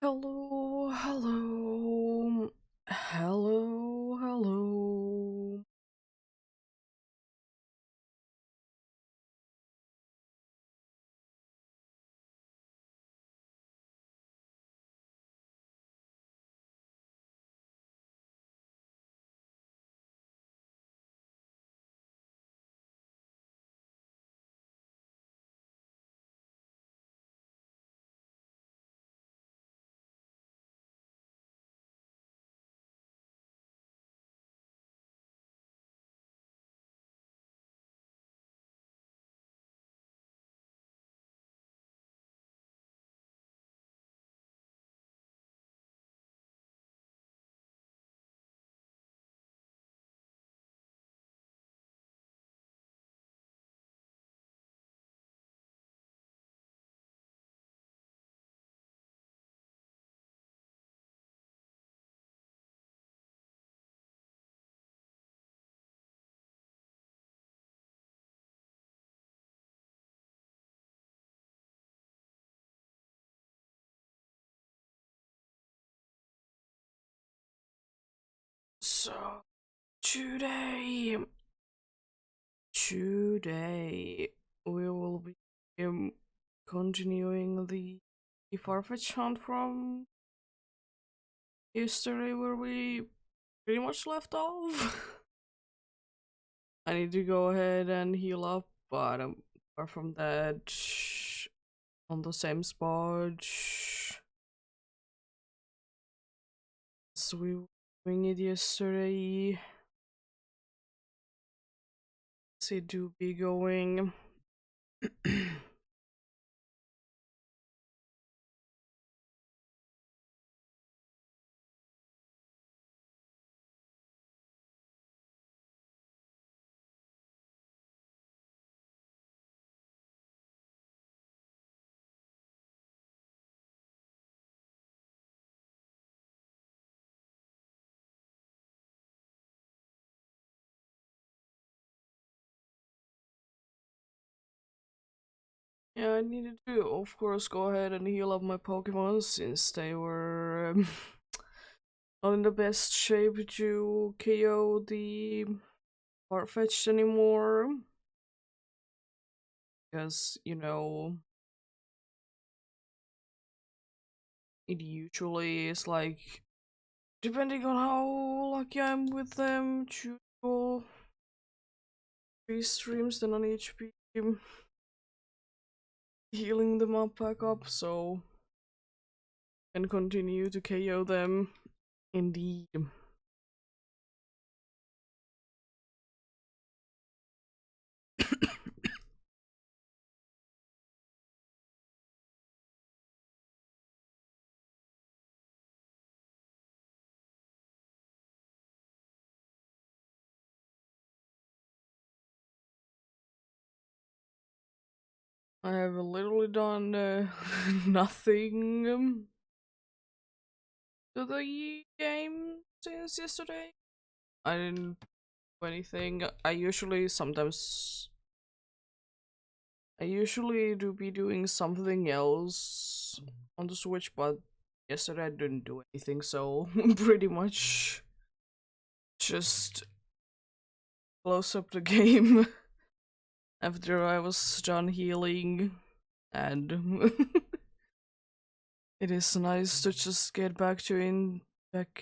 Hello, hello, hello, hello. So today, today we will be continuing the Farfetch hunt from yesterday, where we pretty much left off. I need to go ahead and heal up, but apart from that, on the same spot. So we were doing it yesterday. So do be going. Yeah, I needed to, of course, go ahead and heal up my Pokemon since they were not in the best shape to KO the Farfetch'd anymore. Because, it usually is like, depending on how lucky I'm with them, to go 3 streams, then on HP, healing them up back up, so can continue to KO them. Indeed. I have literally done nothing to the game since yesterday. I didn't do anything. I usually do be doing something else on the Switch, but yesterday I didn't do anything, so pretty much just close up the game after I was done healing, and it is nice to just get back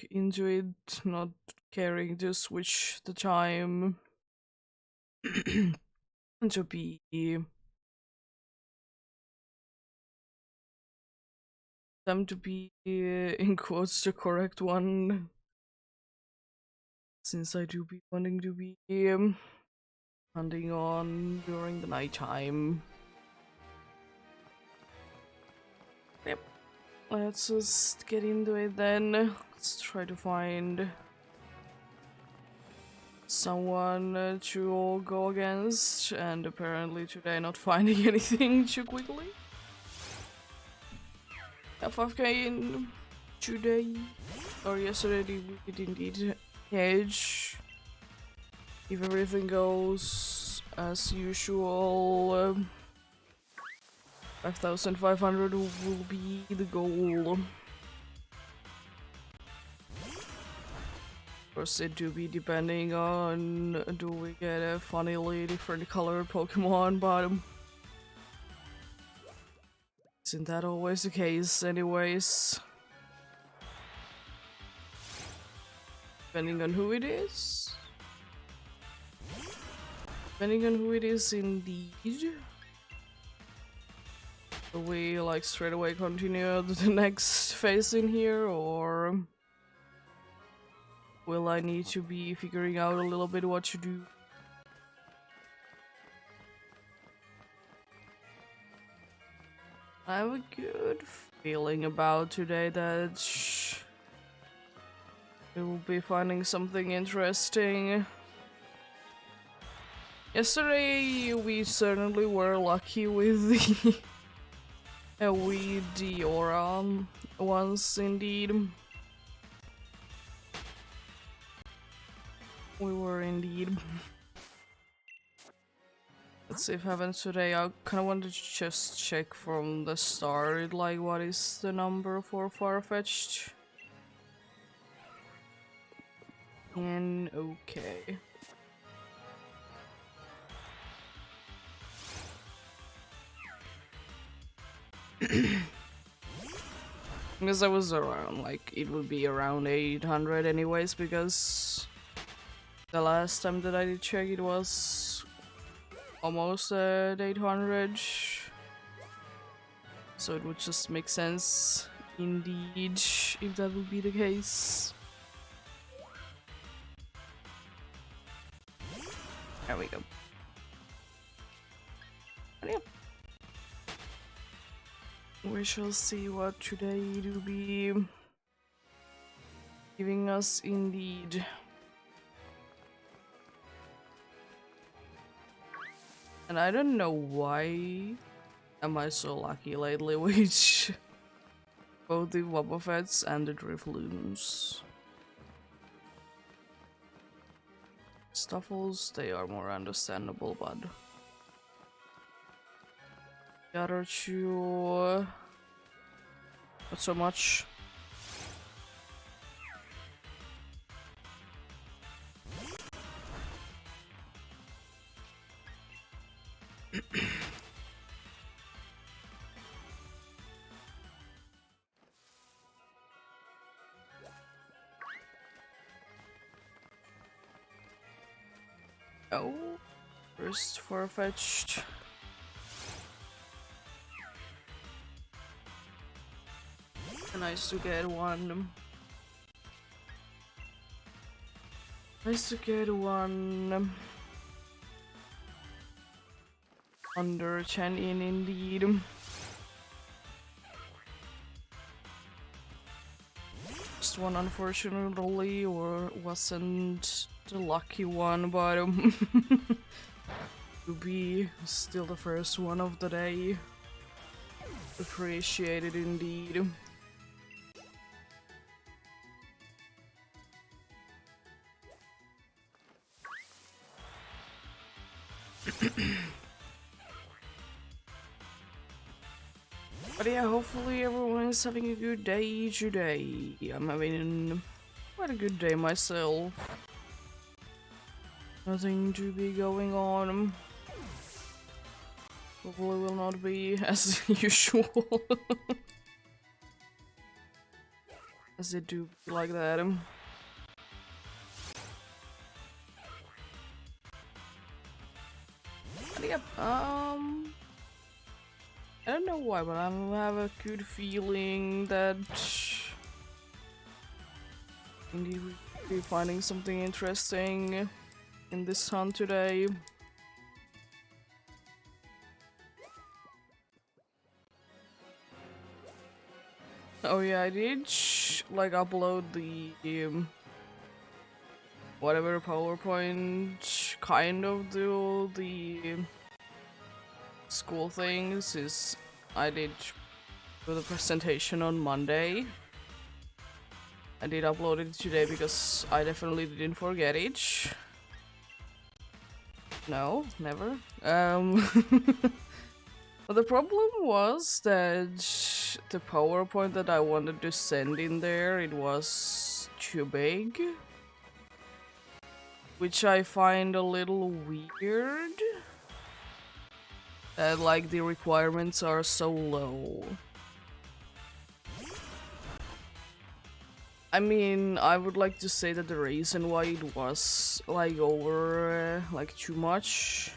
into it, not caring to switch the time to be them to be in quotes the correct one, since I do be wanting to be hunting on during the nighttime. Yep, let's just get into it then. Let's try to find someone to go against, and apparently today not finding anything too quickly. 5k in today, or yesterday we did indeed hedge. If everything goes as usual, 5,500 will be the goal. course, it do be depending on do we get a funnily different colored Pokemon, but isn't that always the case anyways? Depending on who it is? Depending on who it is indeed. Will we like straight away continue the next phase in here, or will I need to be figuring out a little bit what to do? I have a good feeling about today that we will be finding something interesting. Yesterday we certainly were lucky with the with the aura ones indeed. We were indeed. Let's see if happens today. I kinda wanted to just check from the start, like what is the number for Farfetch'd? And okay. Because I was around, like, it would be around 800 anyways, because the last time that I did check it was almost at 800. So it would just make sense, indeed, if that would be the case. There we go. And yep. We shall see what today will be giving us indeed. And I don't know why am I so lucky lately with both the Wobbuffets and the Drifloons. Stuffles, they are more understandable, but the other two, not so much. Oh, first Farfetch'd. Nice to get one. Nice to get one under 10 in indeed. Just one unfortunately, or wasn't the lucky one, but to be still the first one of the day. Appreciated indeed. But yeah, hopefully everyone is having a good day today. I'm having quite a good day myself. Nothing to be going on. Hopefully will not be as usual. As it do be like that. But yep, I don't know why, but I have a good feeling that indeed we'll be finding something interesting in this hunt today. Oh yeah, I did like upload the whatever PowerPoint kind of do the school things. Is I did do the presentation on Monday. I did upload it today because I definitely didn't forget it. No, never. But the problem was that the PowerPoint that I wanted to send in there, it was too big. which I find a little weird. That like the requirements are so low. I mean, I would like to say that the reason why it was like over like too much,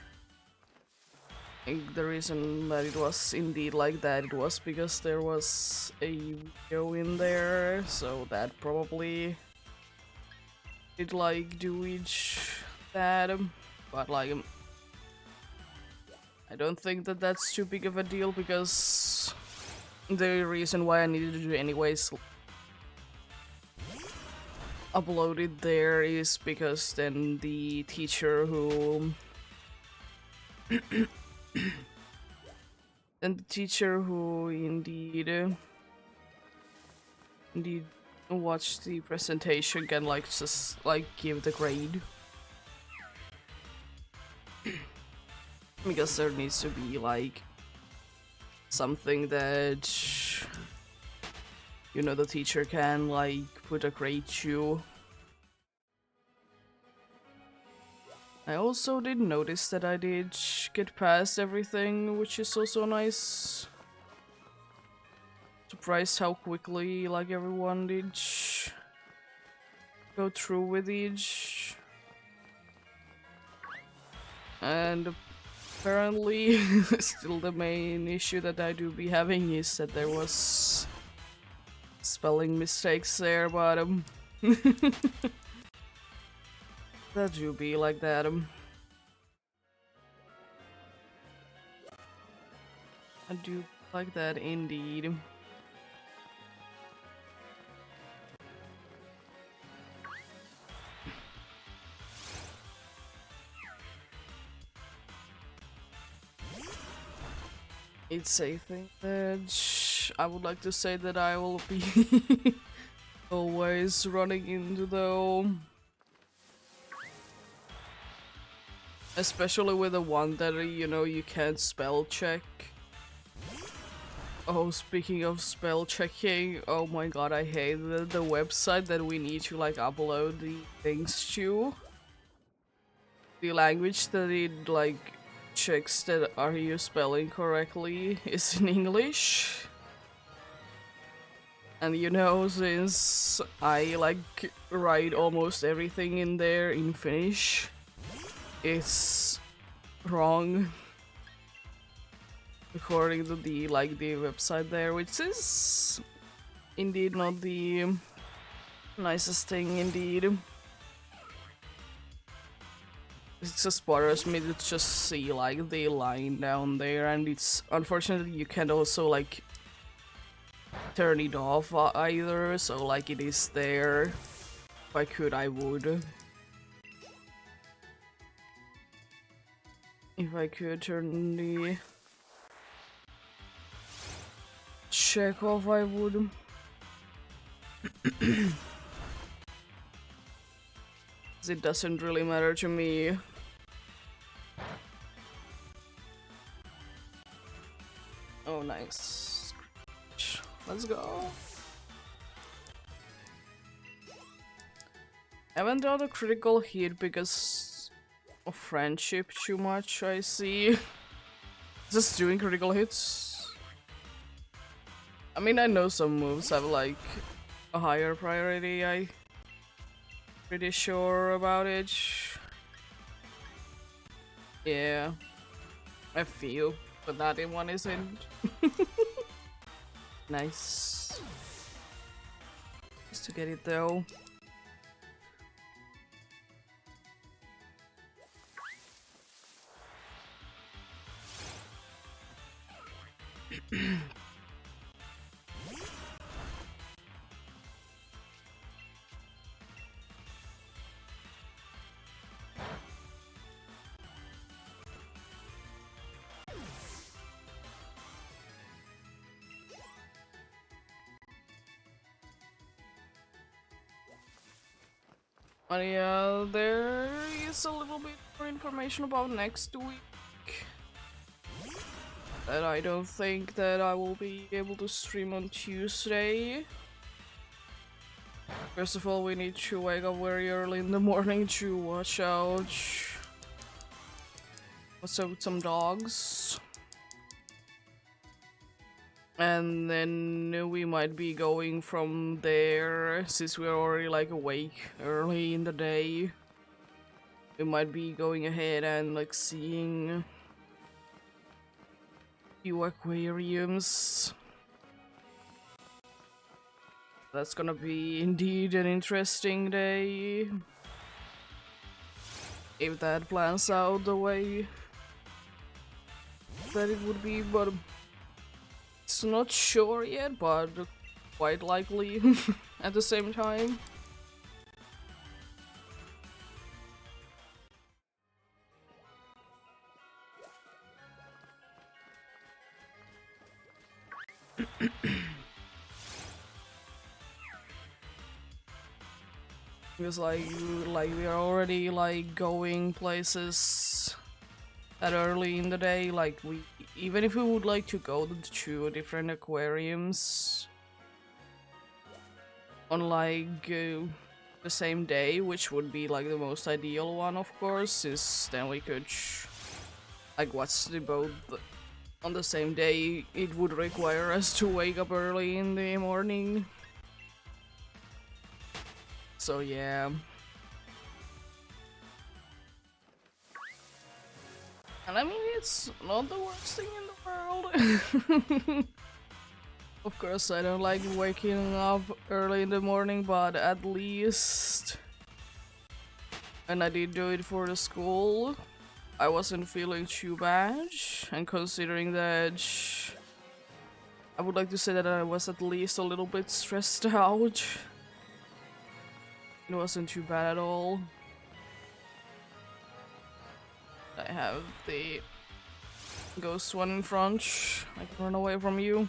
the reason that it was indeed like that, it was because there was a video in there, so that probably did like do each that, but like I don't think that that's too big of a deal, because the reason why I needed to do it anyways upload it there is because then the teacher who indeed watch the presentation can like just like give the grade. Because there needs to be like something that, you know, the teacher can like put a grade to. I also did notice that I did get past everything, which is also nice. Surprised how quickly like everyone did go through with each. And apparently still the main issue that I do be having is that there was spelling mistakes there, but that do be like that. I do like that indeed. It's a thing that I would like to say that I will be always running into, though. Especially with the one that, you know, you can't spell check. Oh, speaking of spell checking, oh my god, I hate the website that we need to like upload the things to. The language that it like checks that are you spelling correctly is in English. And you know, since I like write almost everything in there in Finnish, it's wrong according to the the website there, which is indeed not the nicest thing indeed. It just bothers me to just see like the line down there, and it's unfortunately you can't also like turn it off either, so like it is there. If I could, I would. If I could turn the check off, I would. It doesn't really matter to me. Oh, nice. Let's go. I haven't done a critical hit because of friendship too much, I see. Just doing critical hits. I mean, I know some moves have like a higher priority, I'm pretty sure about it. Yeah, I feel, but that one isn't. Nice. Just to get it though. But yeah, there is a little bit more information about next week that I don't think that I will be able to stream on Tuesday. First of all, we need to wake up very early in the morning to watch out. What's up with some dogs? And then we might be going from there, since we're already like awake early in the day. We might be going ahead and like seeing a few aquariums. That's gonna be indeed an interesting day. If that plans out the way that it would be, but it's not sure yet, but quite likely at the same time. Because like we are already like going places that early in the day, like we even if we would like to go to different aquariums on like the same day, which would be like the most ideal one, of course, is then we could like watch the both on the same day. It would require us to wake up early in the morning. So yeah. And I mean, it's not the worst thing in the world. Of course, I don't like waking up early in the morning, but at least when I did do it for the school, I wasn't feeling too bad. And considering that, I would like to say that I was at least a little bit stressed out. It wasn't too bad at all. I have the ghost one in front. I can run away from you.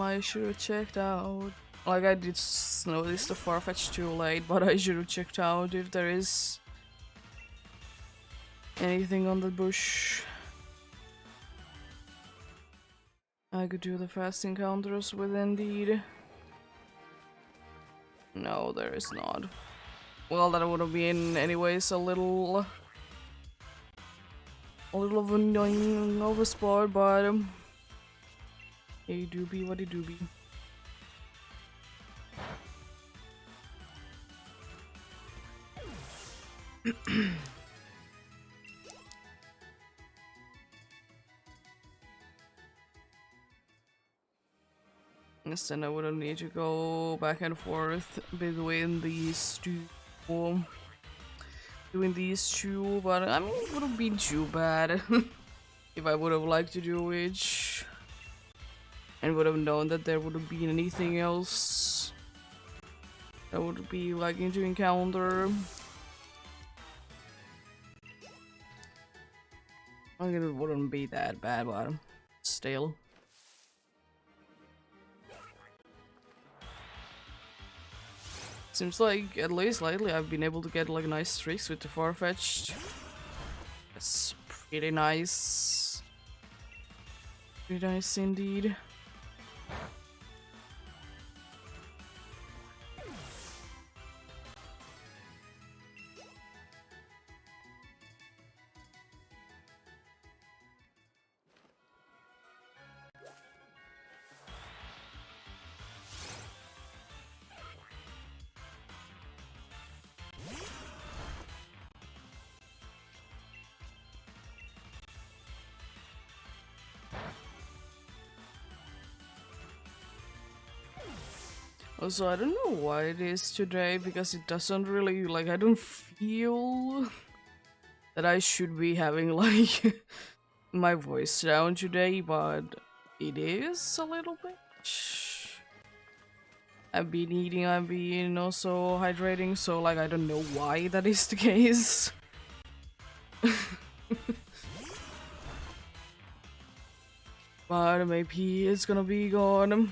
I should have checked out. Like, I did notice the Farfetch too late, but I should have checked out if there is anything on the bush. I could do the fast encounters with Indeed. No, there is not. Well, that would have been anyways a little of annoying of a spot, but hey doobie, what a doobie. Yes, then I wouldn't need to go back and forth between these two. Doing these two, but I mean, it would have been too bad if I would have liked to do it and would have known that there would have been anything else that would be liking to encounter. I think it wouldn't be that bad, but still. Seems like, at least lately, I've been able to get like nice streaks with the Farfetched. That's pretty nice. Pretty nice indeed. Also, I don't know why it is today, because it doesn't really, like, I don't feel that I should be having, like, my voice down today, but it is a little bit. I've been eating, I've been also hydrating, so, like, I don't know why that is the case. But maybe it's gonna be gone.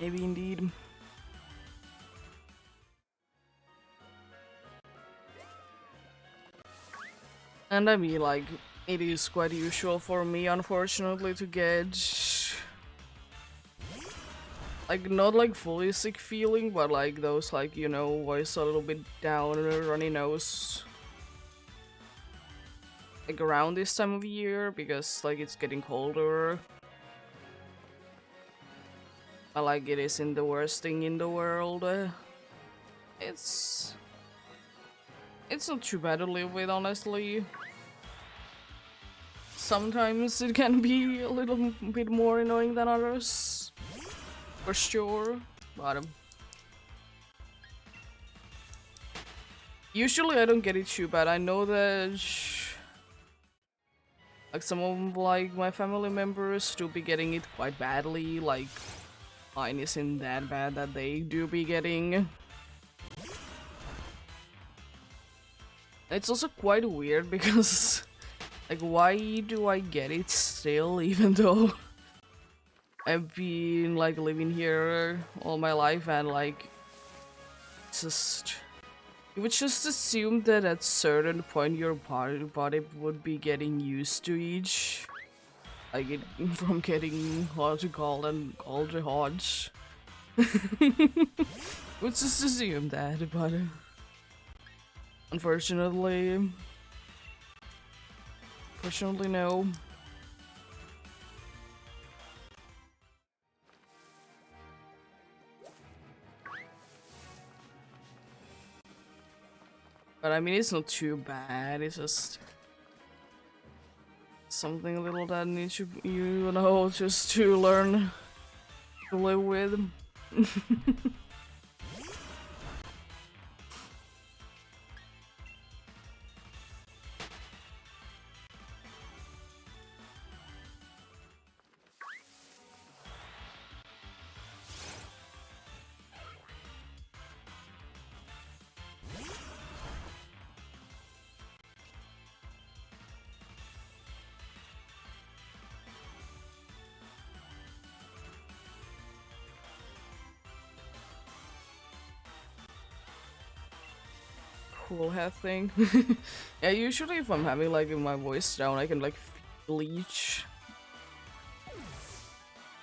Maybe indeed. And I mean, like, it is quite usual for me, unfortunately, to get like not like fully sick feeling, but like those like, you know, voice a little bit down, runny nose, like around this time of year because like it's getting colder. But like it isn't the worst thing in the world. It's it's not too bad to live with, honestly. Sometimes it can be a little bit more annoying than others, for sure. But usually I don't get it too bad. I know that like some of like my family members do be getting it quite badly. Like mine isn't that bad that they do be getting. It's also quite weird because like why do I get it still even though I've been like living here all my life and like just you would just assume that at certain point your body would be getting used to each like it from getting hot to cold and cold to hot. Would just assume that, but unfortunately no. But I mean, it's not too bad. It's just something a little that needs you know, just to learn to live with. Cool head thing. Yeah, usually if I'm having like my voice down, I can like feel each.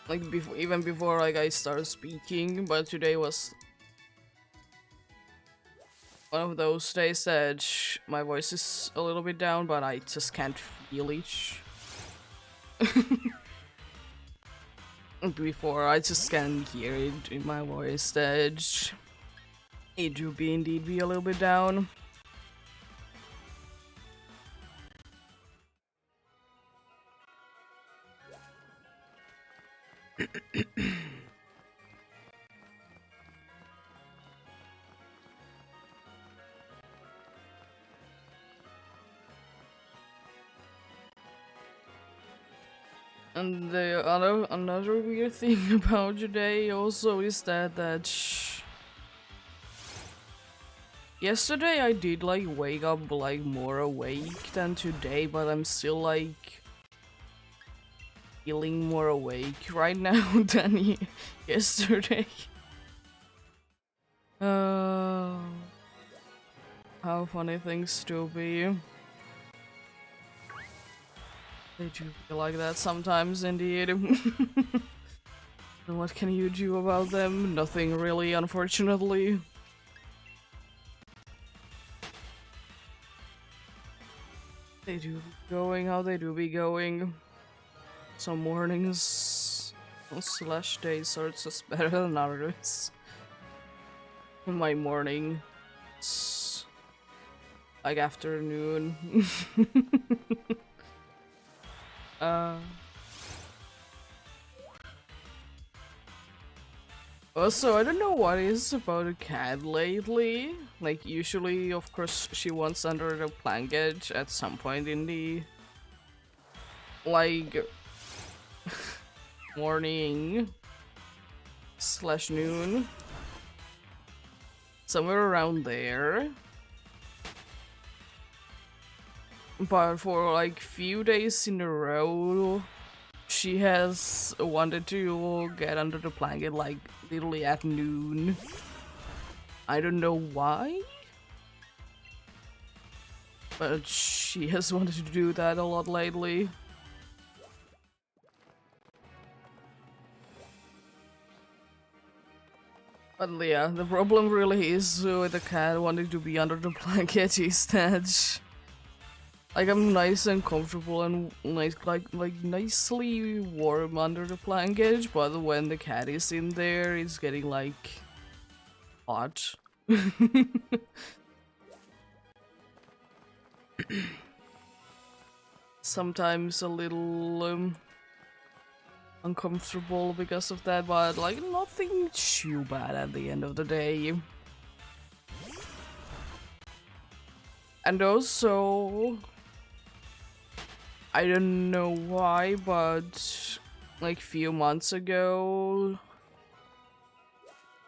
Like before, even before like I started speaking, but today was one of those days that my voice is a little bit down, but I just can't feel each. Before I just can hear it in my voice that it do be indeed be a little bit down. And the another weird thing about today also is that yesterday I did like wake up like more awake than today, but I'm still like feeling more awake right now than yesterday. Uh, how funny things do be. They do feel like that sometimes, indeed. And what can you do about them? Nothing really, unfortunately. They do be going how they do be going. Some mornings slash days are just better than others. My morning, it's like afternoon. Also, I don't know what is about a cat lately. Like, usually, of course, she wants under the blanket at some point in the like morning slash noon, somewhere around there. But for like few days in a row, she has wanted to get under the blanket like literally at noon. I don't know why, but she has wanted to do that a lot lately. But yeah, the problem really is with the cat wanting to be under the blanket is that like I'm nice and comfortable and nice like nicely warm under the blanket, but when the cat is in there, it's getting like hot. Sometimes a little uncomfortable because of that, but like nothing too bad at the end of the day. And also, I don't know why, but like few months ago,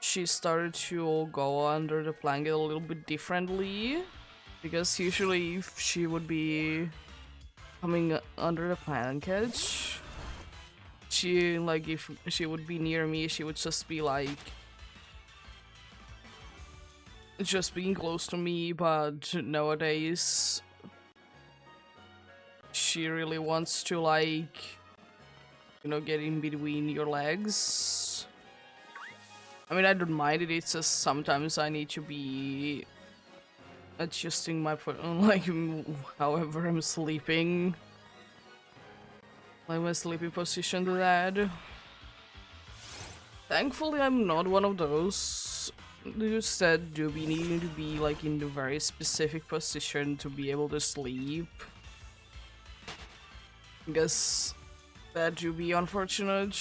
she started to go under the blanket a little bit differently. Because usually if she would be coming under the blanket, she like if she would be near me, she would just be like just being close to me, but nowadays she really wants to like, you know, get in between your legs. I mean, I don't mind it, it's just sometimes I need to be adjusting my like however I'm sleeping, like my sleeping position to that. Thankfully I'm not one of those dudes that do be needing to be like in the very specific position to be able to sleep. I guess that do be unfortunate.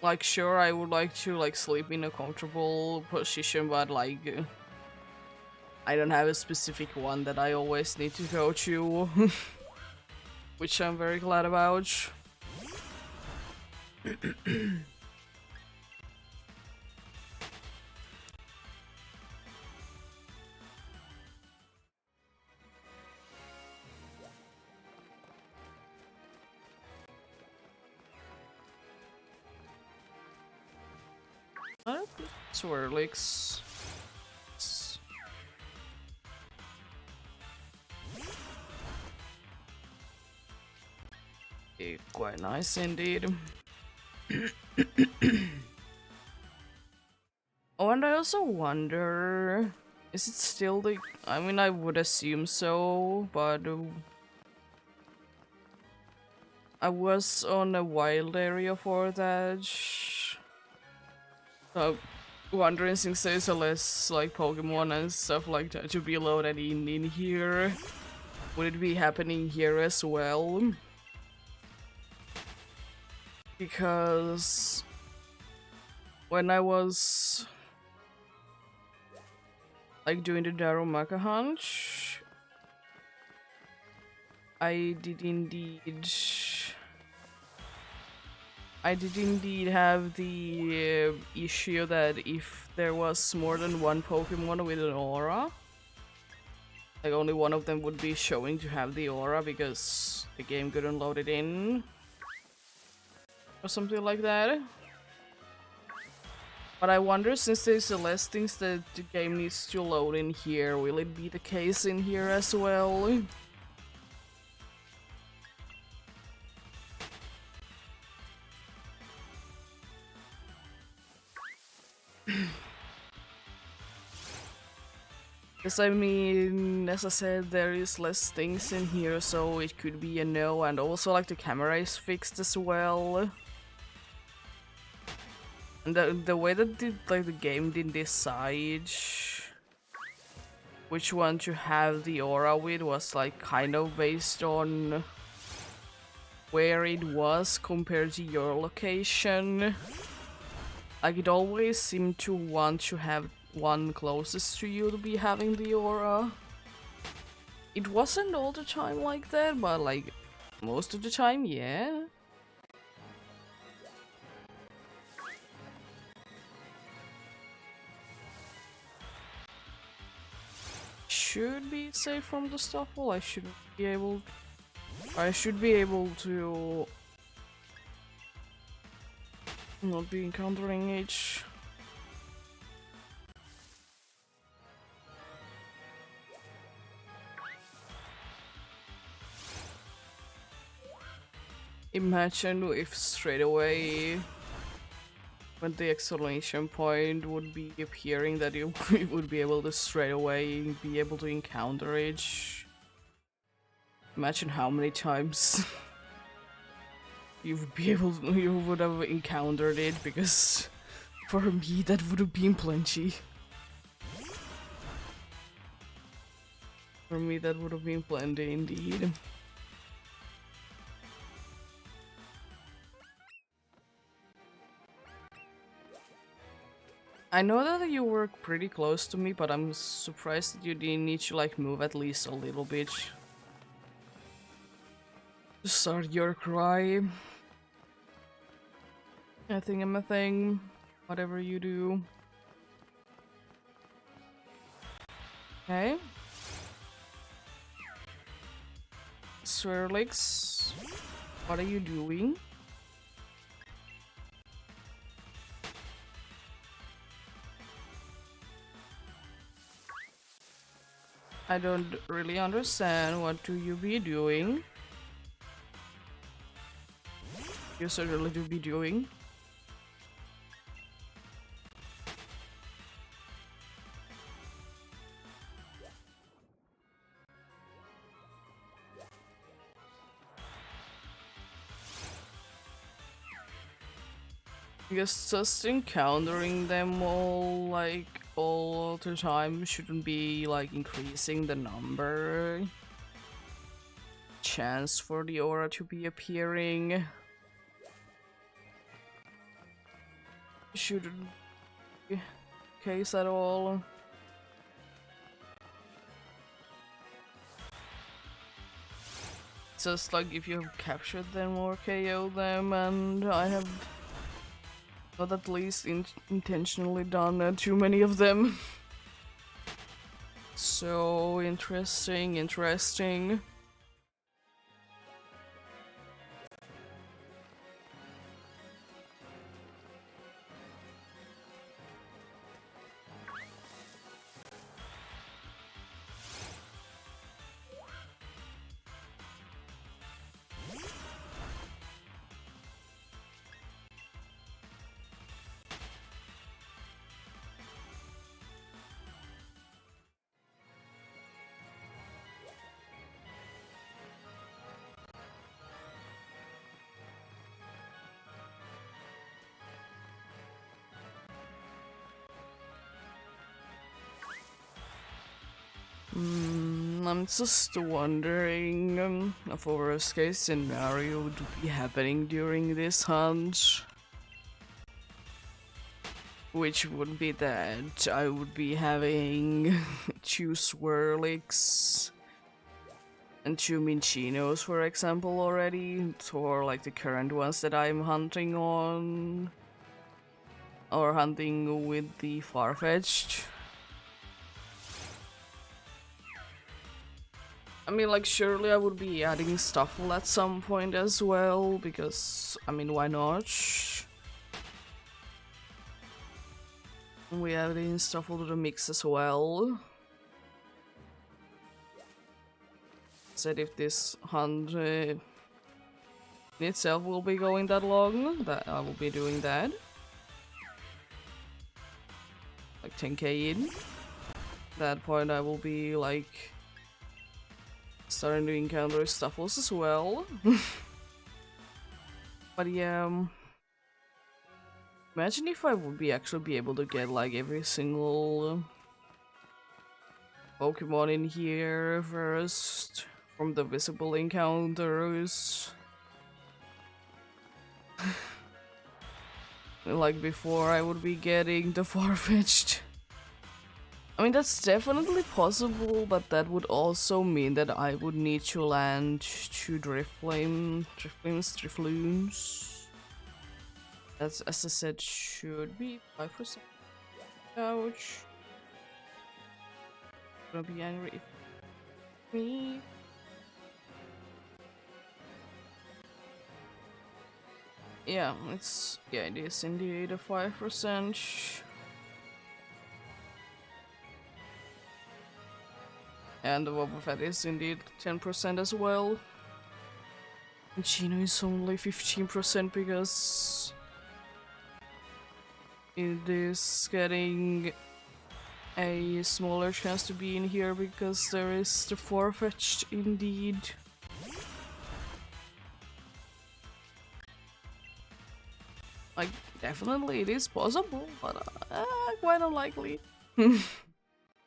Like sure, I would like to like sleep in a comfortable position, but like I don't have a specific one that I always need to go to, which I'm very glad about. Swirlix. Quite nice indeed. Oh, and I also wonder, is it still the... I mean, I would assume so, but I was on a wild area for that. So, wondering since there's a less like Pokemon and stuff like that to be loaded in here, would it be happening here as well? Because when I was like doing the Darumaka hunt, I did indeed have the issue that if there was more than one Pokemon with an aura, like only one of them would be showing to have the aura because the game couldn't load it in. Or something like that. But I wonder, since there's less things that the game needs to load in here, will it be the case in here as well? Because I mean, as I said, there is less things in here, so it could be a no, and also like the camera is fixed as well. And the way that the game didn't decide which one to have the aura with was like kind of based on where it was compared to your location. Like it always seemed to want to have one closest to you to be having the aura. It wasn't all the time like that, but like most of the time, yeah. should be safe from the Stuffle. I should be able to not be encountering H. Imagine if straight away when the exclamation point would be appearing that you would be able to straight away be able to encounter it. Imagine how many times you would have encountered it, because for me that would have been plenty. For me that would have been plenty indeed. I know that you were pretty close to me, but I'm surprised that you didn't need to like move at least a little bit to start your cry. I think I'm a thing, whatever you do. Okay. Swirlix, what are you doing? I don't really understand. What do you be doing? You certainly do be doing. I guess just encountering them all the time shouldn't be like increasing the number chance for the aura to be appearing. Shouldn't be the case at all. Just like if you have captured them or KO'd them, and I have not at least intentionally done too many of them. So interesting. I'm just wondering if a worst case scenario would be happening during this hunt. Which would be that I would be having 2 Swirlix and 2 Minchinos, for example, already, or like the current ones that I'm hunting on, or hunting with the Farfetch'd. I mean, like, surely I would be adding Stuffle at some point as well, because, I mean, why not? We adding Stuffle to the mix as well. Said if this hunt in itself will be going that long, that I will be doing that. Like 10k in. At that point I will be like starting to encounter Stuffles as well. But yeah, imagine if I would actually be able to get like every single Pokemon in here first from the visible encounters. Like before I would be getting the Farfetch'd. I mean, that's definitely possible, but that would also mean that I would need to land 2 Drifloons. That's, as I said, should be 5%. Ouch. gonna be angry if me. Yeah, it is indeed a 5%. And the Boba Fett is indeed 10% as well. And Chino is only 15% because it is getting a smaller chance to be in here because there is the Farfetch'd indeed. Like, definitely it is possible, but quite unlikely.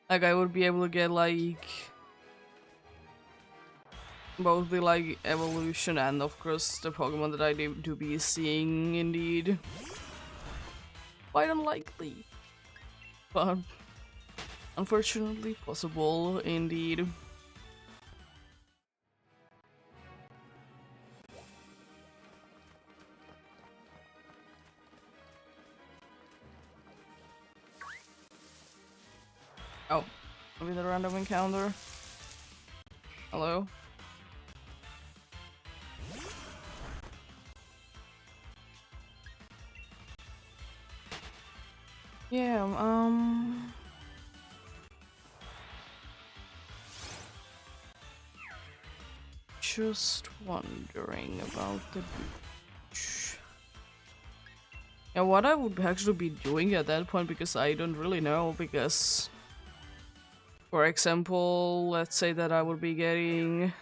Like, I would be able to get, like, both the, like, evolution and, of course, the Pokemon that I do be seeing, indeed. Quite unlikely. But, unfortunately, possible, indeed. Oh, maybe the random encounter. Hello? Yeah, just wondering about the beach. Yeah, what I would actually be doing at that point, because I don't really know, because for example, let's say that I would be getting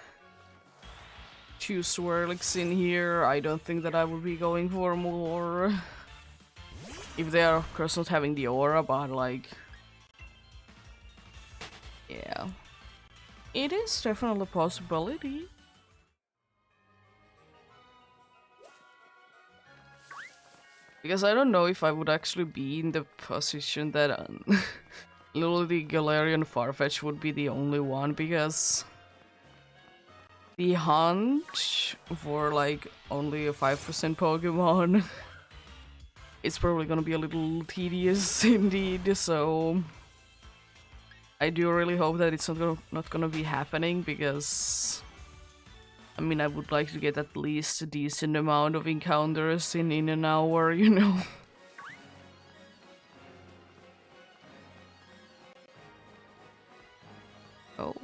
2 Swirlix in here. I don't think that I would be going for more. If they are, of course, not having the aura, but like... yeah. It is definitely a possibility. Because I don't know if I would actually be in the position that literally Galarian Farfetch would be the only one, because the hunt for like only a 5% Pokemon it's probably gonna be a little tedious indeed, so I do really hope that it's not gonna be happening, because I mean, I would like to get at least a decent amount of encounters in an hour, you know. Oh.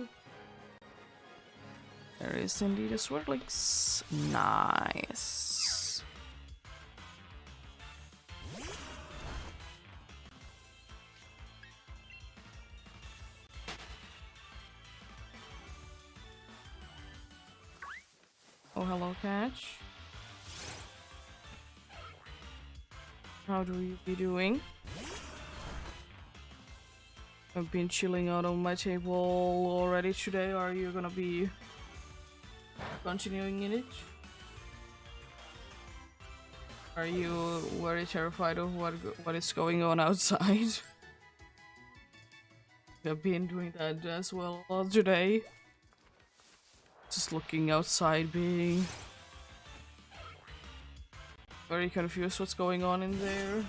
There is indeed a Swirlix. Nice. Oh, hello, Catch. How do you be doing? I've been chilling out on my table already today. Are you gonna be continuing in it? Are you very terrified of what is going on outside? I've been doing that as well today. Just looking outside, being very confused what's going on in there.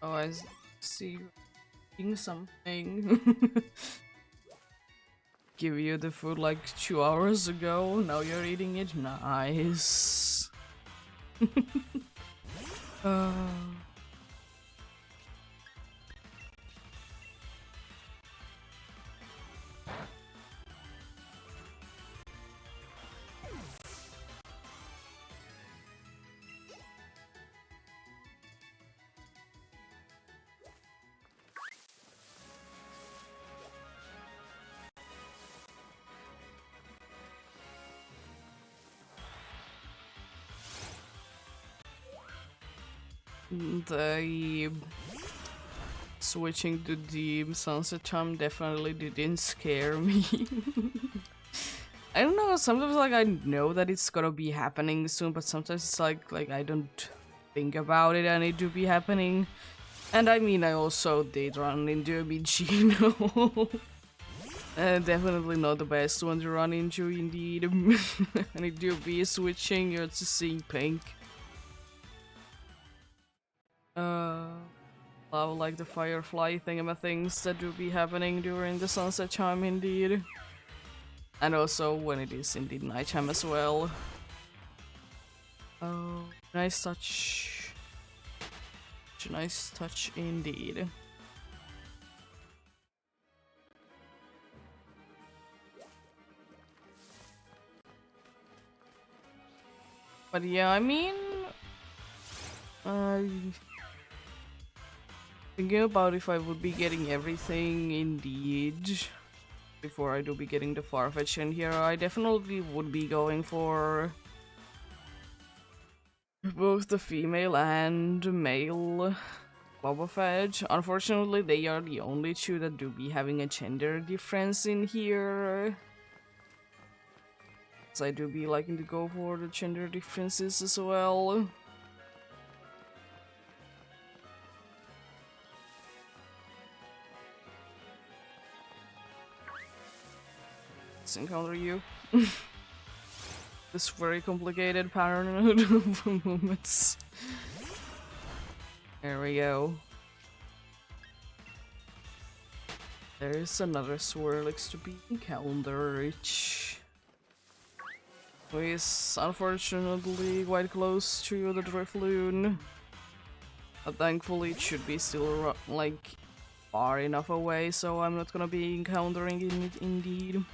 Oh, I see you eating something. Give you the food like 2 hours ago, now you're eating it? Nice. uh... The switching to the sunset time definitely didn't scare me. I don't know, sometimes like I know that it's gonna be happening soon, but sometimes it's like I don't think about it and it do be happening. And I mean, I also did run into a Michino. Definitely not the best one to run into, indeed. And if you be switching, you're just seeing pink. Love like the firefly things that do be happening during the sunset time, indeed. And also when it is indeed nighttime as well. Oh, nice touch. Such a nice touch indeed. But yeah, I mean, thinking about if I would be getting everything indeed before I do be getting the Farfetch in here, I definitely would be going for both the female and male Boba Fett. Unfortunately, they are the only two that do be having a gender difference in here. So I do be liking to go for the gender differences as well. Let's encounter you. This very complicated pattern of movements. There we go. There's another Swirlix to be encountered. Who is unfortunately quite close to the Drifloon. But thankfully it should be still like far enough away, so I'm not gonna be encountering it indeed.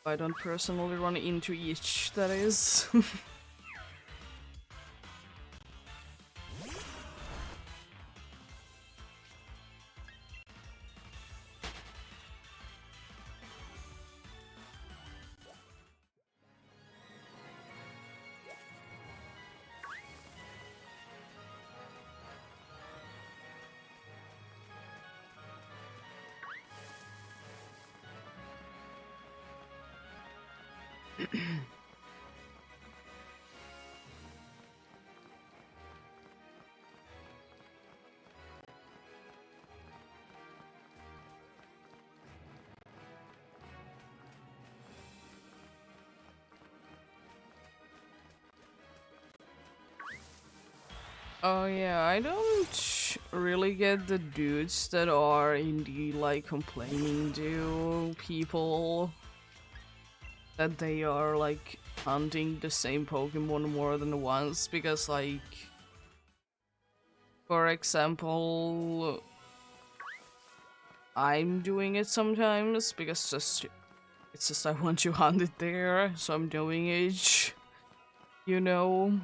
I don't personally run into each, that is. Oh yeah, I don't really get the dudes that are indeed like complaining to people that they are like hunting the same Pokemon more than once, because like, for example, I'm doing it sometimes because it's just I want to hunt it there, so I'm doing it, you know?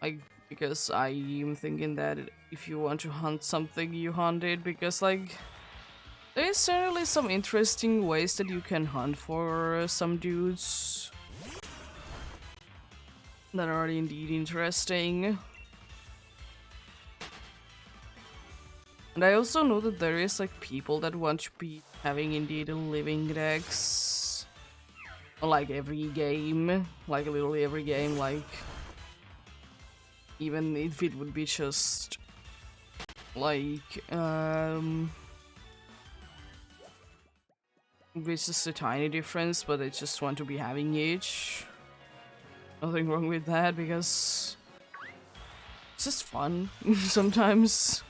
Like, because I'm thinking that if you want to hunt something, you hunt it, because like, there's certainly some interesting ways that you can hunt for some dudes that are indeed interesting. And I also know that there is like people that want to be having indeed a living dex. Like every game, like literally every game, like even if it would be just like it's just a tiny difference, but they just want to be having each. Nothing wrong with that, because it's just fun sometimes.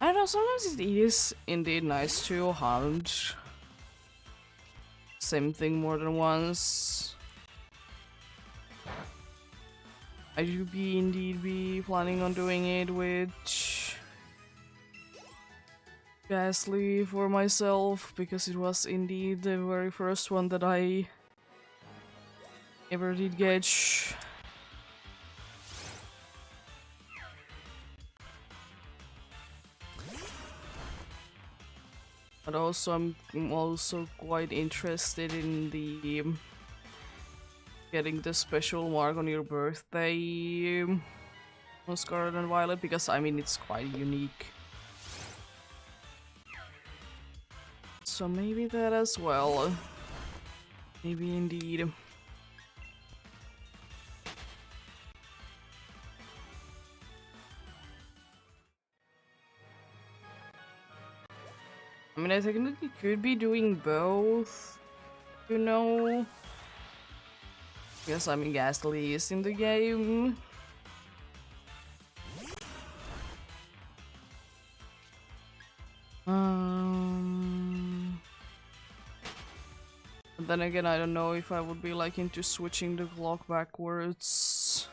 I don't know, sometimes it is indeed nice to hunt same thing more than once. I do indeed be planning on doing it with Ghastly for myself, because it was indeed the very first one that I ever did get. But also I'm also quite interested in the getting the special mark on your birthday on Scarlet and Violet, because I mean it's quite unique. So maybe that as well. Maybe indeed. I mean, I technically could be doing both, you know? Yes, I mean, Ghastly is in the game. But then again, I don't know if I would be like into switching the clock backwards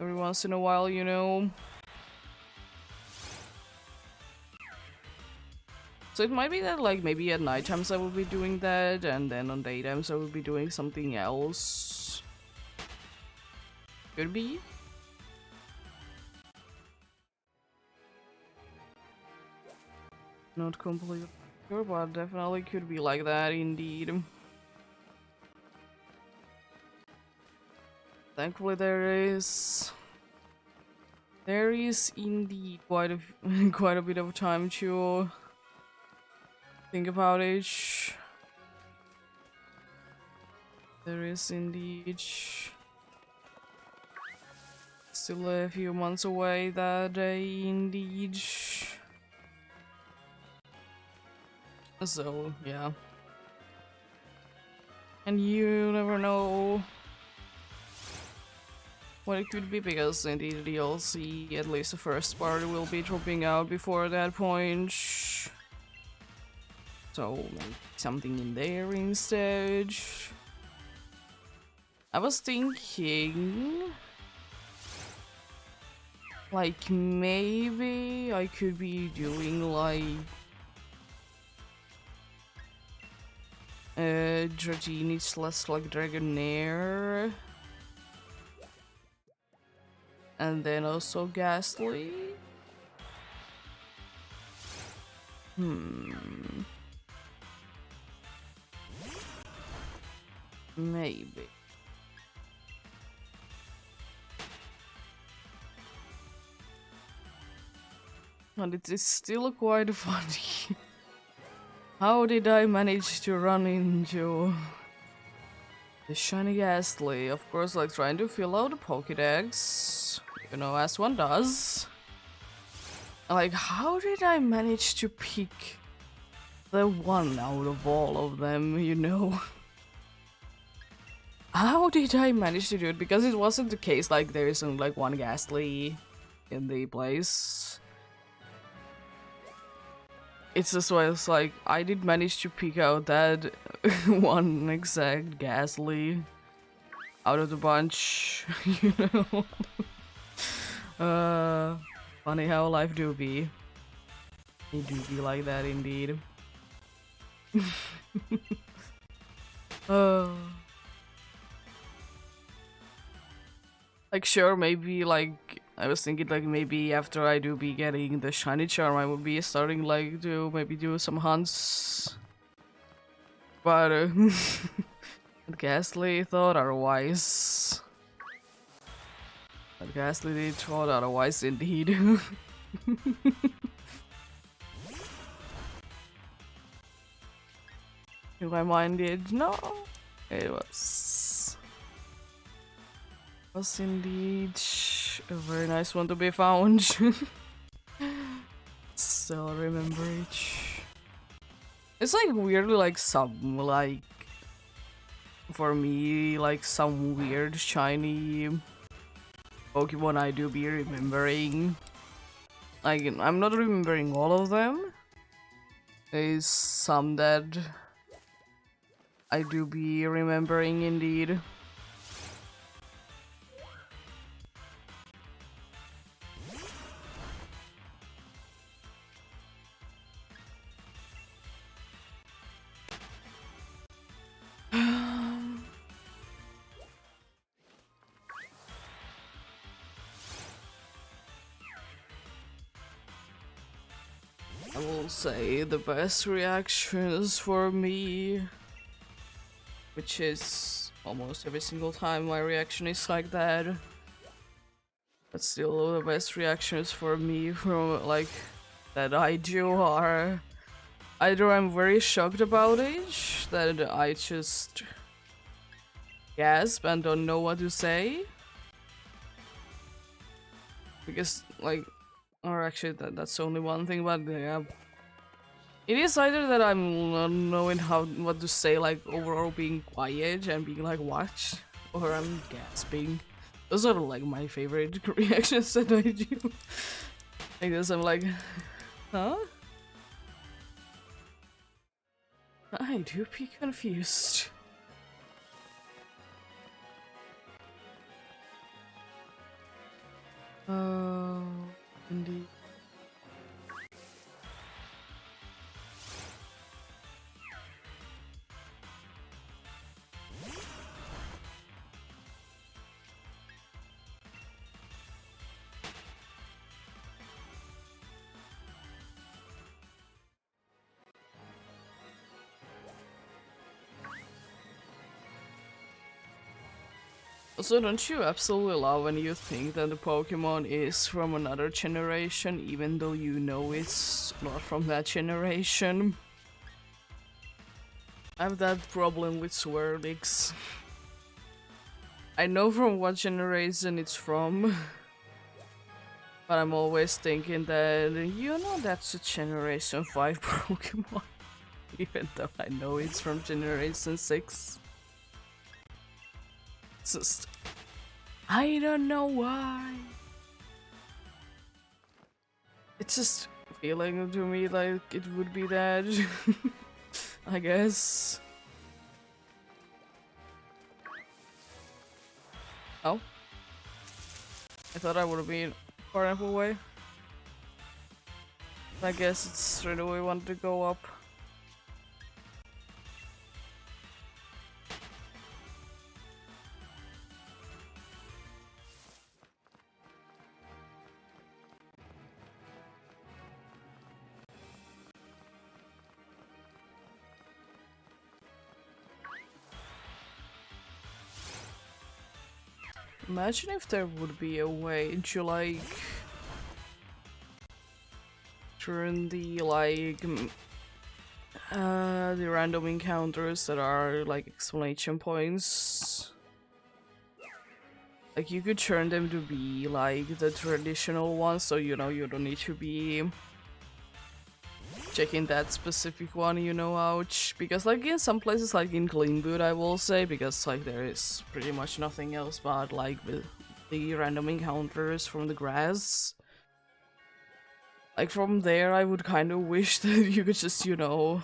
every once in a while, you know? So it might be that like maybe at night times I will be doing that, and then on daytimes I will be doing something else. Could be. Not completely sure, but definitely could be like that indeed. Thankfully there is indeed quite a quite a bit of time to think about it. There is indeed still a few months away that day indeed. So yeah. And you never know what it could be, because indeed the DLC, at least the first part, will be dropping out before that point. So maybe something in there instead. I was thinking like maybe I could be doing like Dratini / like Dragonair, and then also Ghastly. Maybe. And it is still quite funny. How did I manage to run into the shiny Ghastly? Of course, like trying to fill out the Pokédex, you know, as one does. Like, how did I manage to pick the one out of all of them, you know? How did I manage to do it? Because it wasn't the case like there isn't like one Ghastly in the place. It's just why it's like I did manage to pick out that one exact Ghastly out of the bunch, you know. Funny how life do be. It do be like that indeed. uh, like sure, maybe like I was thinking like maybe after I do be getting the shiny charm, I would be starting like to maybe do some hunts. But Ghastly thought otherwise. But Ghastly did thought otherwise indeed. In my mind did no. It was indeed a very nice one to be found. Still remember it. It's like weirdly like some like for me like some weird shiny Pokemon I do be remembering. Like I'm not remembering all of them. There's some that I do be remembering indeed. I will say the best reactions for me, which is almost every single time my reaction is like that, but still the best reactions for me from like that I do are either I'm very shocked about it, that I just gasp and don't know what to say, because like, or actually that's only one thing, but yeah, It is either that I'm not knowing what to say, like overall being quiet and being like what, or I'm gasping. Those are like my favorite reactions that I do. I guess I'm like, huh? I do be confused. Oh, indeed. Also, don't you absolutely love when you think that the Pokemon is from another generation, even though you know it's not from that generation? I have that problem with Swirlix. I know from what generation it's from, but I'm always thinking that, you know, that's a Generation 5 Pokemon, even though I know it's from Generation 6. It's just, I don't know why. It's just feeling to me like it would be that. I guess. Oh. I thought I would have been far enough away. I guess it's straight away wanted to go up. Imagine if there would be a way to like turn the the random encounters that are like exclamation points. Like you could turn them to be like the traditional ones, so you know you don't need to be checking that specific one, you know, ouch. Because like in some places like in Gleamwood I will say, because like there is pretty much nothing else but like the random encounters from the grass. Like from there I would kind of wish that you could just, you know,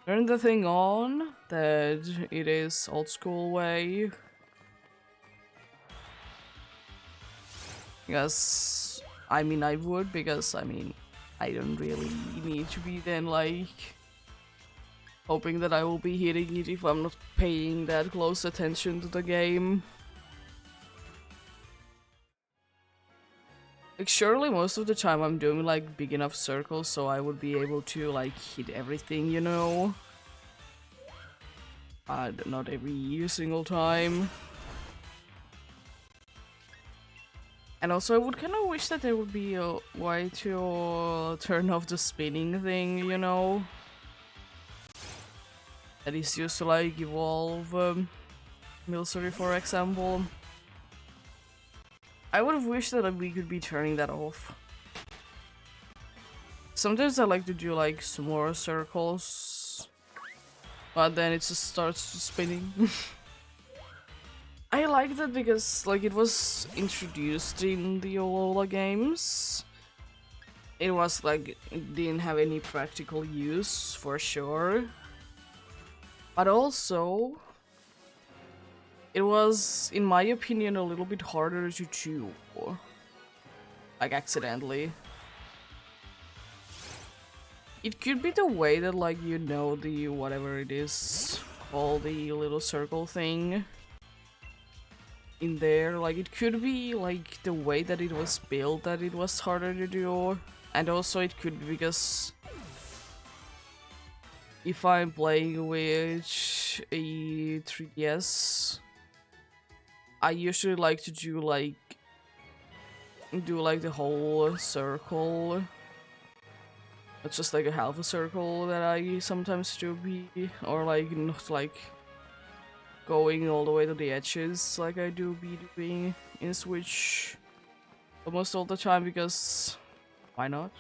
turn the thing on, that it is old school way. Because I mean I would, because I mean I don't really need to be then like hoping that I will be hitting it if I'm not paying that close attention to the game. Like surely most of the time I'm doing like big enough circles so I would be able to like hit everything, you know? Not every single time. And also I would kind of wish that there would be a way to turn off the spinning thing, you know? That is used to like evolve Milcery, for example. I would have wished that we could be turning that off. Sometimes I like to do like some more circles, but then it just starts spinning. I like that because like it was introduced in the Alola games. It was like it didn't have any practical use for sure, but also it was, in my opinion, a little bit harder to do, like accidentally. It could be the way that like you know the whatever it is called, the little circle thing in there, like it could be like the way that it was built that it was harder to do, and also it could be because if I'm playing with a 3DS, I usually like to do like the whole circle. It's just like a half a circle that I sometimes do be, or like not like going all the way to the edges like I do be doing in Switch almost all the time, because why not?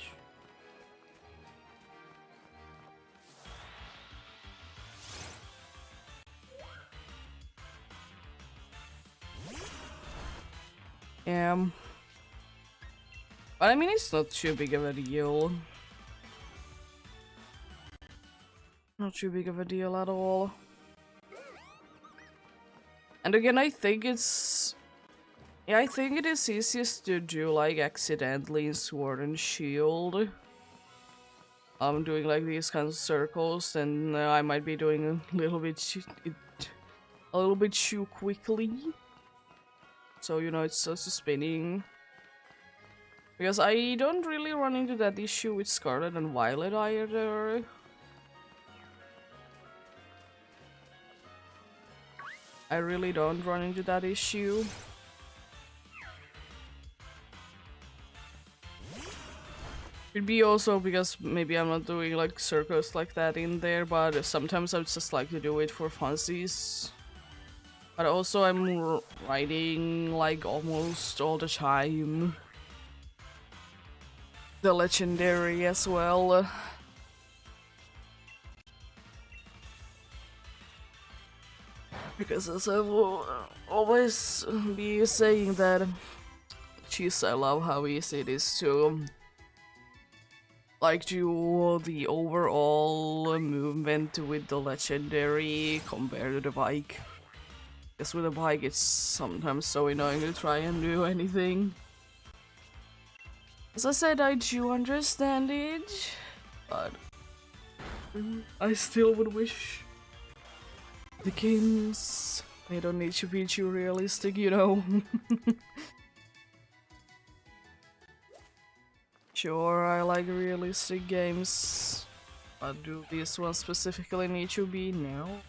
But I mean, it's not too big of a deal. Not too big of a deal at all. And again, I think it's... Yeah, I think it is easiest to do, like, accidentally in Sword and Shield. I'm doing, like, these kinds of circles, and I might be doing a little bit too quickly. So, you know, it's just spinning. Because I don't really run into that issue with Scarlet and Violet either. I really don't run into that issue. Could be also because maybe I'm not doing like circles like that in there, but sometimes I just like to do it for funsies. But also I'm riding like almost all the time the legendary as well. Because as I will always be saying that, jeez, I love how easy it is to like do the overall movement with the legendary compared to the bike. Because with a bike it's sometimes so annoying to try and do anything. As I said, I do understand it, but I still would wish the games, they don't need to be too realistic, you know. Sure, I like realistic games, but do this one specifically need to be? No.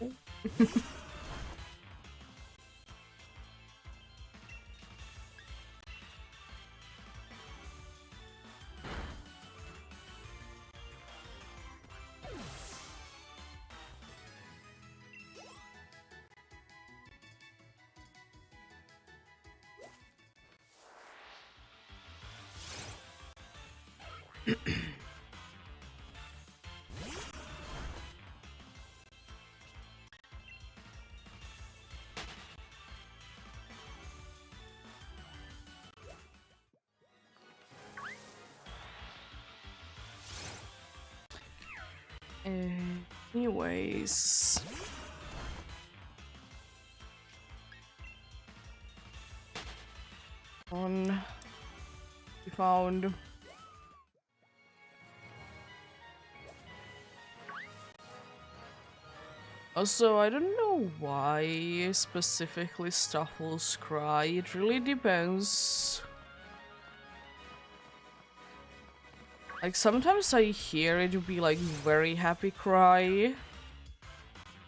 Anyways, one we found. Also, I don't know why specifically Stuffles cry. It really depends. Like sometimes I hear it be like very happy cry.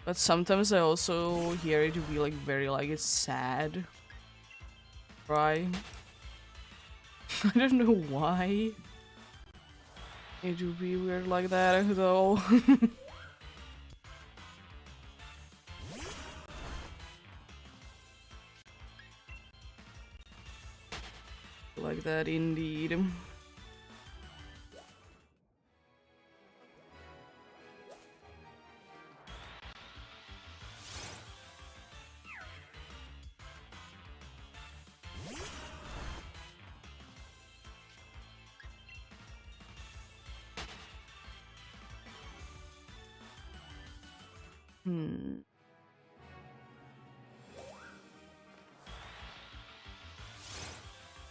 But sometimes I also hear it to be like very like it's sad. Right? I don't know why. It would be weird like that though. Like that indeed.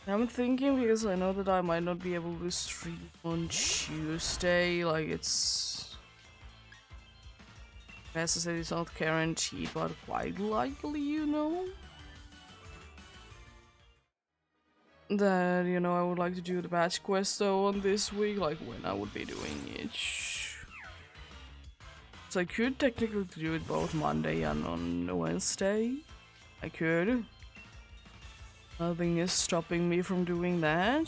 I'm thinking because I know that I might not be able to stream on Tuesday, like it's... As I said, it's not guaranteed, but quite likely, you know? That, you know, I would like to do the batch quest though on this week, like when I would be doing it. So I could technically do it both Monday and on Wednesday. I could. Nothing is stopping me from doing that.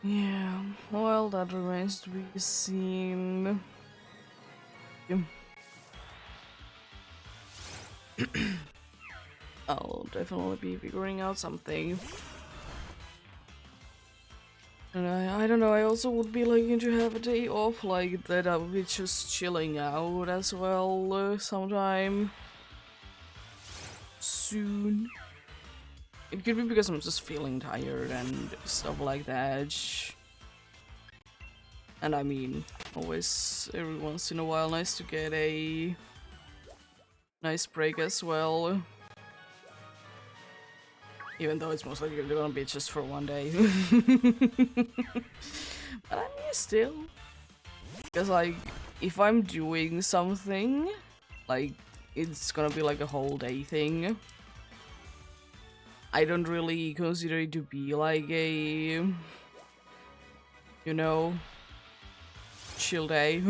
Yeah, well, that remains to be seen. Yeah. I'll definitely be figuring out something. And I don't know, I also would be liking to have a day off like that. I would be just chilling out as well sometime soon. It could be because I'm just feeling tired and stuff like that. And I mean, always every once in a while nice to get a nice break as well. Even though it's most likely gonna be just for one day. But I mean, still. Because, like, if I'm doing something, like, it's gonna be like a whole day thing. I don't really consider it to be like a, you know, chill day.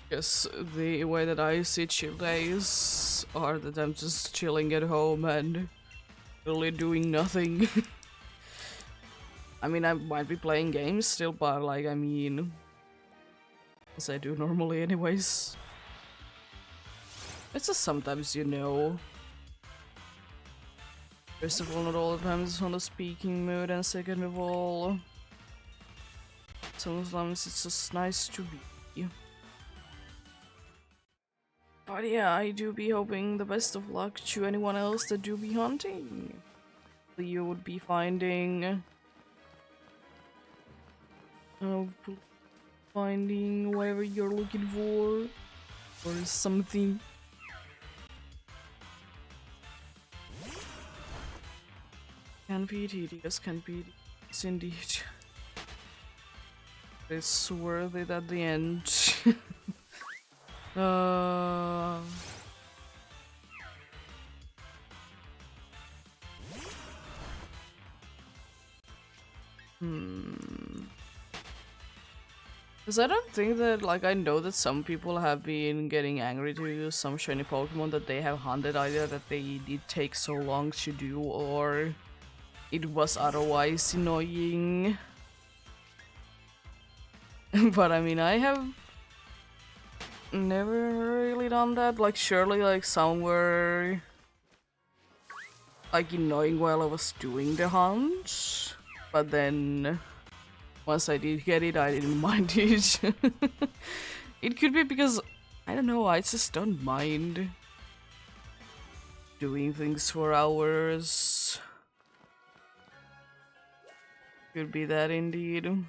Because the way that I see chill days are that I'm just chilling at home and really doing nothing. I mean, I might be playing games still, but like, I mean, as I do normally anyways. It's just sometimes, you know. First of all, not all the time it's on the speaking mood, and second of all, sometimes it's just nice to be. But yeah, I do be hoping the best of luck to anyone else that do be hunting. You would be finding... finding whatever you're looking for, or something. Can be tedious, can be tedious indeed. It's worth it at the end. Because I don't think that, like, I know that some people have been getting angry to some shiny Pokemon that they have hunted, either that they did take so long to do, or it was otherwise annoying. But I mean, I have never really done that. Like, surely, like, some were like annoying while I was doing the hunt, but then once I did get it, I didn't mind it. It could be because, I don't know, I just don't mind doing things for hours. Could be that indeed.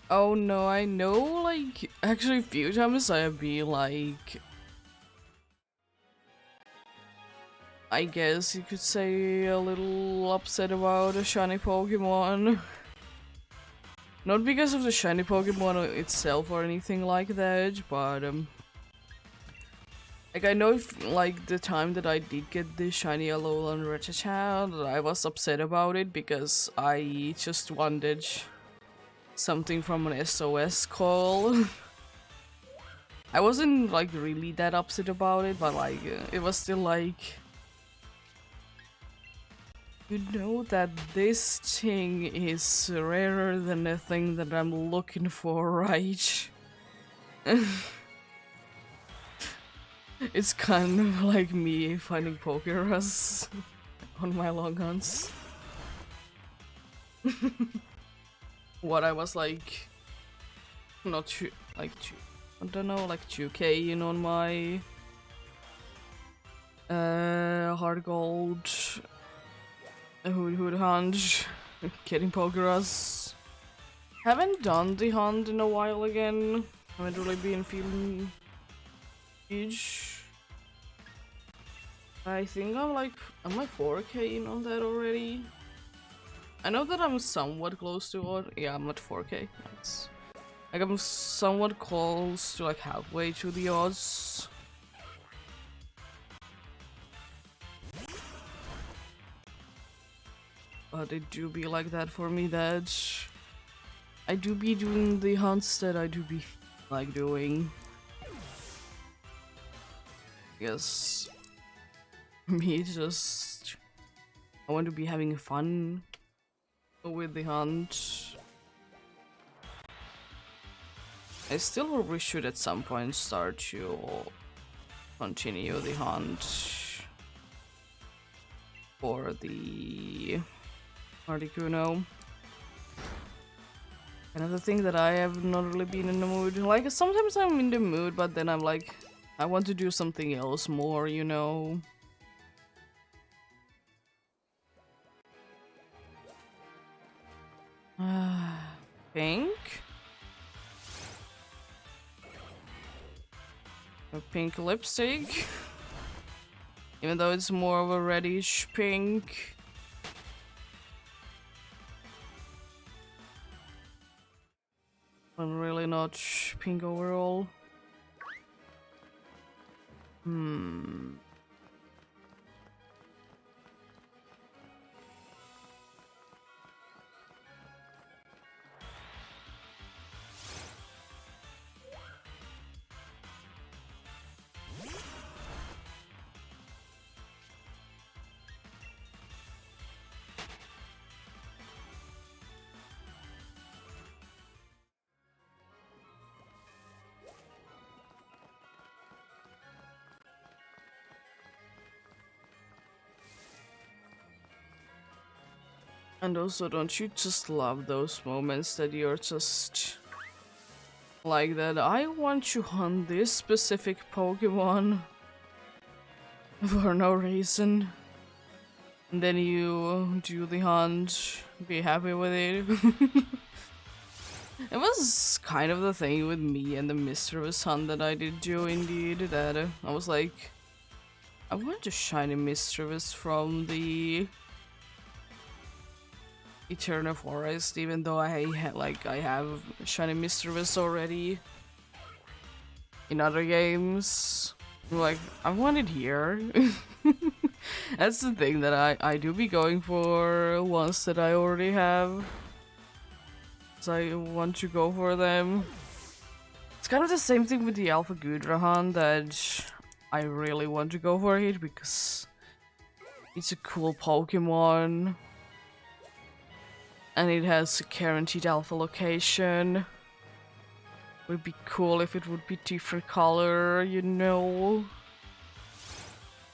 Oh no, I know, like, actually a few times I've been like, I guess you could say a little upset about a shiny Pokemon. Not because of the shiny Pokemon itself or anything like that, but like, I know if, like, the time that I did get the shiny Alolan Rattata, I was upset about it because I just wanted something from an SOS call. I wasn't, like, really that upset about it, but, like, it was still like... You know that this thing is rarer than the thing that I'm looking for, right? It's kind of like me finding Pokeras on my long hunts. What I was like, not too, like, I don't know, like 2k in on my hard gold hood hunt, getting Pokeras. Haven't done the hunt in a while again. Haven't really been feeling huge. I think I'm like 4k in on that already. I know that I'm somewhat close to what. Yeah, I'm at 4K. That's like I'm somewhat close to like halfway to the odds. But it do be like that for me that I do be doing the hunts that I do be like doing. Yes, me just I want to be having fun with the hunt. I still probably should at some point start to continue the hunt for the Articuno. Another thing that I have not really been in the mood. Like, sometimes I'm in the mood, but then I'm like, I want to do something else more, you know? Pink? A pink lipstick? Even though it's more of a reddish pink. I'm really not pink overall. And also, don't you just love those moments that you're just like that? I want to hunt this specific Pokemon for no reason. And then you do the hunt, be happy with it. It was kind of the thing with me and the Mischievous hunt that I did do indeed, that I was like, I want a shiny Mischievous from the Eternal Forest, even though I have shiny Mischievous already in other games. Like, I want it here. That's the thing that I do be going for ones that I already have. So I want to go for them. It's kind of the same thing with the Alpha Gudrahan, that I really want to go for it because it's a cool Pokemon. And it has a guaranteed alpha location. Would be cool if it would be different color, you know.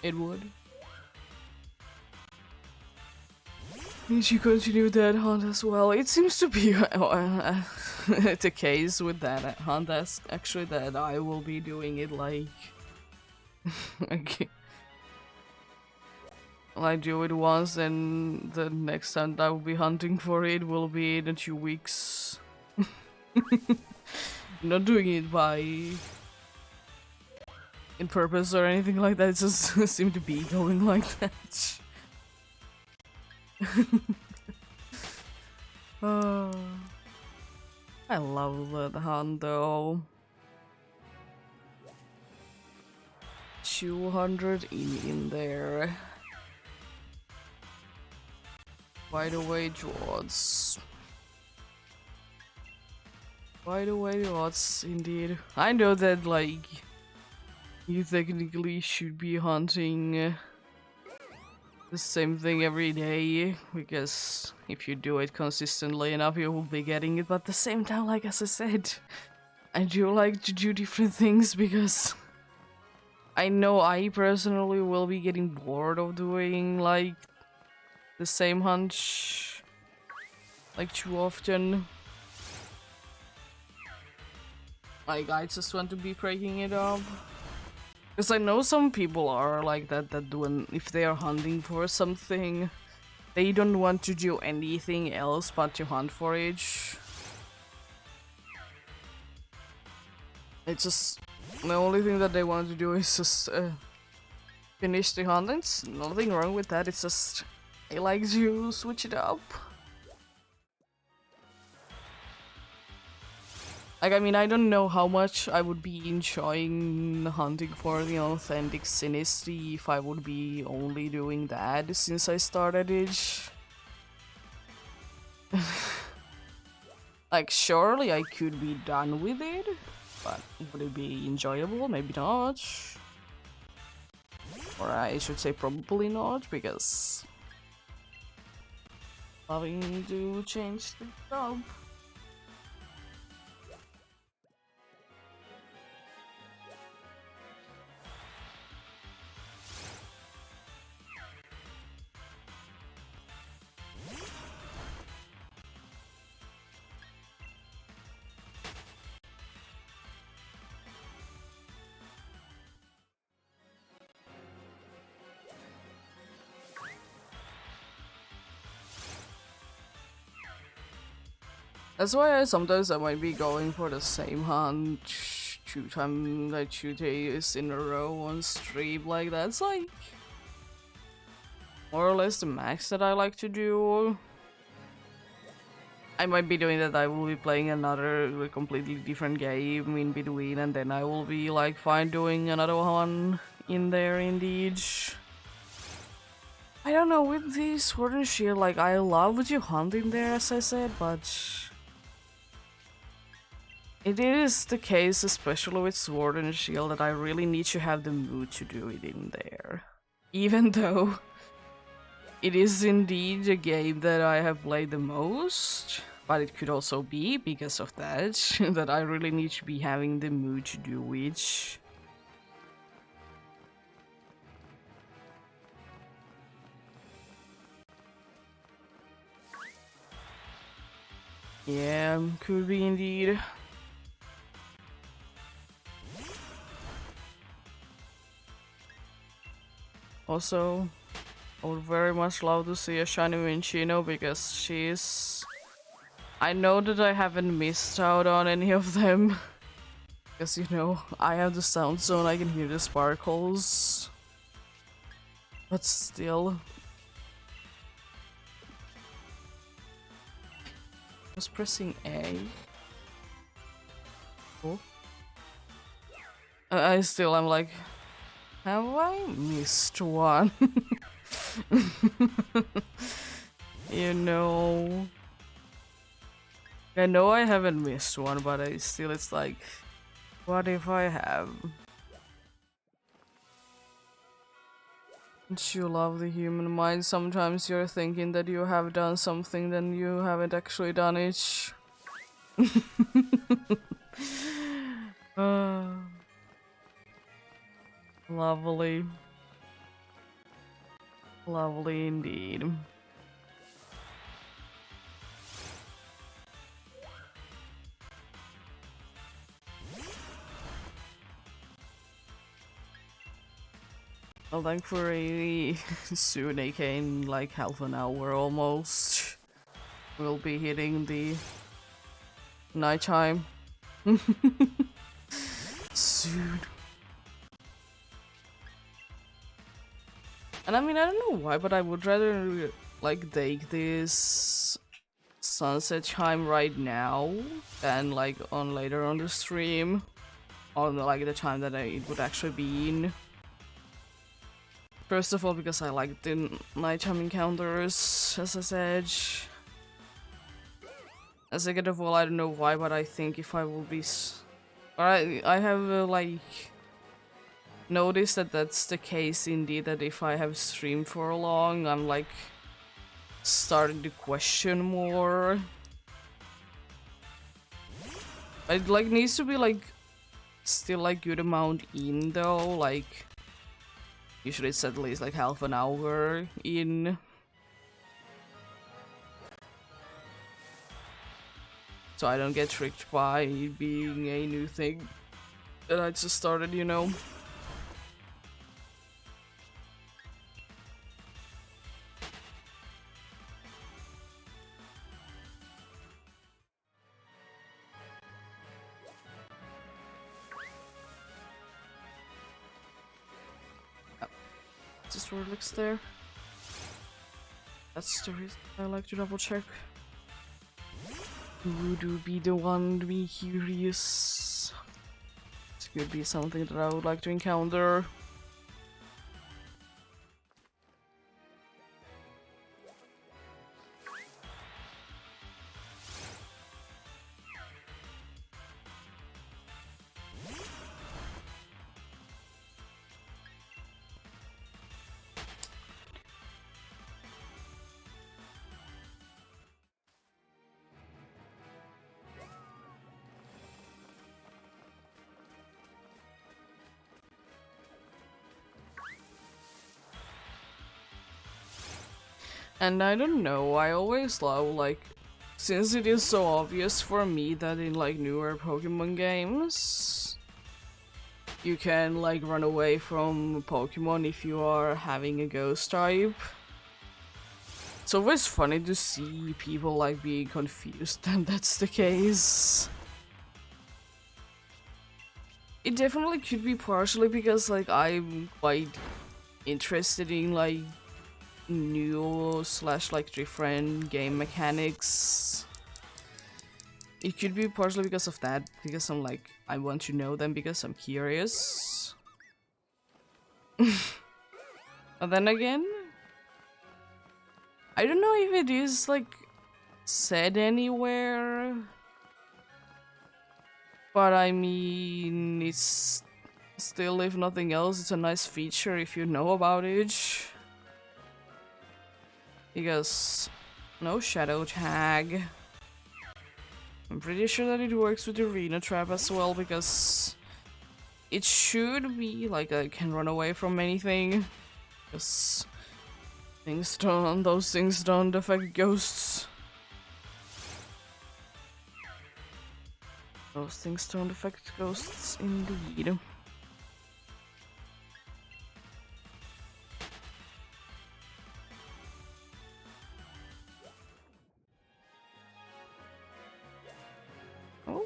It would. Need you continue that hunt as well? It seems to be the case with that hunt. That's actually that I will be doing it like. Okay. I do it once, and the next time I will be hunting for it will be in 2 weeks. Not doing it by in purpose or anything like that. It just seemed to be going like that. Oh, I love that hunt though. 200 in there. By the way, Dwarves. By the way, Dwarves, indeed. I know that, like, you technically should be hunting the same thing every day, because if you do it consistently enough, you will be getting it. But at the same time, like as I said, I do like to do different things because I know I personally will be getting bored of doing, like, the same hunt like too often. Like, I just want to be breaking it up. Because I know some people are like that when if they are hunting for something, they don't want to do anything else but to hunt for it. It's just the only thing that they want to do is just finish the hunt. There's nothing wrong with that. It's just I like to switch it up. Like, I mean, I don't know how much I would be enjoying hunting for the authentic Sinistry if I would be only doing that since I started it. Like, surely I could be done with it, but would it be enjoyable? Maybe not. Or I should say probably not, because having to change the job. That's why sometimes I might be going for the same hunt 2 days in a row on stream like that. It's like more or less the max that I like to do. I might be doing that. I will be playing another completely different game in between, and then I will be like fine doing another one in there indeed. I don't know, with the Sword and Shield, like I love you hunting there as I said, but it is the case, especially with Sword and Shield, that I really need to have the mood to do it in there. Even though it is indeed a game that I have played the most, but it could also be because of that, that I really need to be having the mood to do it. Yeah, could be indeed. Also, I would very much love to see a shiny Minchino because she's... I know that I haven't missed out on any of them. Because, you know, I have the sound zone, I can hear the sparkles. But still. I was pressing A. Oh. I'm like, have I missed one? You know. I know I haven't missed one, but it's like, what if I have? Don't you love the human mind? Sometimes you're thinking that you have done something, then you haven't actually done it. uh, Lovely. Lovely indeed. Well, thankfully, soon, aka in like half an hour almost, we'll be hitting the nighttime. Soon. And I mean, I don't know why, but I would rather like take this sunset chime right now than like on later on the stream, on like the time that it would actually be in. First of all, because I like the nighttime encounters, as I said. Second of all, I don't know why, but I think if I will be... I have like noticed that that's the case indeed, that if I have streamed for long, I'm like starting to question more. It like needs to be like still like good amount in though, like usually it's at least like half an hour in. So I don't get tricked by being a new thing that I just started, you know. Just where it looks there. That's the reason I like to double check. Who do be the one to be curious? This could be something that I would like to encounter. And I don't know, I always love, like, since it is so obvious for me that in, like, newer Pokemon games, you can, like, run away from Pokemon if you are having a ghost type. It's always funny to see people, like, being confused that that's the case. It definitely could be partially because, like, I'm quite interested in, like, new slash like different game mechanics. It could be partially because of that, because I'm like, I want to know them because I'm curious. But then again, I don't know if it is like said anywhere, but I mean, it's still, if nothing else, it's a nice feature if you know about it. Because no shadow tag. I'm pretty sure that it works with the arena trap as well, because it should be like I can run away from anything. Because those things don't affect ghosts. Those things don't affect ghosts indeed. Oh.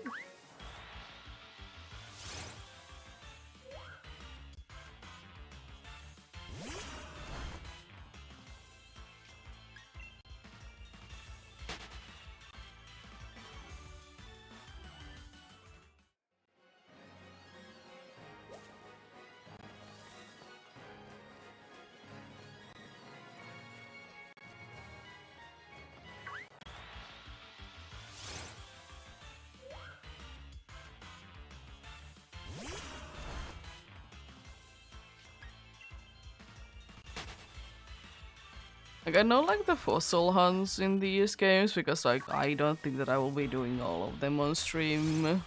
Like, I know, like, the fossil hunts in these games, because, like, I don't think that I will be doing all of them on stream.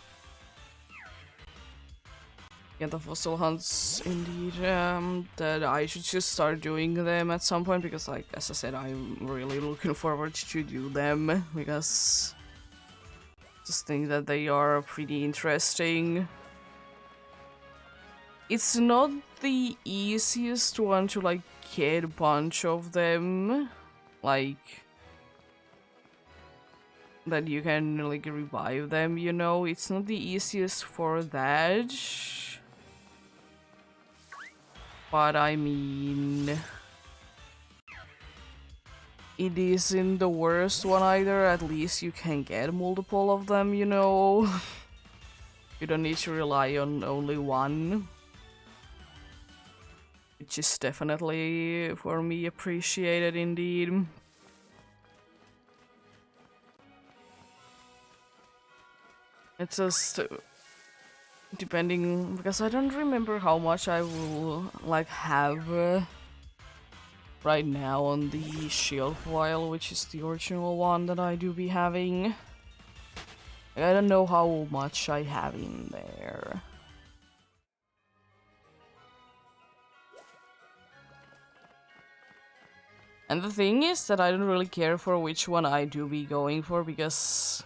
Yeah, the fossil hunts, indeed, that I should just start doing them at some point, because, like, as I said, I'm really looking forward to do them, because I just think that they are pretty interesting. It's not the easiest one to, like, get a bunch of them, like, that you can, like, revive them, you know? It's not the easiest for that. But I mean, it isn't the worst one either. At least you can get multiple of them, you know? You don't need to rely on only one. Which is definitely, for me, appreciated indeed. It's just depending, because I don't remember how much I will, like, have right now on the shield vial, which is the original one that I do be having. I don't know how much I have in there. And the thing is that I don't really care for which one I do be going for, because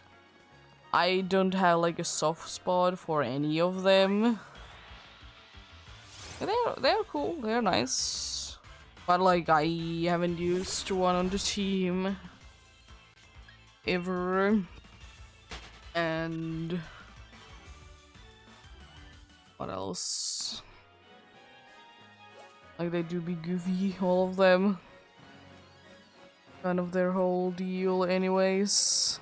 I don't have, like, a soft spot for any of them. They're cool, they're nice. But, like, I haven't used one on the team ever. And what else? Like, they do be goofy, all of them. Kind of their whole deal anyways.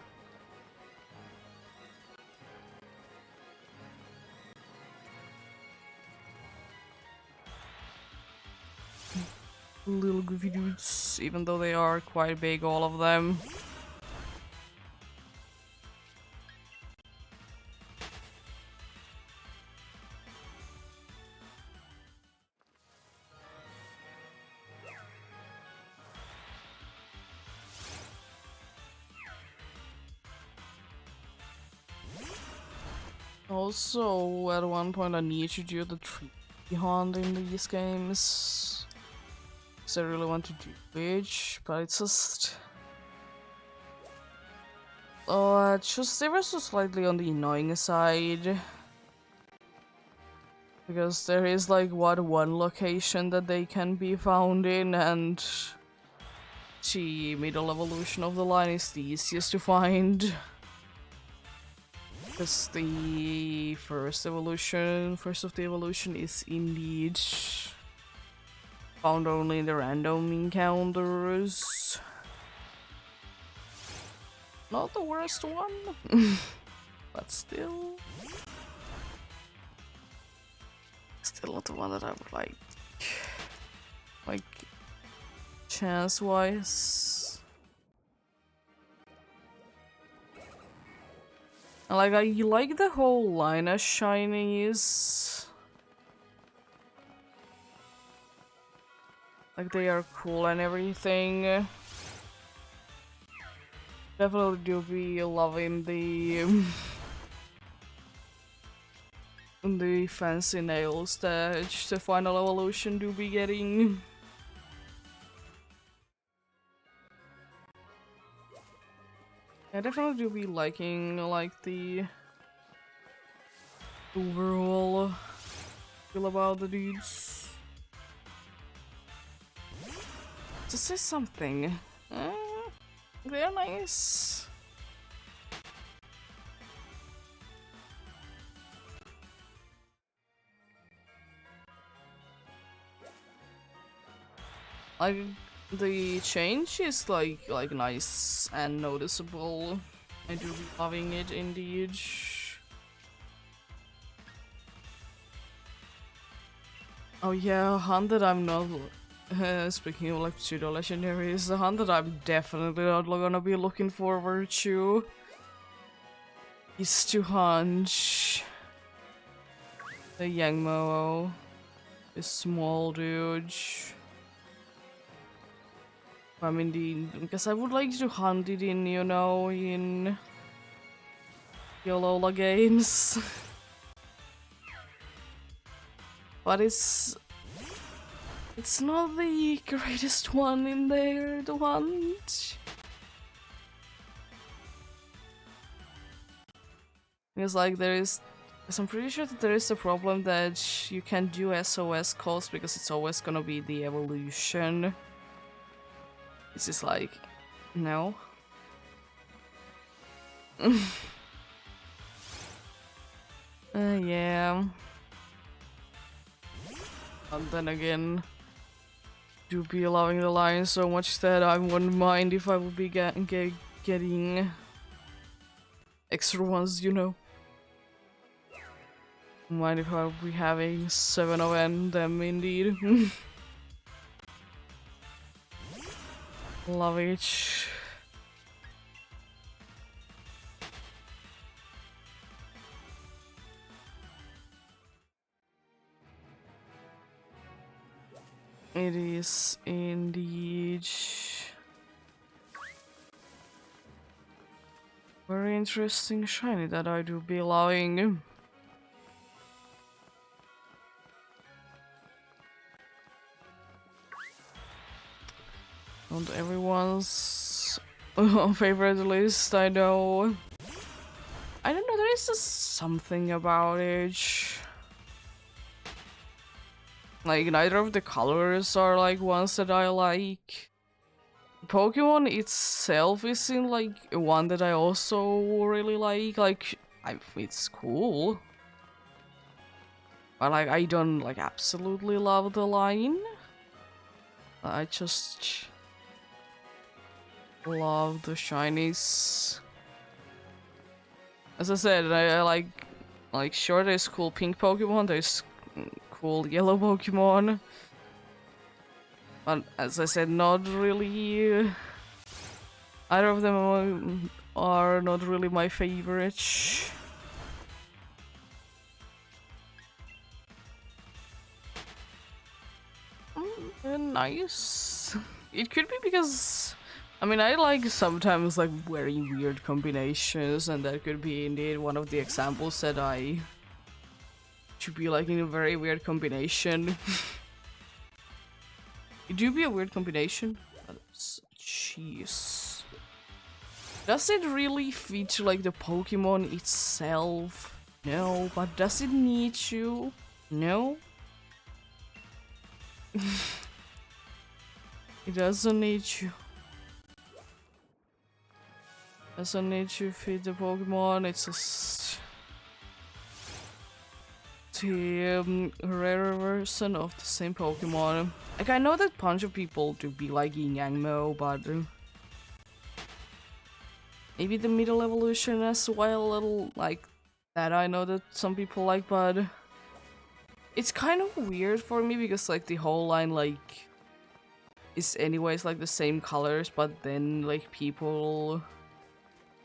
little goofy dudes, even though they are quite big, all of them. Also, at one point I need to do the tree hunt in these games. Because I really want to do which, but it's just... just ever so slightly on the annoying side. Because there is like one location that they can be found in, and the middle evolution of the line is the easiest to find. Because the first of the evolution is indeed found only in the random encounters. Not the worst one, but still not the one that I would like chance-wise. Like, I like the whole line of shinies. Like, they are cool and everything. Definitely do be loving the fancy nails that the final evolution do be getting. I definitely do be liking like the overall feel about the dudes. To say something, they're nice. Like, the change is like nice and noticeable. I do be loving it indeed. Oh yeah, a hunt that I'm not. Speaking of like pseudo legendaries, the hunt that I'm definitely not gonna be looking forward to is to hunt the Yangmo, this small dude. I mean, because I would like to hunt it in, you know, in Yolola games. But it's not the greatest one in there to hunt. Because like because I'm pretty sure that there is a problem that you can't do SOS calls because it's always gonna be the evolution. It's just like, no. Yeah. And then again, do be loving the line so much that I wouldn't mind if I would be getting extra ones, you know. Mind if I would be having 7 of them indeed. Love it. It is indeed very interesting shiny that I do be loving. Not everyone's favorite list, I know. I don't know, there is just something about it. Like, neither of the colors are like ones that I like. Pokemon itself isn't like one that I also really like. Like, it's cool. But like, I don't like absolutely love the line. I just love the shinies. As I said, I like sure there's cool pink Pokemon, there's cool yellow Pokemon. But as I said, not really. Either of them are not really my favorite. Nice. It could be because, I mean, I like sometimes like very weird combinations, and that could be indeed one of the examples that I should be like in a very weird combination. It do be a weird combination. Jeez. Does it really feature like the Pokemon itself? No, but does it need to? No. It doesn't need to. Doesn't need to feed the Pokemon, it's just the rarer version of the same Pokemon. Like, I know that a bunch of people do be liking Yangmo, but maybe the middle evolution as well, a little like that. I know that some people like, but it's kind of weird for me because like the whole line like is anyways like the same colors, but then like people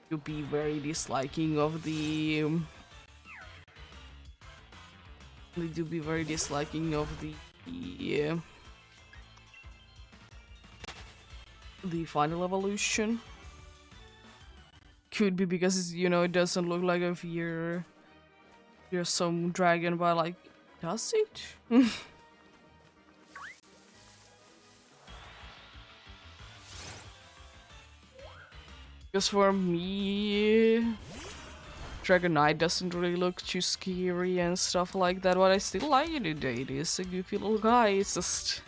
to be very disliking of they do be very disliking of the final evolution. Could be because you know it doesn't look like a you're some dragon, but like, does it? Because for me, Dragonite doesn't really look too scary and stuff like that, but I still like it. It is a goofy little guy. It's just,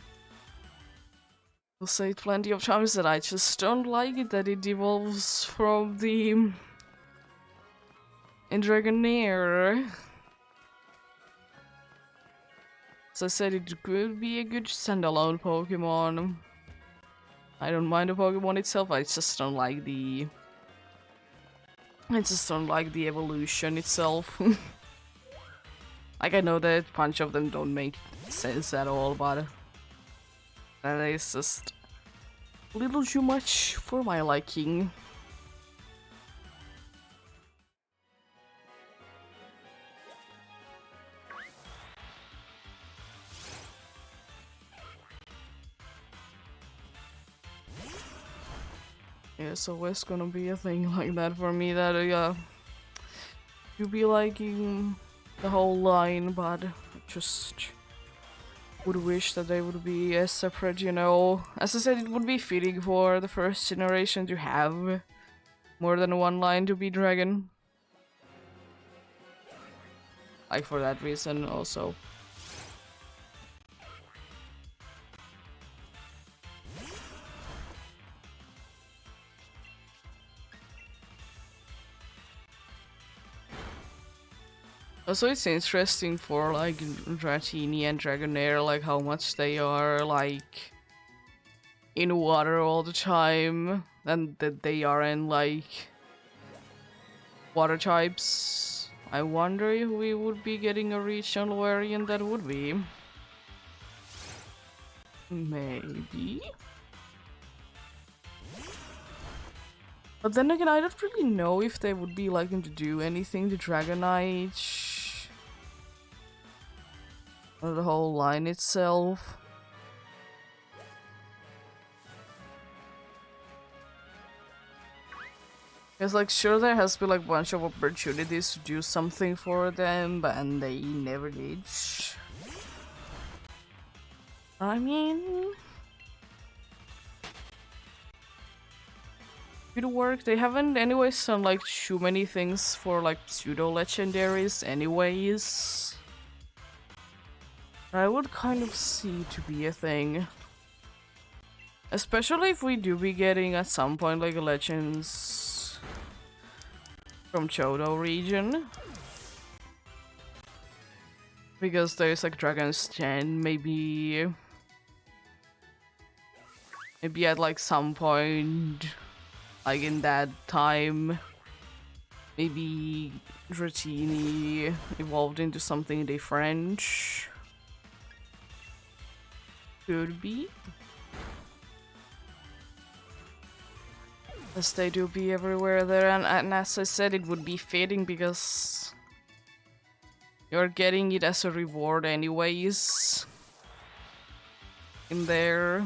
I'll say it plenty of times that I just don't like it that it evolves from the in Dragonair. As I said, it could be a good standalone Pokemon. I don't mind the Pokemon itself, I just don't like the evolution itself. Like, I know that a bunch of them don't make sense at all, but that is just a little too much for my liking. Yeah, it's always gonna be a thing like that for me, that you be liking the whole line, but I just would wish that they would be as separate, you know. As I said, it would be fitting for the first generation to have more than one line to be dragon. Like, for that reason also. Also, it's interesting for like Dratini and Dragonair, like how much they are like in water all the time, and that they are in like water types. I wonder if we would be getting a regional variant that would be. Maybe. But then again, I don't really know if they would be liking to do anything to Dragonite. Or the whole line itself. It's like, sure, there has been like a bunch of opportunities to do something for them, and they never did. I mean, good work. They haven't anyways done like too many things for like pseudo legendaries anyways. I would kind of see to be a thing. Especially if we do be getting at some point like a legends from Johto region. Because there's like Dragon's Den, maybe at like some point, like in that time, maybe Dratini evolved into something different. Could be. As they do be everywhere there, and as I said, it would be fitting because you're getting it as a reward anyways in there.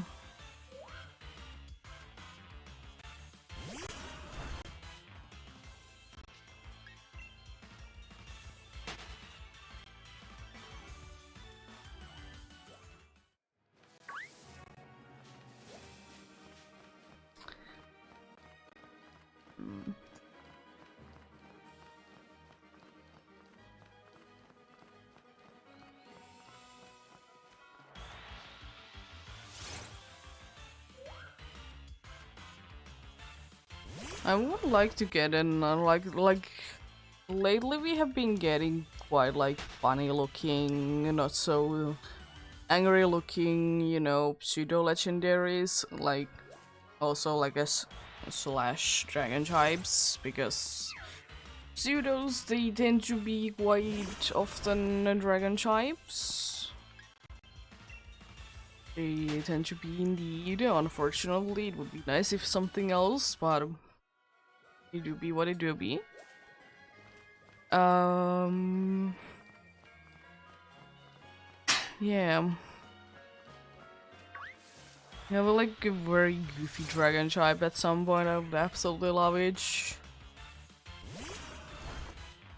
I would like to get in, like lately we have been getting quite like funny looking, not so angry looking, you know, pseudo legendaries, like also like as slash dragon types, because pseudos they tend to be quite often dragon types. They tend to be indeed. Unfortunately, it would be nice if something else, but it do be what it do be. Yeah. You have like a very goofy dragon type at some point. I would absolutely love it.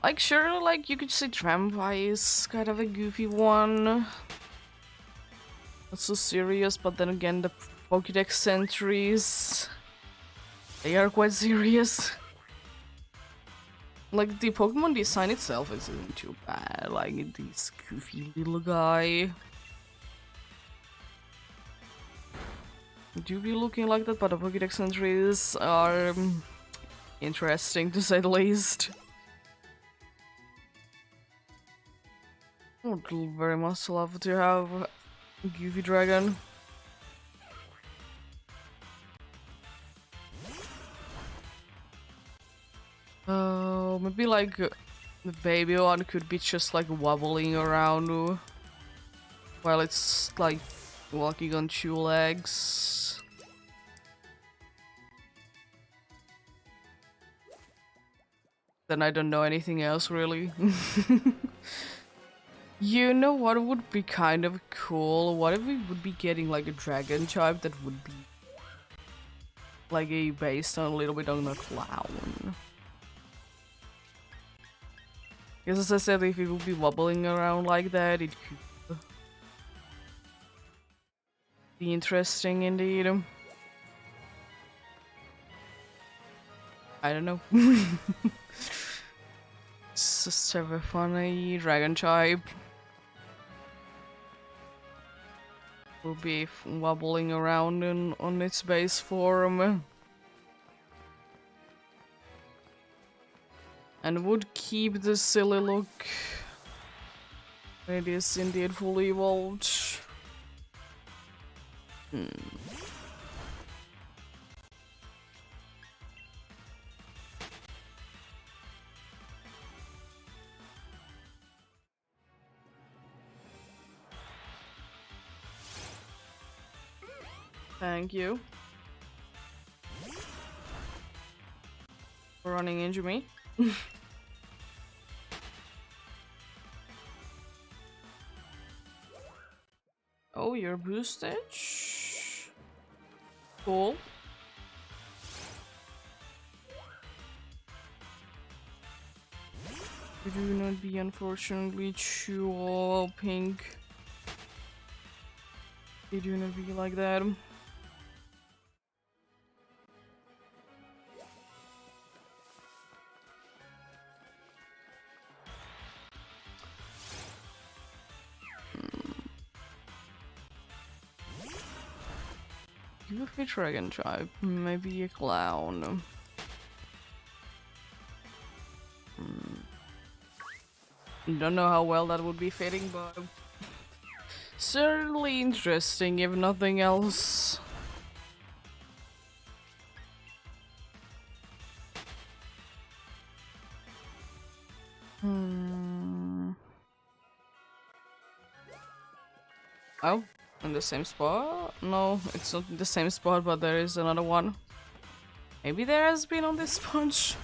Like sure, like you could say Trampi is kind of a goofy one. Not so serious, but then again the Pokédex sentries, they are quite serious. Like the Pokemon design itself isn't too bad. Like this goofy little guy. Do be looking like that, but the Pokédex entries are interesting to say the least. I would very much love to have a Goofy Dragon. Maybe like the baby one could be just like wobbling around while it's like walking on two legs. Then I don't know anything else really. You know what would be kind of cool? What if we would be getting like a dragon type that would be like a based on a little bit on a clown? Because as I said, if it would be wobbling around like that, it could be interesting indeed. I don't know. It's just have a funny dragon type. Will be wobbling around on its base form. And would keep the silly look. It is indeed fully evolved. Thank you for running into me. Oh, you're boosted? Cool. You do not be unfortunately too pink. They do not be like that. Goofy dragon type, maybe a clown. Don't know how well that would be fitting, but certainly interesting if nothing else. Oh, in the same spot? No, it's not in the same spot, but there is another one. Maybe there has been on this sponge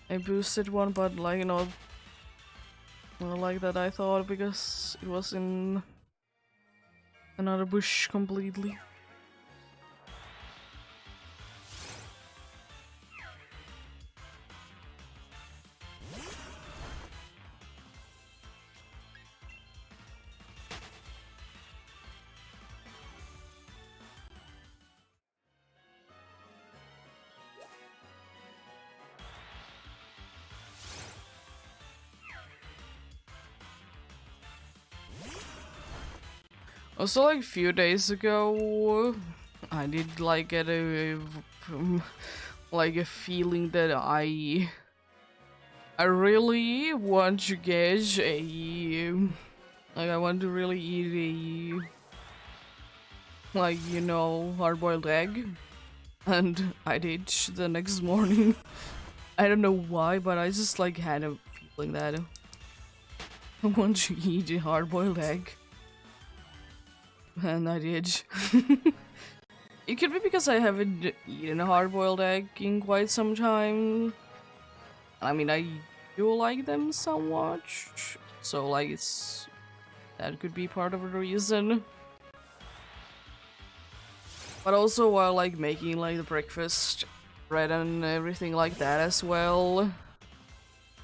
a boosted one, but like not like that I thought, because it was in another bush completely. Also, like a few days ago, I did like get like a feeling that I really want to get a like I want to really eat a like, you know, hard-boiled egg, and I did the next morning. I don't know why, but I just like had a feeling that I want to eat a hard-boiled egg. And I did. It could be because I haven't eaten a hard-boiled egg in quite some time. I mean, I do like them somewhat, so like that could be part of the reason. But also while like making like the breakfast bread and everything like that as well.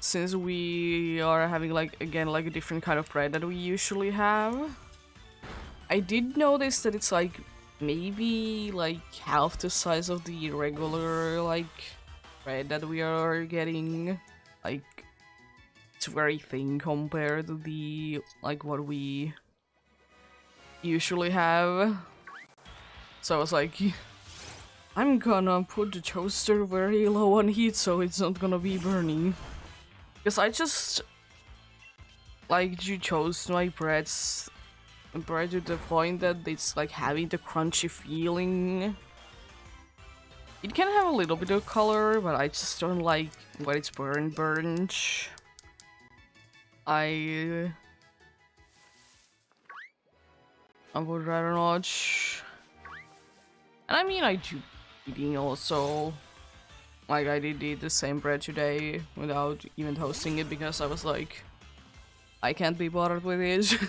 Since we are having like again like a different kind of bread that we usually have. I did notice that it's like maybe like half the size of the regular like bread that we are getting. Like it's very thin compared to the like what we usually have. So I was like, I'm gonna put the toaster very low on heat so it's not gonna be burning. Because I just like to toast my breads to the point that it's like having the crunchy feeling. It can have a little bit of color, but I just don't like when it's burnt. I would rather not. And I mean, I do eating also. Like I did eat the same bread today without even toasting it because I was like, I can't be bothered with it.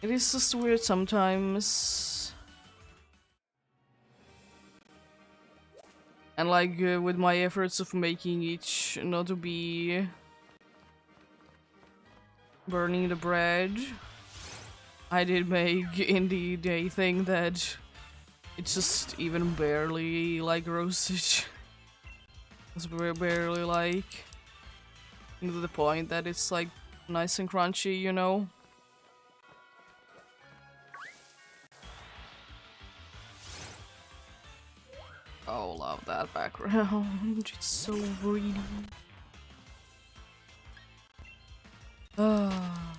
It is just weird sometimes. And like with my efforts of making it not to be burning the bread, I did make indeed a thing that it's just even barely like roasted. It's barely like to the point that it's like nice and crunchy, you know? Oh, love that background. It's so greedy. Ah.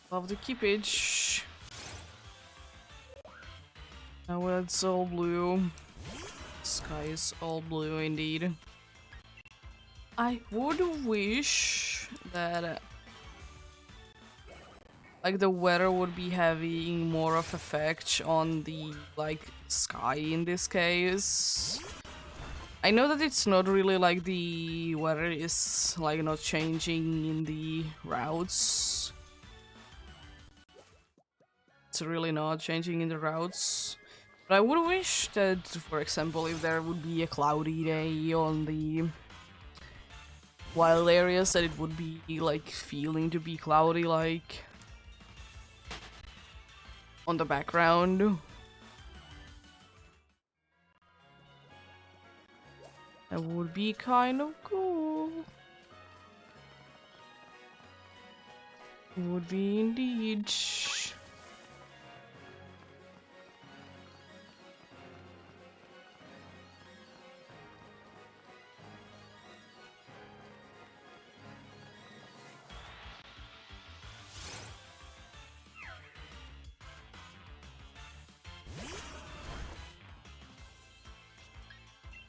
Love the keepage. Now it's all blue. Sky is all blue indeed. I would wish that like the weather would be having more of effect on the like sky in this case. I know that it's not really like the weather is like not changing in the routes. It's really not changing in the routes. But I would wish that, for example, if there would be a cloudy day on the wild areas, that it would be like feeling to be cloudy like on the background. That would be kind of cool. It would be indeed.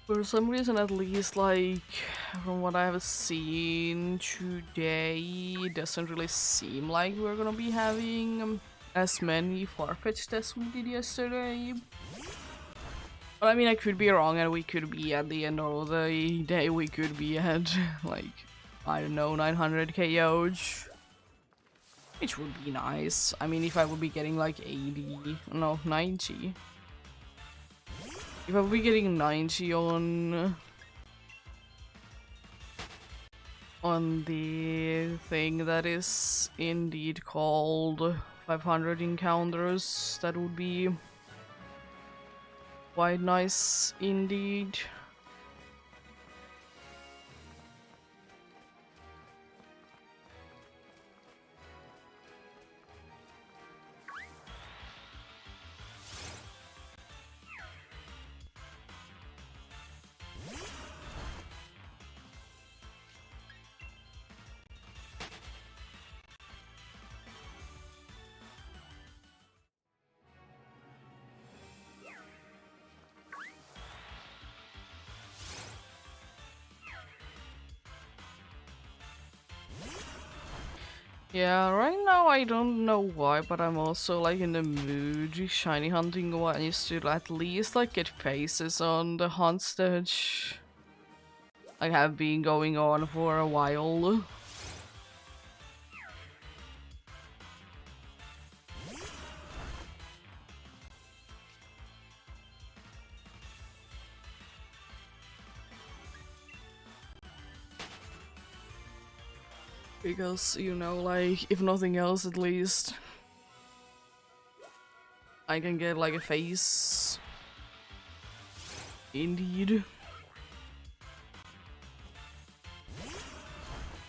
For some reason, at least, like, from what I have seen today, it doesn't really seem like we're gonna be having as many Farfetch'd as we did yesterday. But I mean, I could be wrong, and we could be at the end of the day, we could be at, like, I don't know, 900 KOH. Which would be nice. I mean, if I would be getting like 80, no, 90. If I would be getting 90 on the thing that is indeed called 500 encounters, that would be quite nice indeed. Yeah, right now I don't know why, but I'm also like in the mood shiny hunting wise to at least like get faces on the hunt stage. I have been going on for a while. Because, you know, like, if nothing else, at least I can get like a face. Indeed.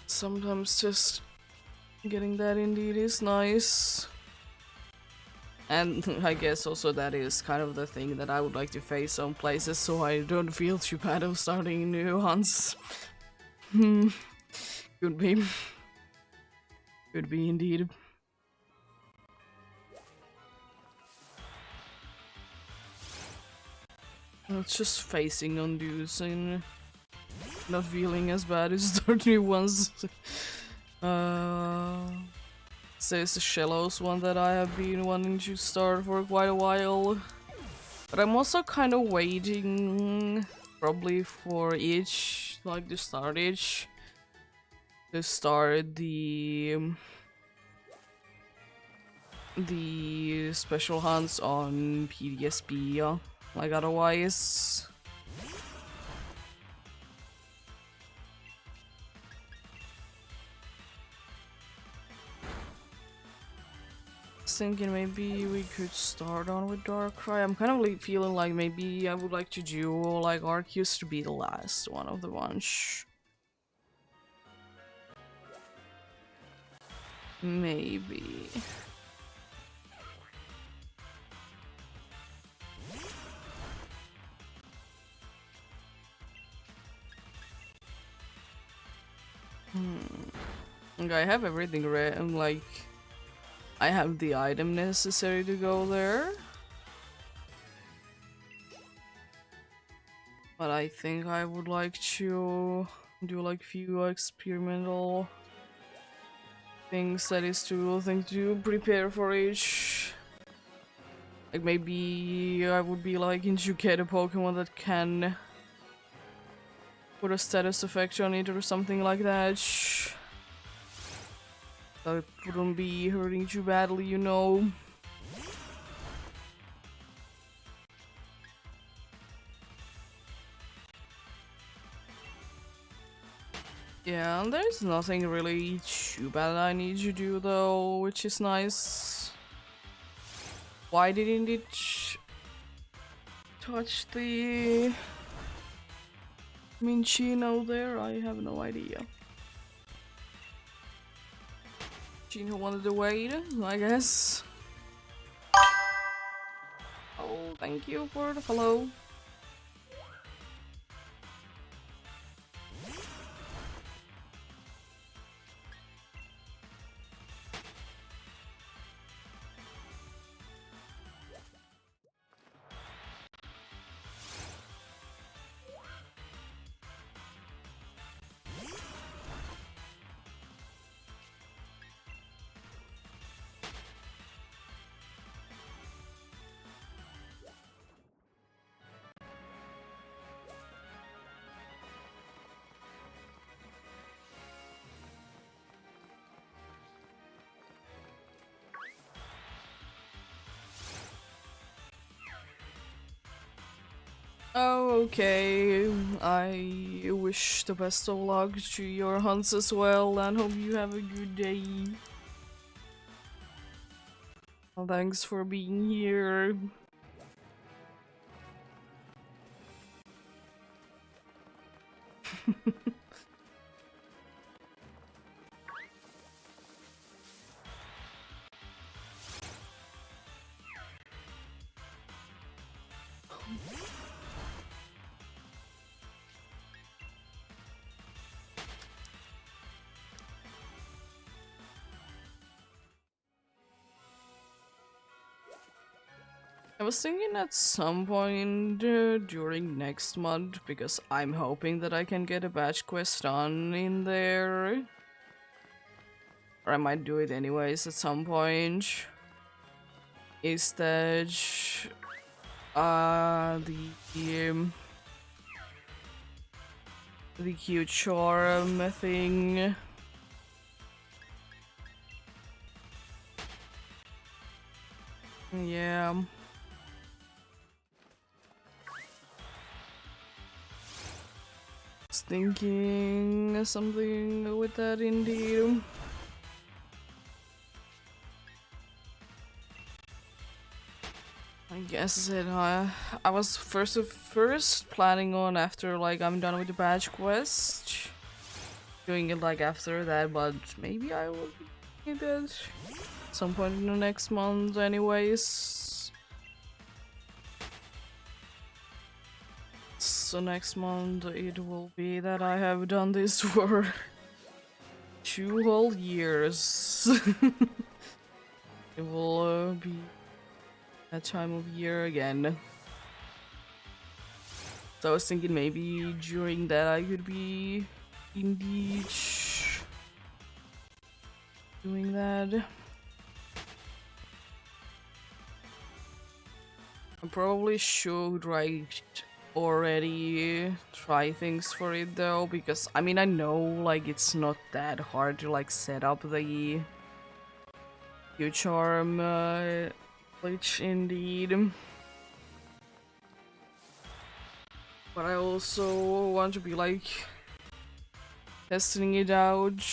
Sometimes just getting that indeed is nice. And I guess also that is kind of the thing that I would like to face some places so I don't feel too bad of starting new hunts. Could be. Could be indeed. It's just facing undos and not feeling as bad as start new ones. There's the Shallows one that I have been wanting to start for quite a while. But I'm also kind of waiting probably for each, like the start each, to start the special hunts on PDSP, like otherwise. Thinking maybe we could start on with Darkrai. I'm kind of like feeling like maybe I would like to do like Arceus to be the last one of the bunch. Maybe. Okay, I have everything ready. I'm like, I have the item necessary to go there. But I think I would like to do like few experimental things that is to prepare for each. Like maybe I would be like into get a Pokemon that can put a status effect on it or something like that. So it wouldn't be hurting too badly, you know. Yeah, and there's nothing really too bad I need to do though, which is nice. Why didn't it touch the Minchino there? I have no idea. Chino wanted to wait, I guess. Oh, thank you for the follow. Oh, okay. I wish the best of luck to your hunts as well, and hope you have a good day. Well, thanks for being here. I was thinking at some point during next month, because I'm hoping that I can get a batch quest done in there. Or I might do it anyways at some point. Is that the the cute charm thing. Yeah. Was thinking something with that indeed. I guess I was first planning on after like I'm done with the badge quest, doing it like after that, but maybe I will do that at some point in the next month anyways. So next month it will be that I have done this for 2 whole years. It will be that time of year again. So I was thinking maybe during that I could be indeed doing that. I probably should already try things for it though, because I mean I know like it's not that hard to like set up the charm glitch indeed. But I also want to be like testing it out.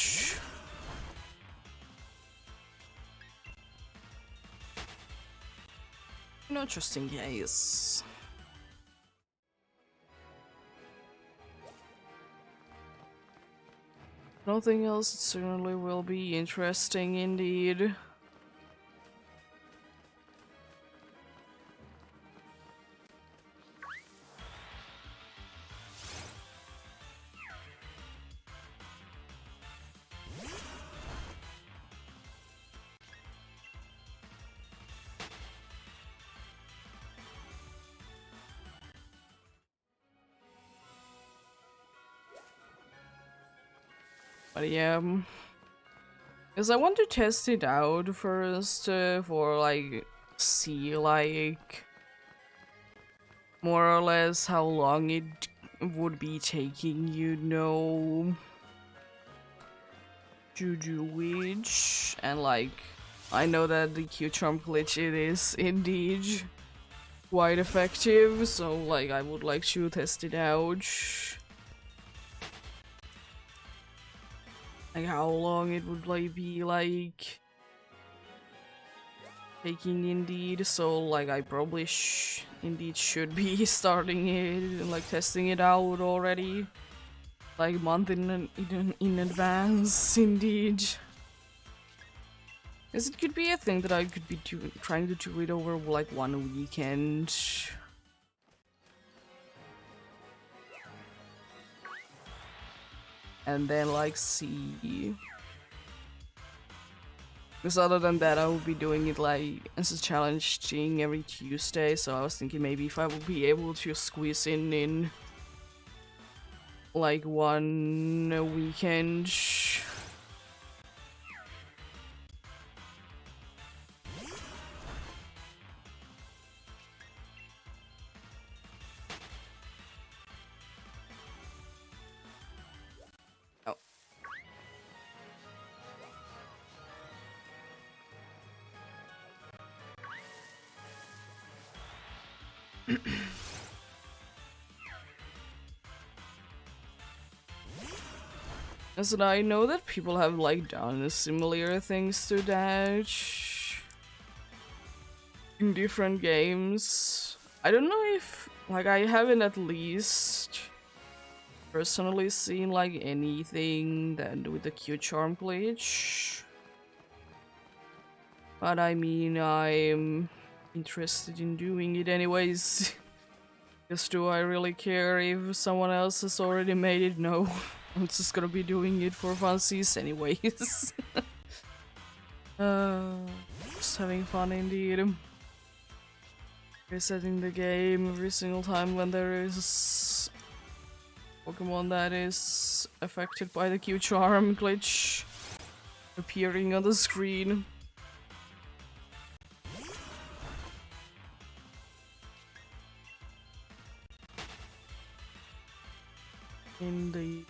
Not just in case. Nothing else, it certainly will be interesting indeed. But yeah, because I want to test it out first for like see like more or less how long it would be taking, you know, to do which, and like I know that the Q Trump glitch it is indeed quite effective, so like I would like to test it out. Like how long it would like be like taking indeed, so like I probably indeed should be starting it and like testing it out already like a month in advance indeed. Because it could be a thing that I could be trying to do it over like one weekend. And then like see. Because other than that I will be doing it like as a challenge thing every Tuesday, so I was thinking maybe if I would be able to squeeze in like one weekend. Oh. As in, I know that people have like done similar things to that in different games. I don't know if like I haven't at least personally seen like anything that with the Q charm glitch. But I mean, I'm interested in doing it anyways. Because do I really care if someone else has already made it? No. I'm just gonna be doing it for funsies anyways. uh, just having fun indeed. Resetting the game every single time when there is Pokemon that is affected by the Q charm glitch appearing on the screen. Indeed.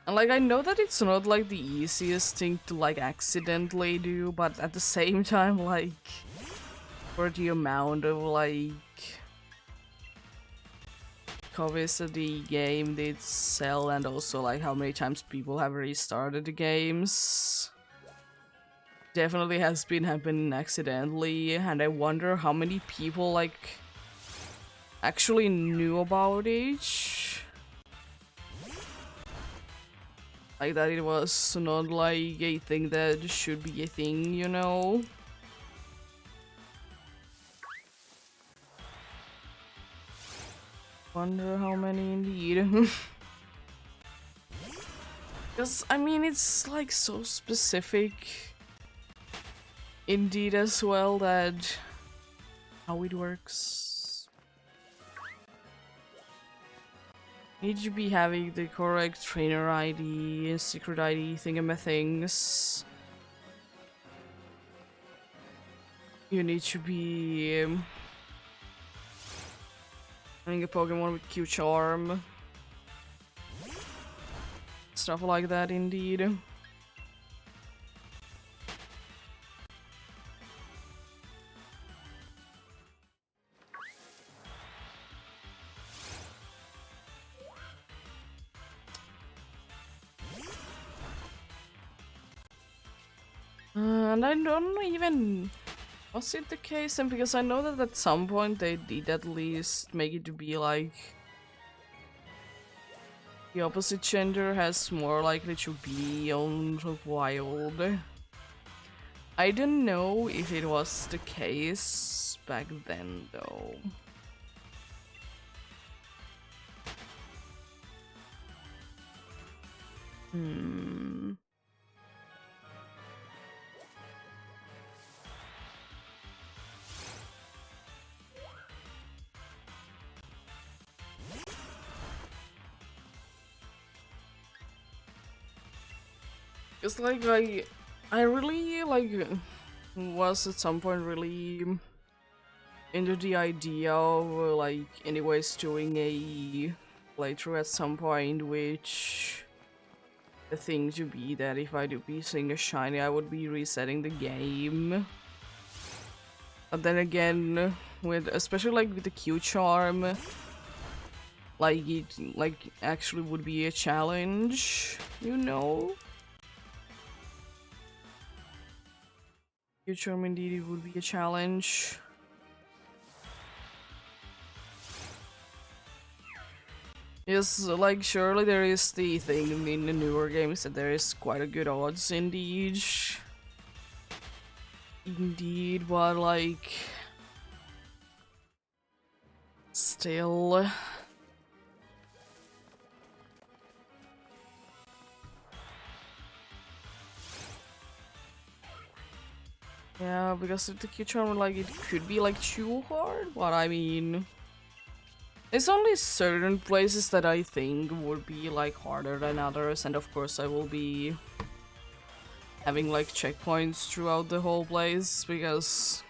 And like, I know that it's not like the easiest thing to like accidentally do, but at the same time, like, for the amount of like copies that the game did sell, and also like how many times people have restarted the games, definitely has been happening accidentally, and I wonder how many people like actually knew about it. Like that it was not like a thing that should be a thing, you know? Wonder how many indeed. Because, I mean, it's like so specific indeed as well that how it works. Need to be having the correct trainer ID and secret ID thingamathings. You need to be having a Pokemon with Q charm. Stuff like that indeed. And I don't even... Was it the case? And because I know that at some point they did at least make it to be like... The opposite gender has more likely to be on the wild. I don't know if it was the case back then though. It's like I really like was at some point really into the idea of like anyways doing a playthrough at some point, which the thing to be that if I do be seeing a shiny I would be resetting the game. But then again, with especially like with the Q charm, like it like actually would be a challenge, you know? Q charm indeed it would be a challenge. Yes, like surely there is the thing in the newer games that there is quite a good odds indeed. Indeed, but like... Still... Yeah, because the Q charm, like, it could be like too hard, but I mean... There's only certain places that I think would be like harder than others, and of course I will be having like checkpoints throughout the whole place because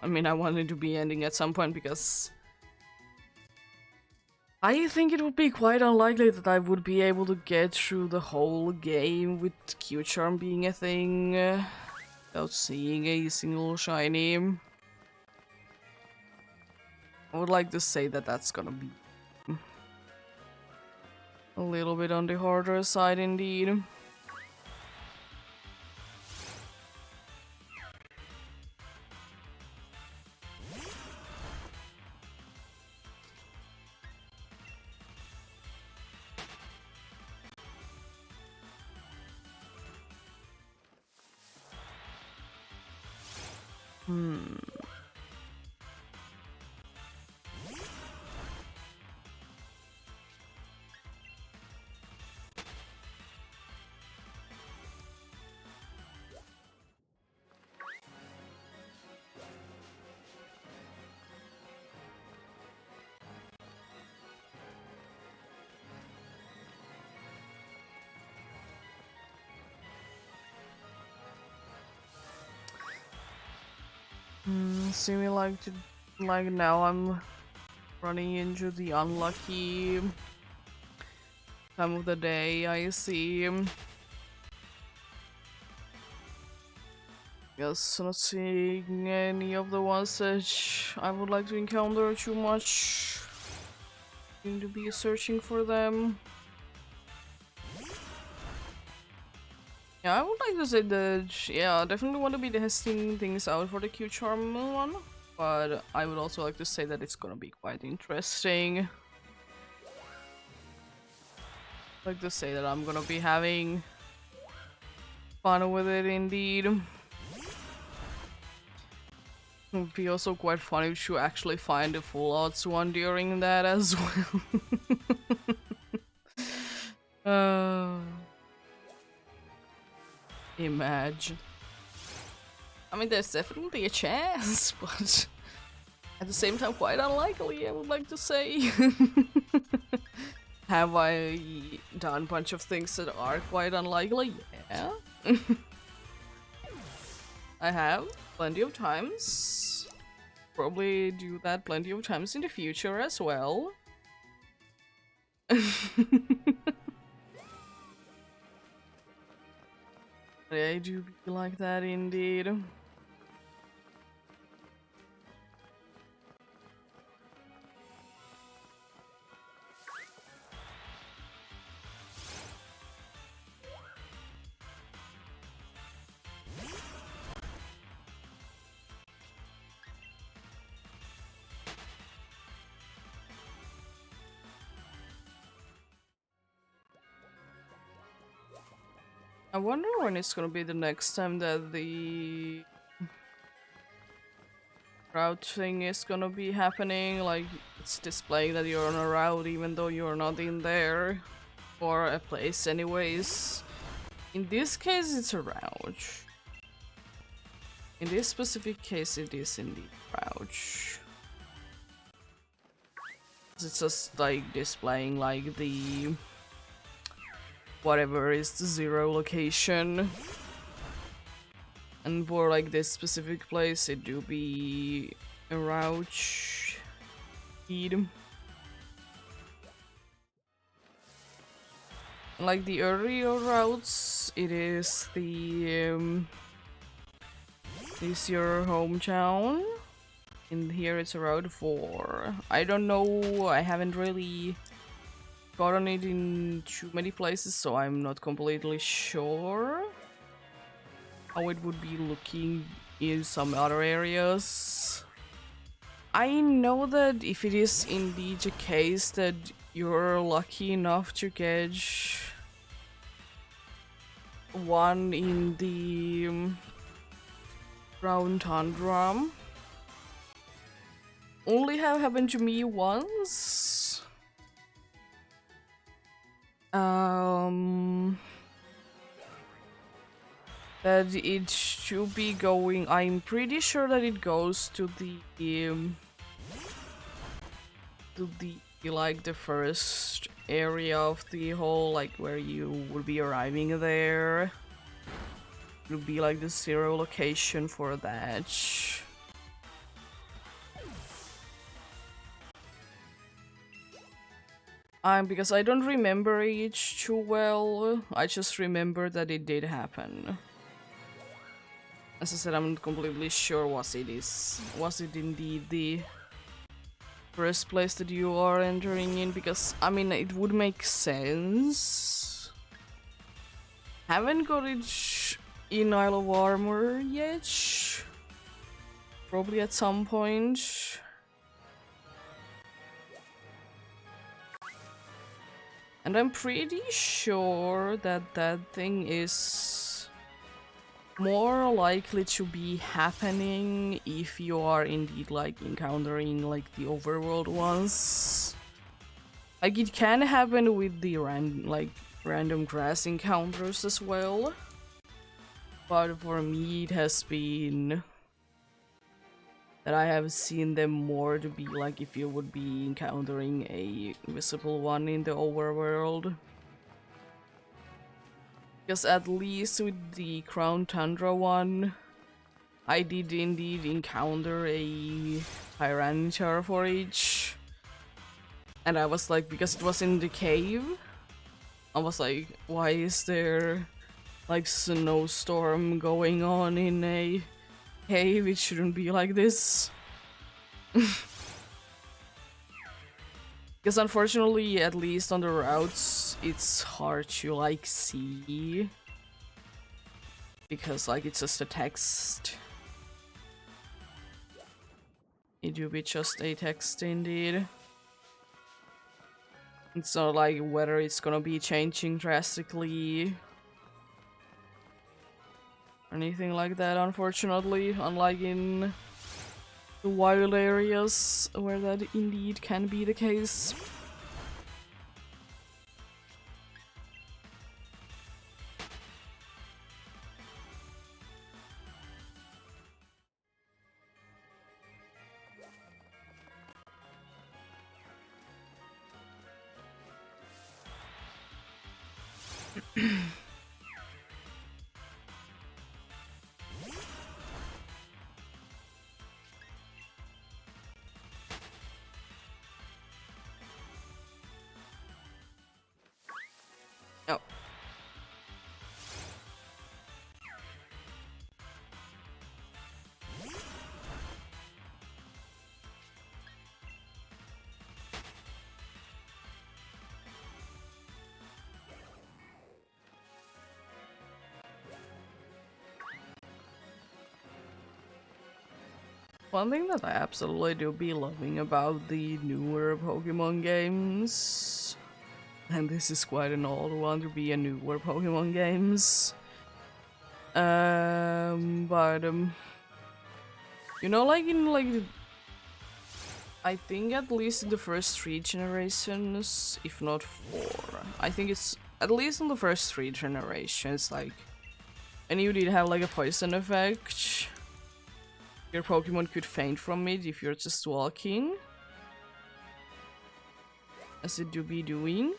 I mean I wanted to be ending at some point because I think it would be quite unlikely that I would be able to get through the whole game with Q charm being a thing without seeing a single shiny. I would like to say that that's gonna be a little bit on the harder side indeed. Seeming like now I'm running into the unlucky time of the day, I see. Yes, not seeing any of the ones that I would like to encounter too much. Going to be searching for them. Yeah, I would like to say that, yeah, definitely want to be testing things out for the Q-Charm one, but I would also like to say that it's gonna be quite interesting. I'd like to say that I'm gonna be having fun with it indeed. It would be also quite funny to actually find the full odds one during that as well. Imagine. I mean, there's definitely a chance, but at the same time, quite unlikely, I would like to say. Have I done a bunch of things that are quite unlikely? Yeah. I have plenty of times. Probably do that plenty of times in the future as well. I do be like that indeed. I wonder when it's gonna be the next time that the route thing is gonna be happening, like it's displaying that you're on a route even though you're not in there or a place anyways. In this case it's a route. In this specific case it is indeed a route. It's just like displaying like the whatever is the 0 location. And for like this specific place, it do be a route. Like the earlier routes, it is the is your hometown. In here, it's a route 4. I don't know. I haven't really gotten it in too many places, so I'm not completely sure how it would be looking in some other areas. I know that if it is indeed the case that you're lucky enough to get one in the brown tundra, only have happened to me once. That it should be going. I'm pretty sure that it goes to the like the first area of the whole, like where you would be arriving there. It would be like the 0 location for that. Because I don't remember it too well. I just remember that it did happen. As I said, I'm not completely sure was it indeed the first place that you are entering in, because I mean it would make sense. Haven't got it in Isle of Armor yet. Probably at some point. And I'm pretty sure that that thing is more likely to be happening if you are indeed like encountering like the overworld ones. Like it can happen with the random grass encounters as well. But for me it has been that I have seen them more to be like if you would be encountering a visible one in the overworld. Because at least with the Crown Tundra one, I did indeed encounter a Tyranitar for each. And I was like, because it was in the cave, I was like, why is there like snowstorm going on in a cave? It shouldn't be like this. Because unfortunately, at least on the routes, it's hard to like see. Because like it's just a text. It will be just a text indeed. It's not like whether it's gonna be changing drastically or anything like that, unfortunately, unlike in the wild areas where that indeed can be the case. Oh. One thing that I absolutely do be loving about the newer Pokemon games, and this is quite an old one to be a newer Pokemon games, but you know, like in like I think at least in the first 3 generations, if not 4, I think it's at least in the first 3 generations, like, and you did have like a poison effect. Your Pokemon could faint from it if you're just walking, as it do be doing.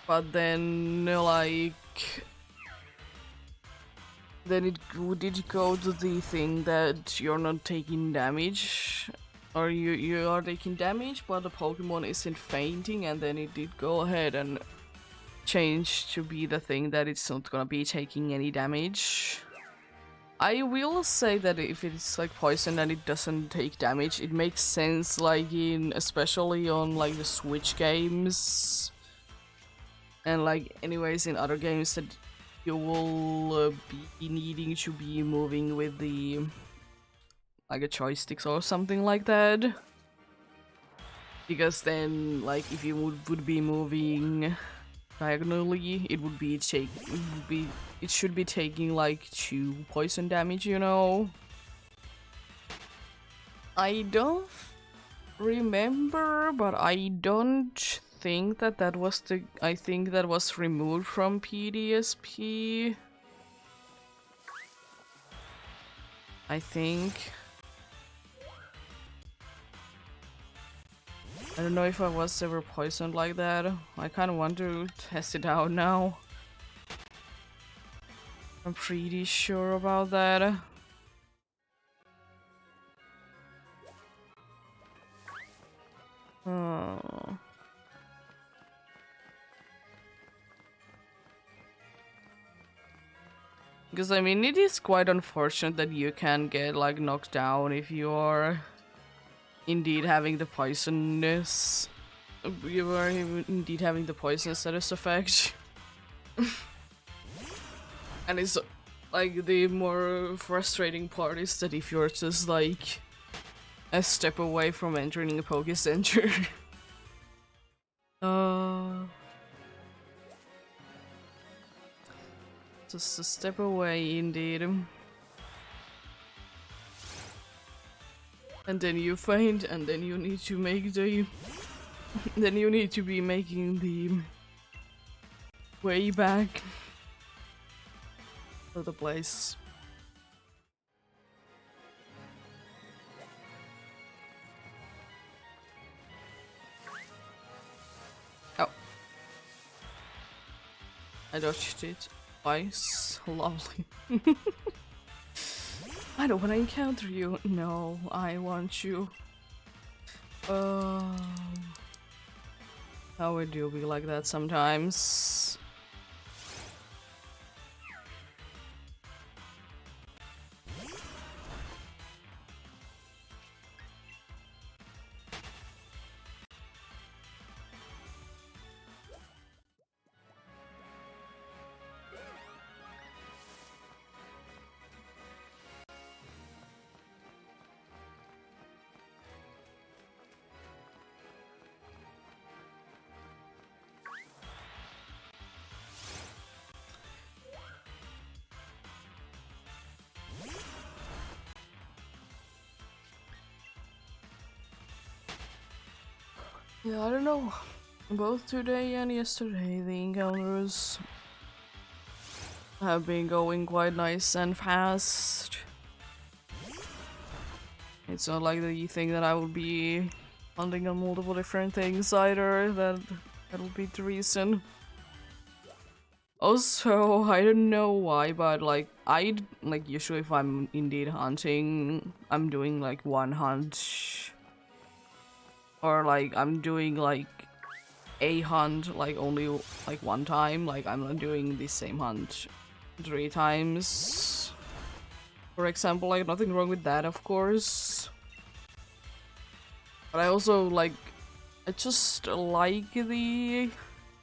But then, like, then it did go to the thing that you're not taking damage, or you are taking damage, but the Pokemon isn't fainting, and then it did go ahead and change to be the thing that it's not gonna be taking any damage. I will say that if it's like poison and it doesn't take damage, it makes sense, like in especially on like the Switch games, and like anyways in other games that you will be needing to be moving with the like a joysticks or something like that, because then like if you would be moving diagonally, it would be it should be taking like 2 poison damage, you know. I don't remember, but I don't think that that was the. I think that was removed from PDSP. I think. I don't know if I was ever poisoned like that. I kind of want to test it out now. I'm pretty sure about that. Oh. Because I mean, it is quite unfortunate that you can get like knocked down if you are indeed having the poisonous. You are indeed having the poisonous status effect. And it's like the more frustrating part is that if you're just like a step away from entering a Poke Center. uh, just a step away indeed. And then you faint, and then you need to make the then you need to be making the way back to the place. Oh. I dodged it twice. Lovely. I don't want to encounter you. No, I want you. How would you be like that sometimes? Yeah, I don't know. Both today and yesterday, the encounters have been going quite nice and fast. It's not like the thing that I would be hunting on multiple different things either. That'll be the reason. Also, I don't know why, but like usually if I'm indeed hunting, I'm doing like one hunt. Or like I'm doing like a hunt like only like one time. Like I'm not doing the same hunt 3 times. For example, like nothing wrong with that, of course. But I also like I just like the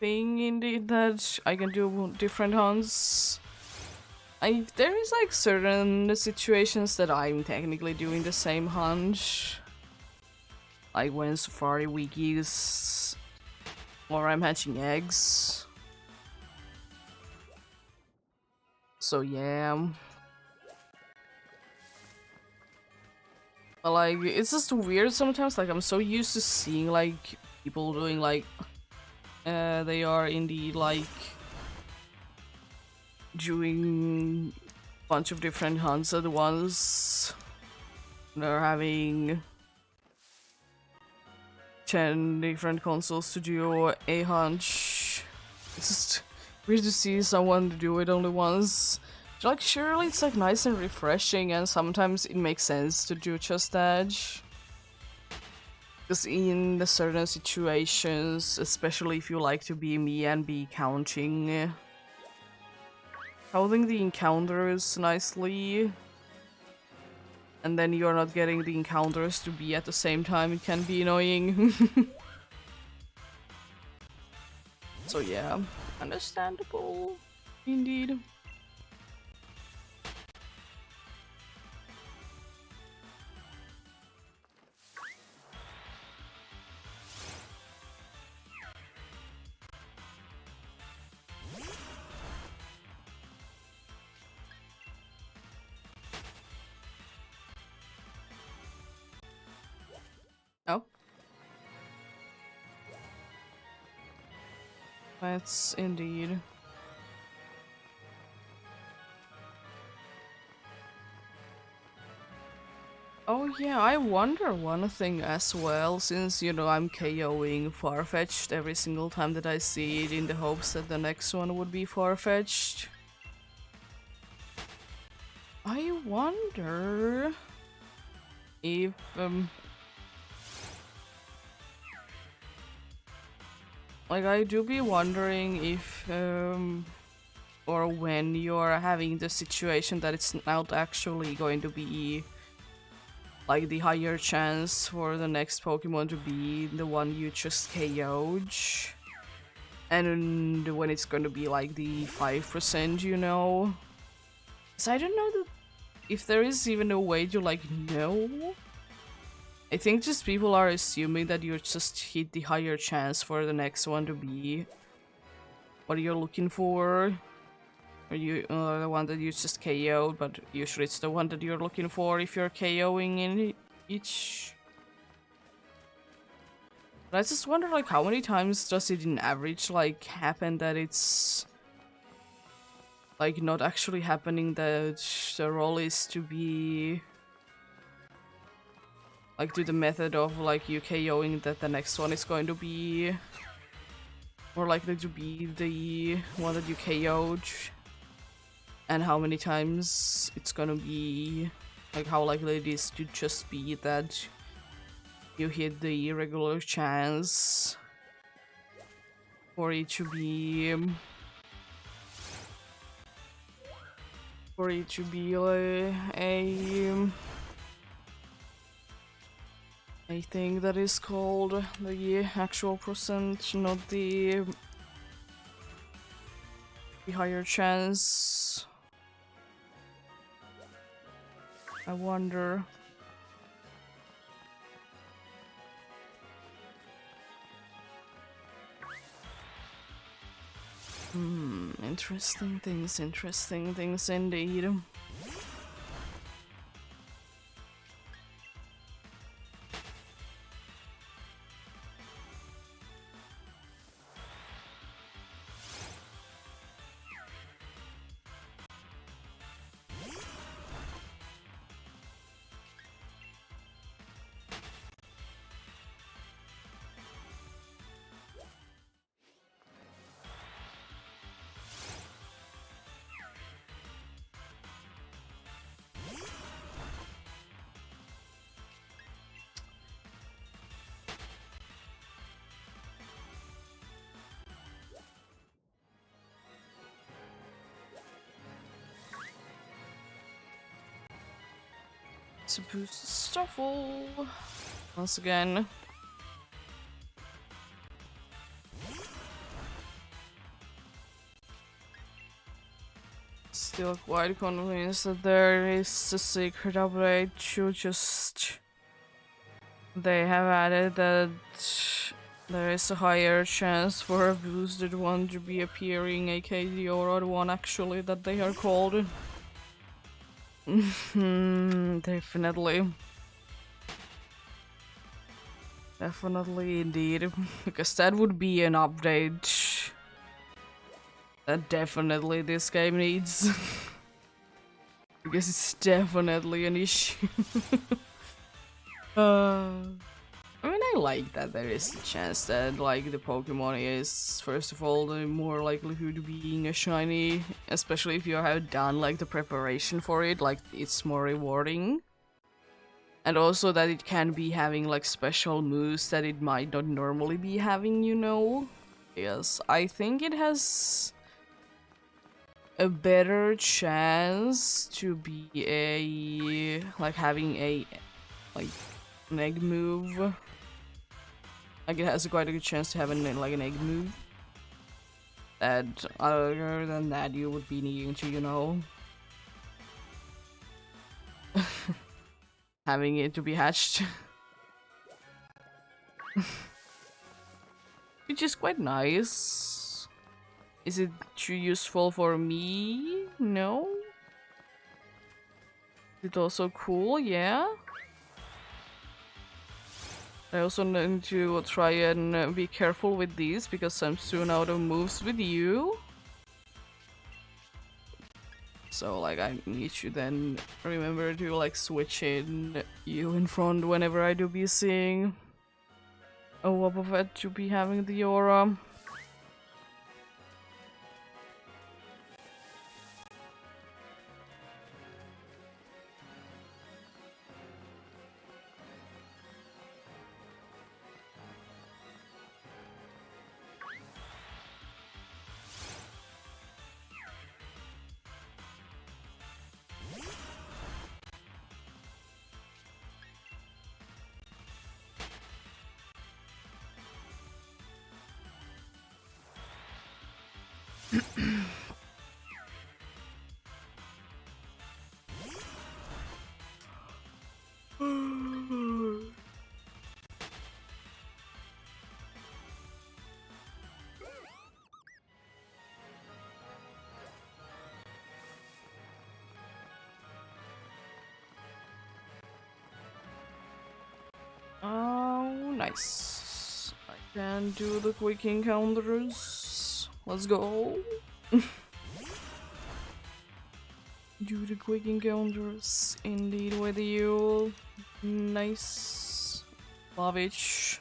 thing indeed that I can do different hunts. There is like certain situations that I'm technically doing the same hunt. Like when Safari Week is or I'm hatching eggs. So yeah. But like it's just weird sometimes, like I'm so used to seeing like people doing like they are indeed like doing a bunch of different hunts at once. They're having 10 different consoles to do a hunt. It's just weird to see someone do it only once. Like surely it's like nice and refreshing, and sometimes it makes sense to do just that. Because in the certain situations, especially if you like to be me and be counting the encounters nicely, and then you're not getting the encounters to be at the same time, it can be annoying. So yeah, understandable, indeed. Oh. That's indeed. Oh yeah, I wonder one thing as well, since you know I'm KOing Farfetch'd every single time that I see it in the hopes that the next one would be Farfetch'd. I wonder if like I do be wondering if or when you're having the situation that it's not actually going to be like the higher chance for the next Pokemon to be the one you just KO'd. And when it's going to be like the 5%, you know? So I don't know if there is even a way to like know. I think just people are assuming that you just hit the higher chance for the next one to be what you're looking for. Or you the one that you just KO'd, but usually it's the one that you're looking for if you're KOing in each. But I just wonder like how many times does it in average like happen that it's like not actually happening, that the role is to be like do the method of like you KOing that the next one is going to be more likely to be the one that you KO'd, and how many times it's gonna be like how likely it is to just be that you hit the regular chance for it to be a thing that is called the actual percent, not the higher chance. I wonder. Interesting things indeed. To boost Stuffle once again. Still quite convinced that there is a secret update to just they have added that there is a higher chance for a boosted one to be appearing, aka the odd one actually that they are called. Definitely. Definitely indeed. Because that would be an update that definitely this game needs. Because it's definitely an issue. I mean, I like that there is a chance that, like, the Pokemon is, first of all, the more likelihood of being a shiny, especially if you have done, like, the preparation for it, like, it's more rewarding. And also that it can be having, like, special moves that it might not normally be having, you know? Yes, I think it has a better chance to be a, like, having a, like, an egg move. Like, it has quite a good chance to have like an egg move. That other than that, you would be needing to, you know, having it to be hatched. Which is quite nice. Is it too useful for me? No? Is it also cool? Yeah? I also need to try and be careful with these because I'm soon out of moves with you. So like I need to then remember to like switch in you in front whenever I do be seeing a Wobbuffet to be having the aura. Oh, nice. I can do the quick encounters. Let's go. Do the quick encounters indeed with you. Nice. Love it.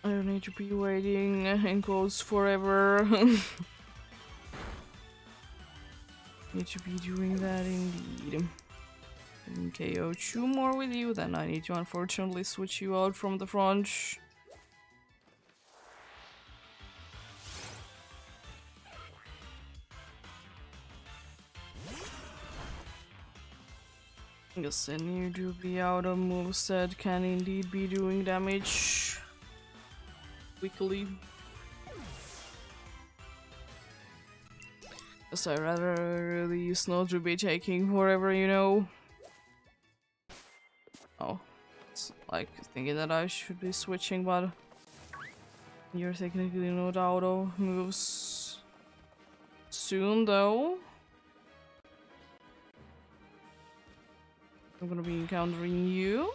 I don't need to be waiting in quotes forever. Need to be doing that indeed. And KO 2 more with you, then I need to unfortunately switch you out from the front. Yes, and you do be out of moves that can indeed be doing damage quickly. Yes, I'd rather the snow to be taking forever, you know. Oh, it's like thinking that I should be switching, but you're technically not out of moves soon, though. I'm gonna be encountering you.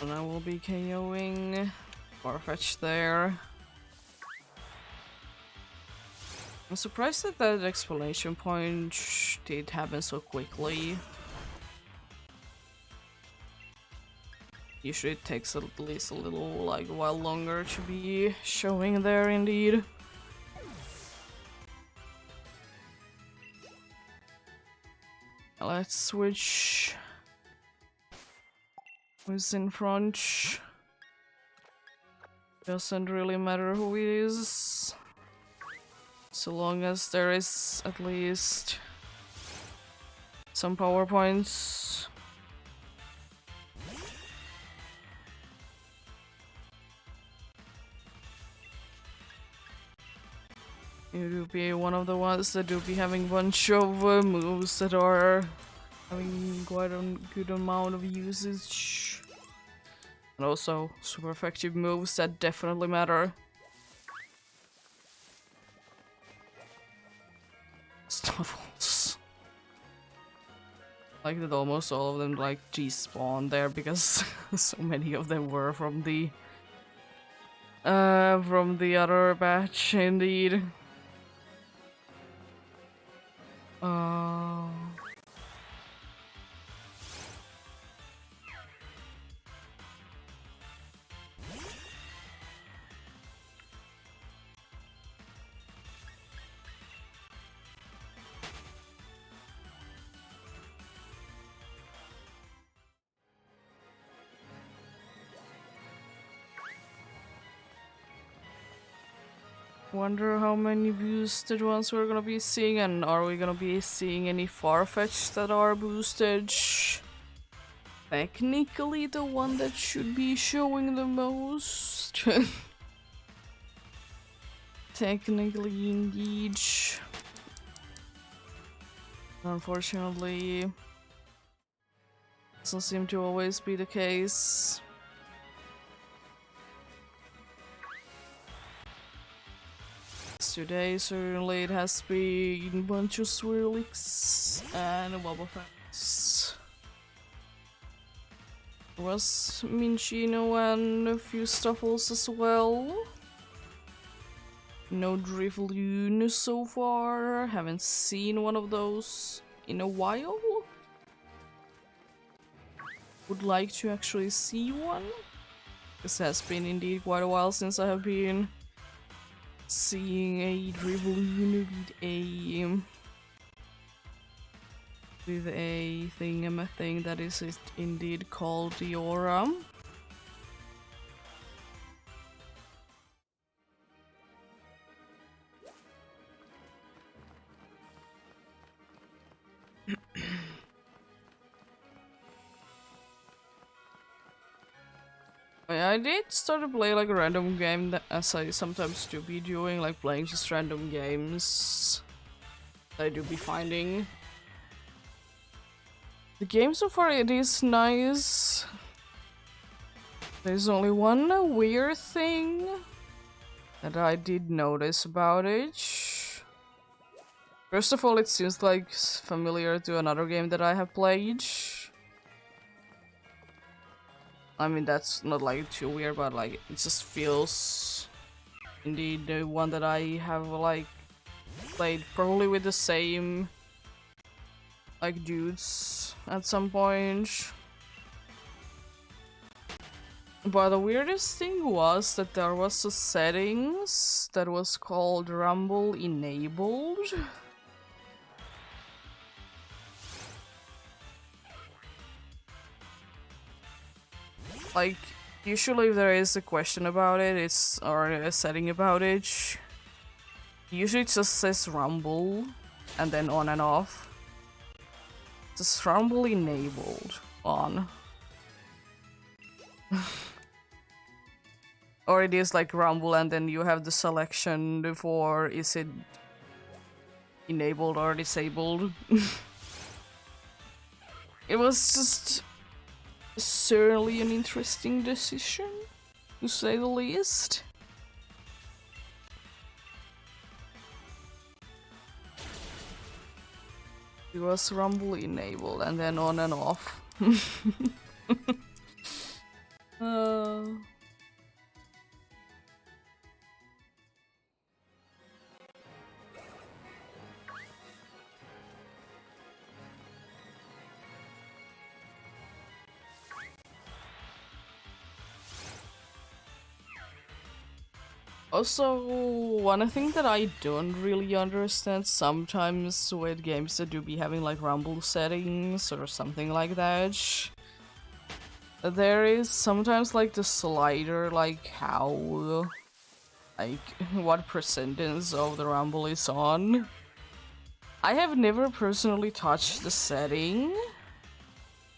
And I will be KOing Farfetch there. I'm surprised that that explanation point did happen so quickly. Usually it takes at least a little, like, while longer to be showing there indeed. Let's switch. Who's in front? Doesn't really matter who it is. So long as there is at least some power points. You do be one of the ones that do be having a bunch of moves that are having quite a good amount of usage. And also super effective moves that definitely matter. Snuffles. Like that almost all of them like despawn there because so many of them were from the other batch indeed. Wonder how many boosted ones we're gonna be seeing, and are we gonna be seeing any Farfetch that are boosted? Technically the one that should be showing the most. Technically indeed. Unfortunately, doesn't seem to always be the case. Today certainly it has been a bunch of Swirlix and Wobbuffets. There was Minchino and a few Stuffles as well. No Drifloon so far, haven't seen one of those in a while. Would like to actually see one. This has been indeed quite a while since I have been seeing a Drifloon with a thing that is indeed called the Aura. I did start to play like a random game that, as I sometimes do be doing, like playing just random games that I do be finding. The game so far, it is nice. There's only one weird thing that I did notice about it. First of all, it seems like familiar to another game that I have played. I mean, that's not like too weird, but like it just feels indeed the one that I have like played probably with the same like dudes at some point. But the weirdest thing was that there was a settings that was called Rumble Enabled. Like, usually if there is a question about it, or a setting about it, usually it just says Rumble and then on and off. Just Rumble Enabled on. Or it is like Rumble and then you have the selection for is it enabled or disabled. It was just certainly an interesting decision, to say the least. It was Rumble enabled and then on and off. Also, one thing that I don't really understand sometimes with games that do be having like rumble settings or something like that, there is sometimes like the slider, like how, like what percentage of the rumble is on. I have never personally touched the setting,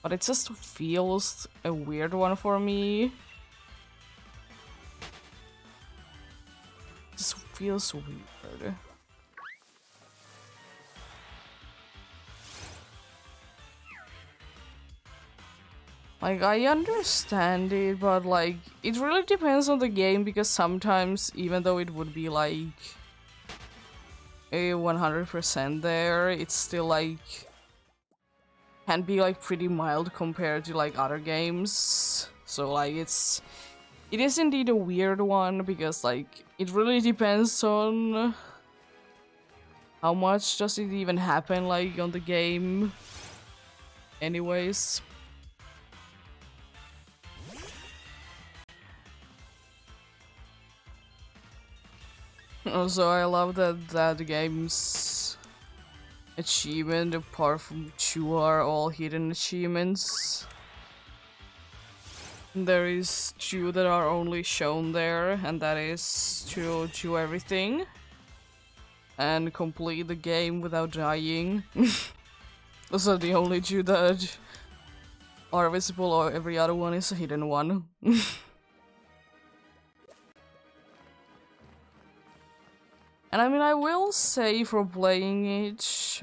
but it just feels a weird one for me. Just feels weird. Like, I understand it, but like, it really depends on the game, because sometimes, even though it would be like a 100% there, it's still like can be like pretty mild compared to like other games. So like it is indeed a weird one, because like it really depends on how much does it even happen like on the game anyways. Also, I love that game's achievement, apart from two, are all hidden achievements. There is two that are only shown there, and that is to do everything and complete the game without dying. Those are the only two that are visible, or every other one is a hidden one. And I mean, I will say, for playing it,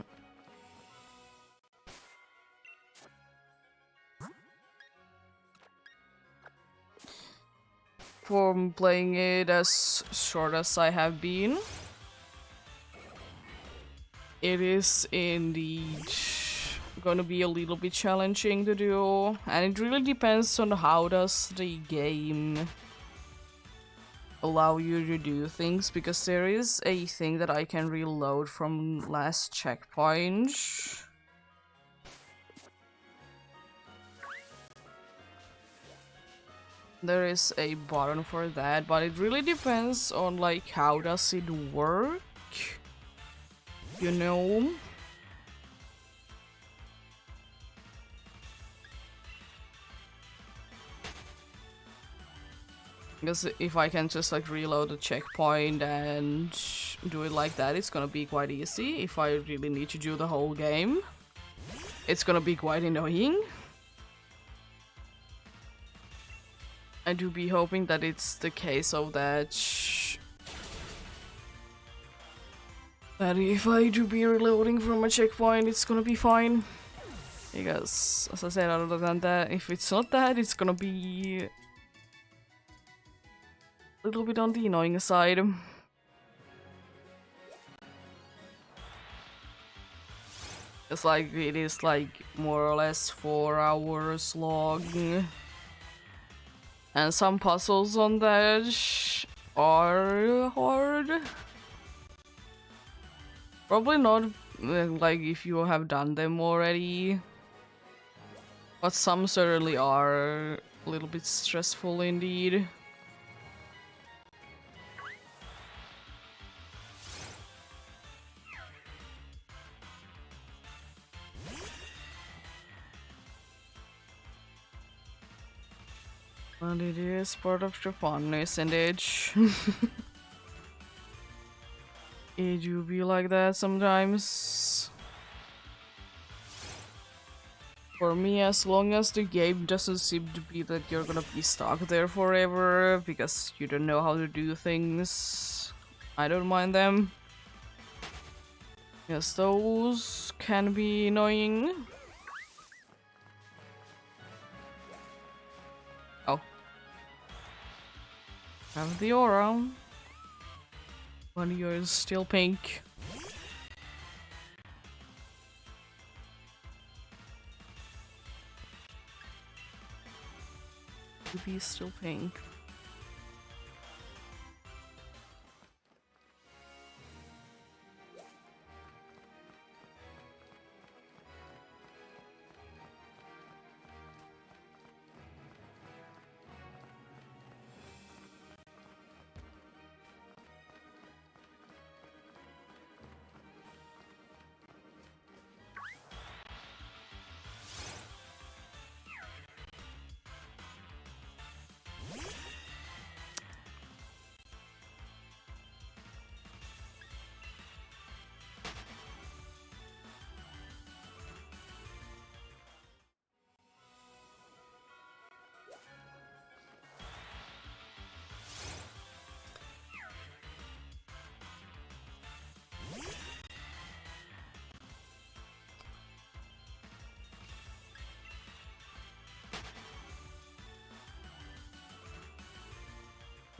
as short as I have been, it is indeed gonna be a little bit challenging to do, and it really depends on how does the game allow you to do things, because there is a thing that I can reload from last checkpoint. There is a button for that, but it really depends on like how does it work, you know? Because if I can just like reload the checkpoint and do it like that, it's gonna be quite easy. If I really need to do the whole game, it's gonna be quite annoying. I do be hoping that it's the case of that if I do be reloading from a checkpoint, it's gonna be fine. Because, as I said, other than that, if it's not that, it's gonna be a little bit on the annoying side. It's like, it is like more or less 4 hours long. And some puzzles on that are hard. Probably not like if you have done them already. But some certainly are a little bit stressful indeed. But it is part of the fun, isn't it? It do be like that sometimes. For me, as long as the game doesn't seem to be that you're gonna be stuck there forever because you don't know how to do things, I don't mind them. Yes, those can be annoying. Oh. Have the aura. But you're still pink. To be still pink.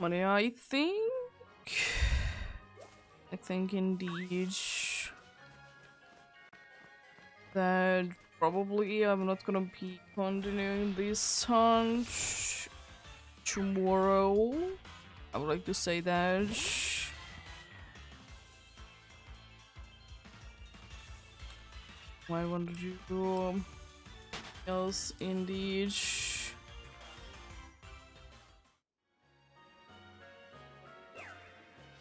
Money, I think indeed that probably I'm not gonna be continuing this hunt tomorrow. I would like to say that. I want to do else indeed.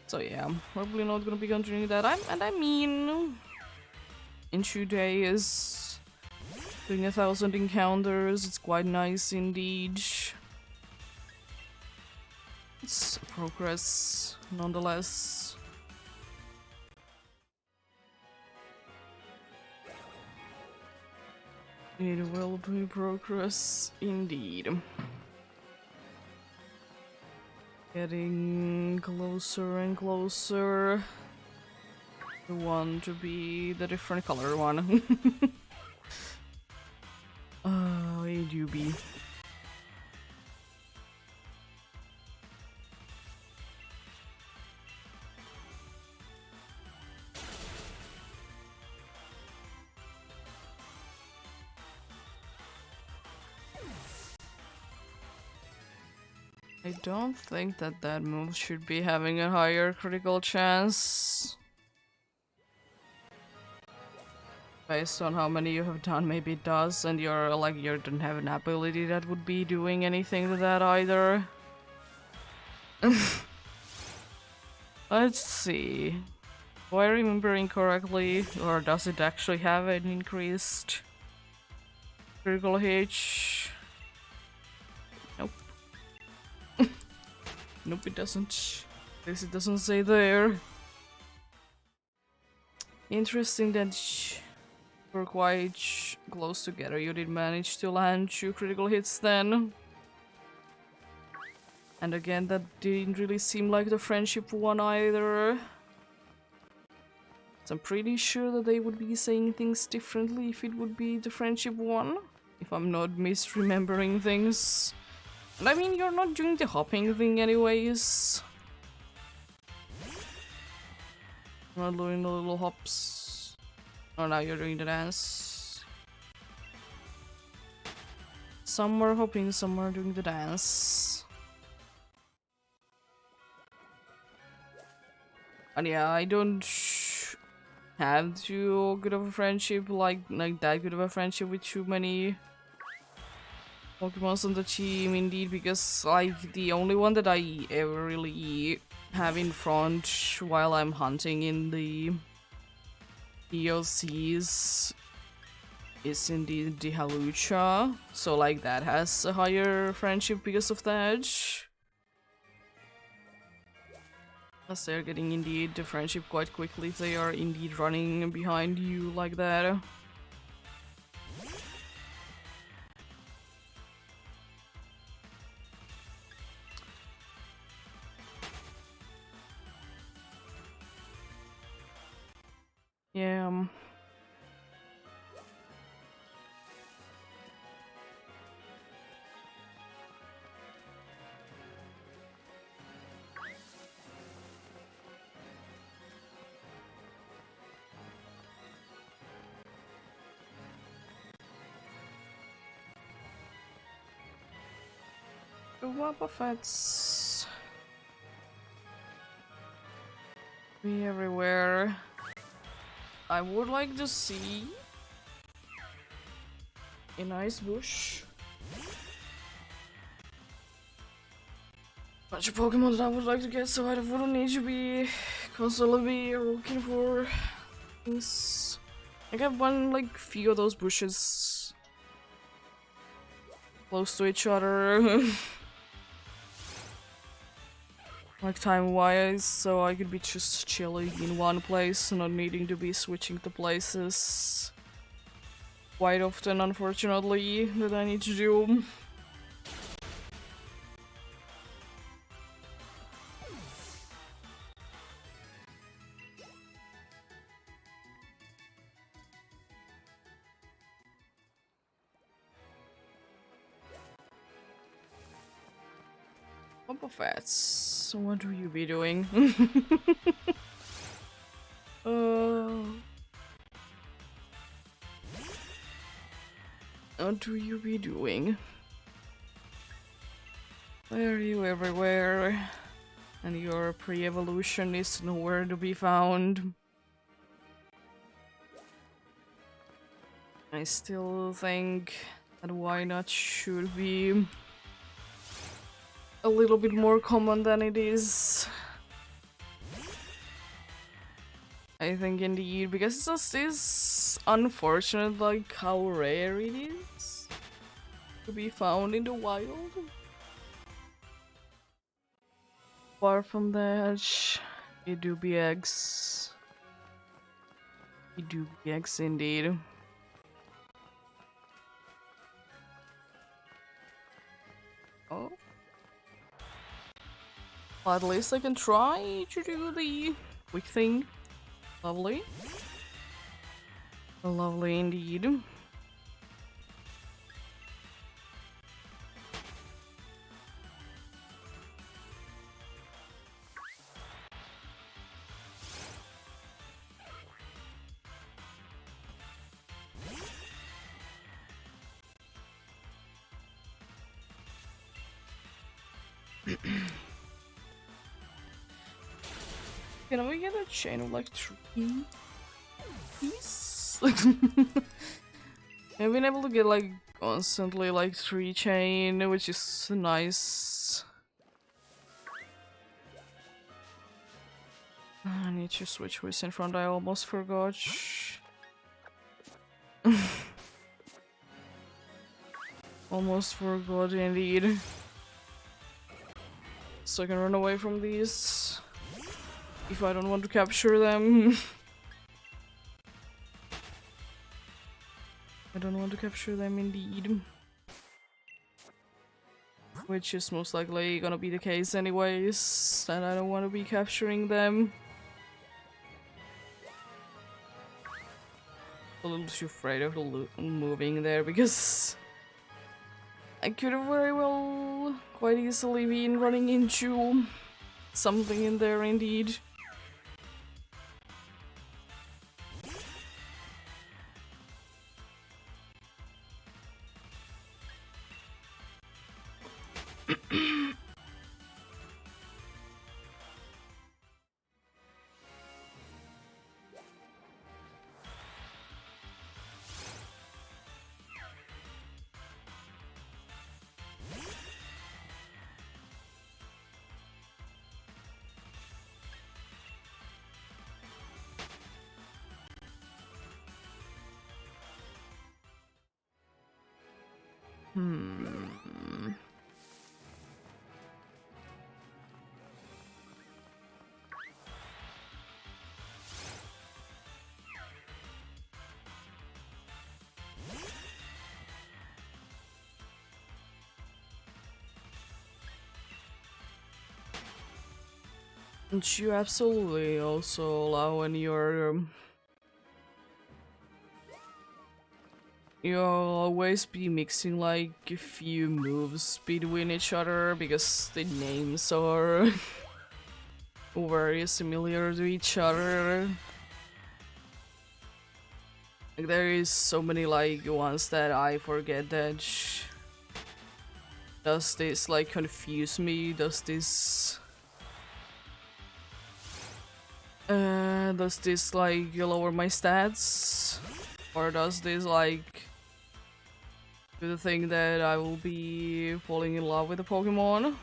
So yeah, I'm probably not gonna be continuing that. I mean, in 2 days, doing 1,000 encounters, it's quite nice indeed. It's progress, nonetheless. It will be progress indeed. Getting closer and closer. The one to be the different color one. Oh, it do be. I don't think that that move should be having a higher critical chance. Based on how many you have done, maybe it does, and you're like, you don't have an ability that would be doing anything to that either. Let's see. Do I remember incorrectly, or does it actually have an increased critical hit? Nope. Nope, it doesn't. At least it doesn't say there. Interesting that we're quite close together. You did manage to land 2 critical hits then. And again, that didn't really seem like the friendship one either. So I'm pretty sure that they would be saying things differently if it would be the friendship one. If I'm not misremembering things. And I mean, you're not doing the hopping thing anyways. Not doing the little hops. Oh, now you're doing the dance. Some are hopping, some are doing the dance. And yeah, I don't have too good of a friendship, like that good of a friendship with too many Pokemons on the team, indeed, because like the only one that I ever really have in front while I'm hunting in the DLCs is indeed the Halucha, so like that has a higher friendship because of that. As they're getting indeed the friendship quite quickly if they are indeed running behind you like that. Yeah. The Wobbuffets be everywhere. I would like to see a nice bush. Bunch of Pokemon that I would like to get, so I wouldn't need to be constantly looking for things. I got one, like, few of those bushes close to each other. Like time-wise, so I could be just chilling in one place, not needing to be switching to places quite often, unfortunately, that I need to do. Wobbuffets, what do you be doing? What do you be doing? Why are you everywhere? And your pre-evolution is nowhere to be found. I still think that why not should be a little bit more common than it is. I think indeed, because it's just is unfortunate like how rare it is to be found in the wild. Apart from that, it do be eggs. It do be eggs indeed. Oh. Well, at least I can try to do the quick thing. Lovely. Lovely indeed. Can we get a chain of like 3 piece? I've been able to get like constantly like 3 chain, which is nice. I need to switch who's in front, I almost forgot. Almost forgot indeed. So I can run away from these if I don't want to capture them. I don't want to capture them indeed. which is most likely gonna be the case anyways, and I don't want to be capturing them. A little too afraid of moving there because I could have very well quite easily been running into something in there indeed. And you absolutely also allow when you'll always be mixing like a few moves between each other because the names are very similar to each other. Like, there is so many like ones that I forget that does this like confuse me? Does this like lower my stats? Or does this like do the thing that I will be falling in love with the Pokemon?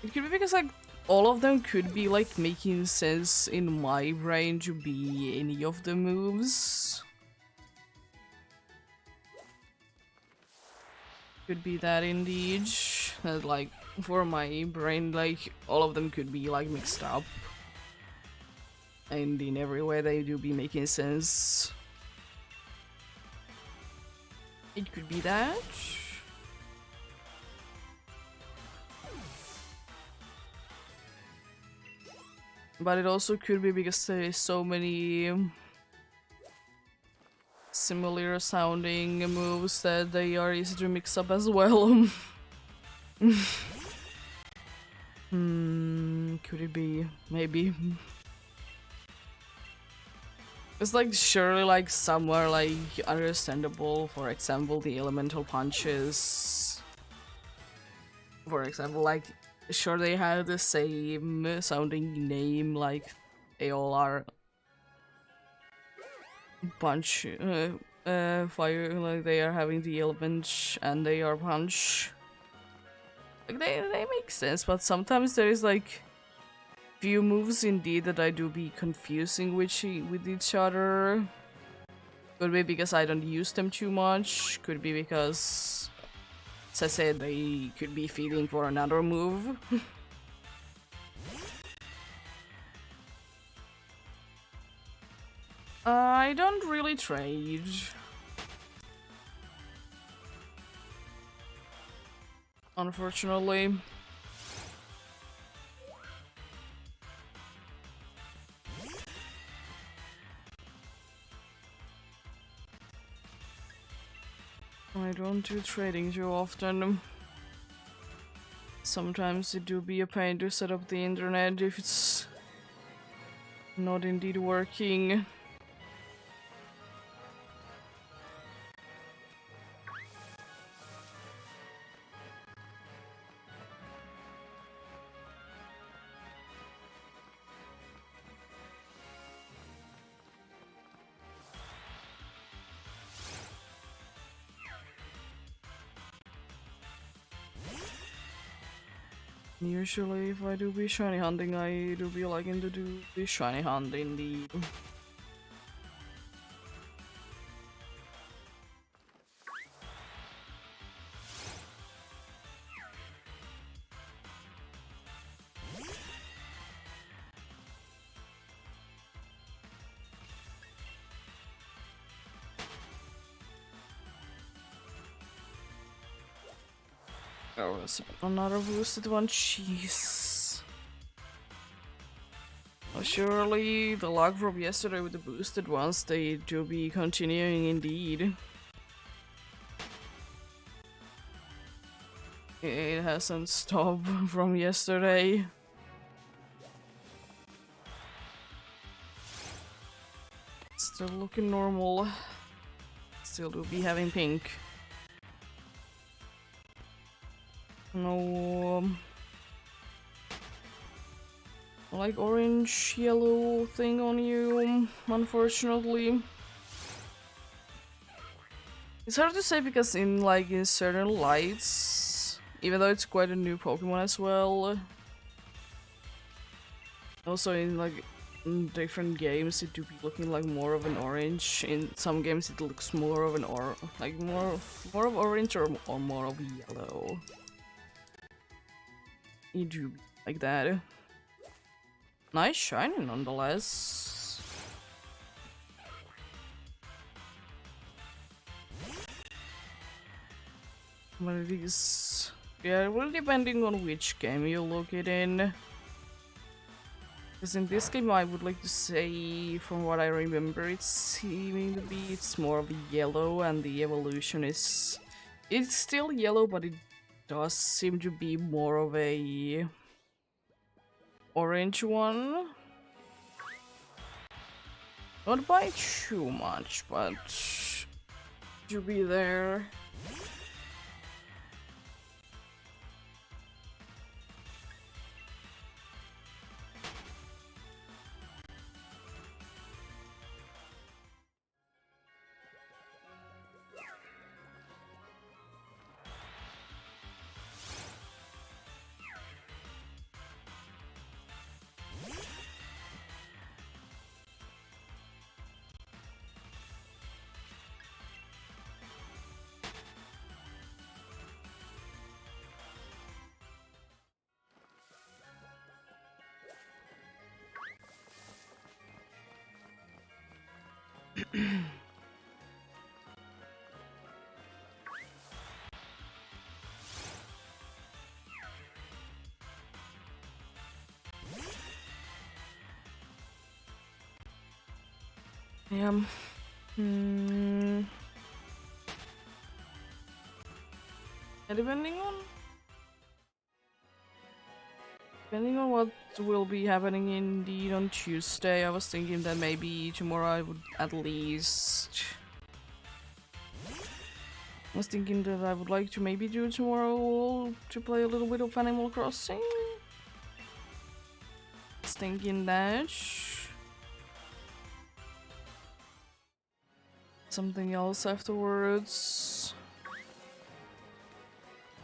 It could be because like all of them could be like making sense in my brain to be any of the moves. Could be that indeed. Like for my brain, like all of them could be like mixed up. And in every way they do be making sense. It could be that. But it also could be because there is so many similar sounding moves that they are easy to mix up as well. Could it be? Maybe. It's like surely like somewhere like understandable, for example the elemental punches. For example, like sure they have the same sounding name, like they all are punch fire, like they are having the element and they are punch. Like they make sense, but sometimes there is like few moves indeed that I do be confusing with each other. Could be because I don't use them too much, could be because, as I said, they could be feeding for another move. I don't really trade. Unfortunately. I don't do trading too often. Sometimes it do be a pain to set up the internet if it's not indeed working. Usually if I do be shiny hunting, I do be liking to do the shiny hunt indeed. Oh, it's another boosted one. Jeez. Well, surely the luck from yesterday with the boosted ones, they do be continuing indeed. It hasn't stopped from yesterday. Still looking normal. Still do be having pink. No, like orange yellow thing on you, unfortunately. It's hard to say because in certain lights, even though it's quite a new Pokemon as well, also in in different games it do be looking like more of an orange. In some games it looks more of an more of orange or more of yellow. You do like that. Nice shiny nonetheless. But it is, yeah, really depending on which game you look it in. Because in this game I would like to say, from what I remember, it's seeming to be, it's more of a yellow and the evolution is, it's still yellow, but it does seem to be more of a orange one. Not by too much, but to be there. Yeah. And depending on what will be happening indeed on Tuesday, I was thinking that maybe tomorrow I would at least. I was thinking that I would like to maybe do tomorrow to play a little bit of Animal Crossing. I was thinking that. Something else afterwards.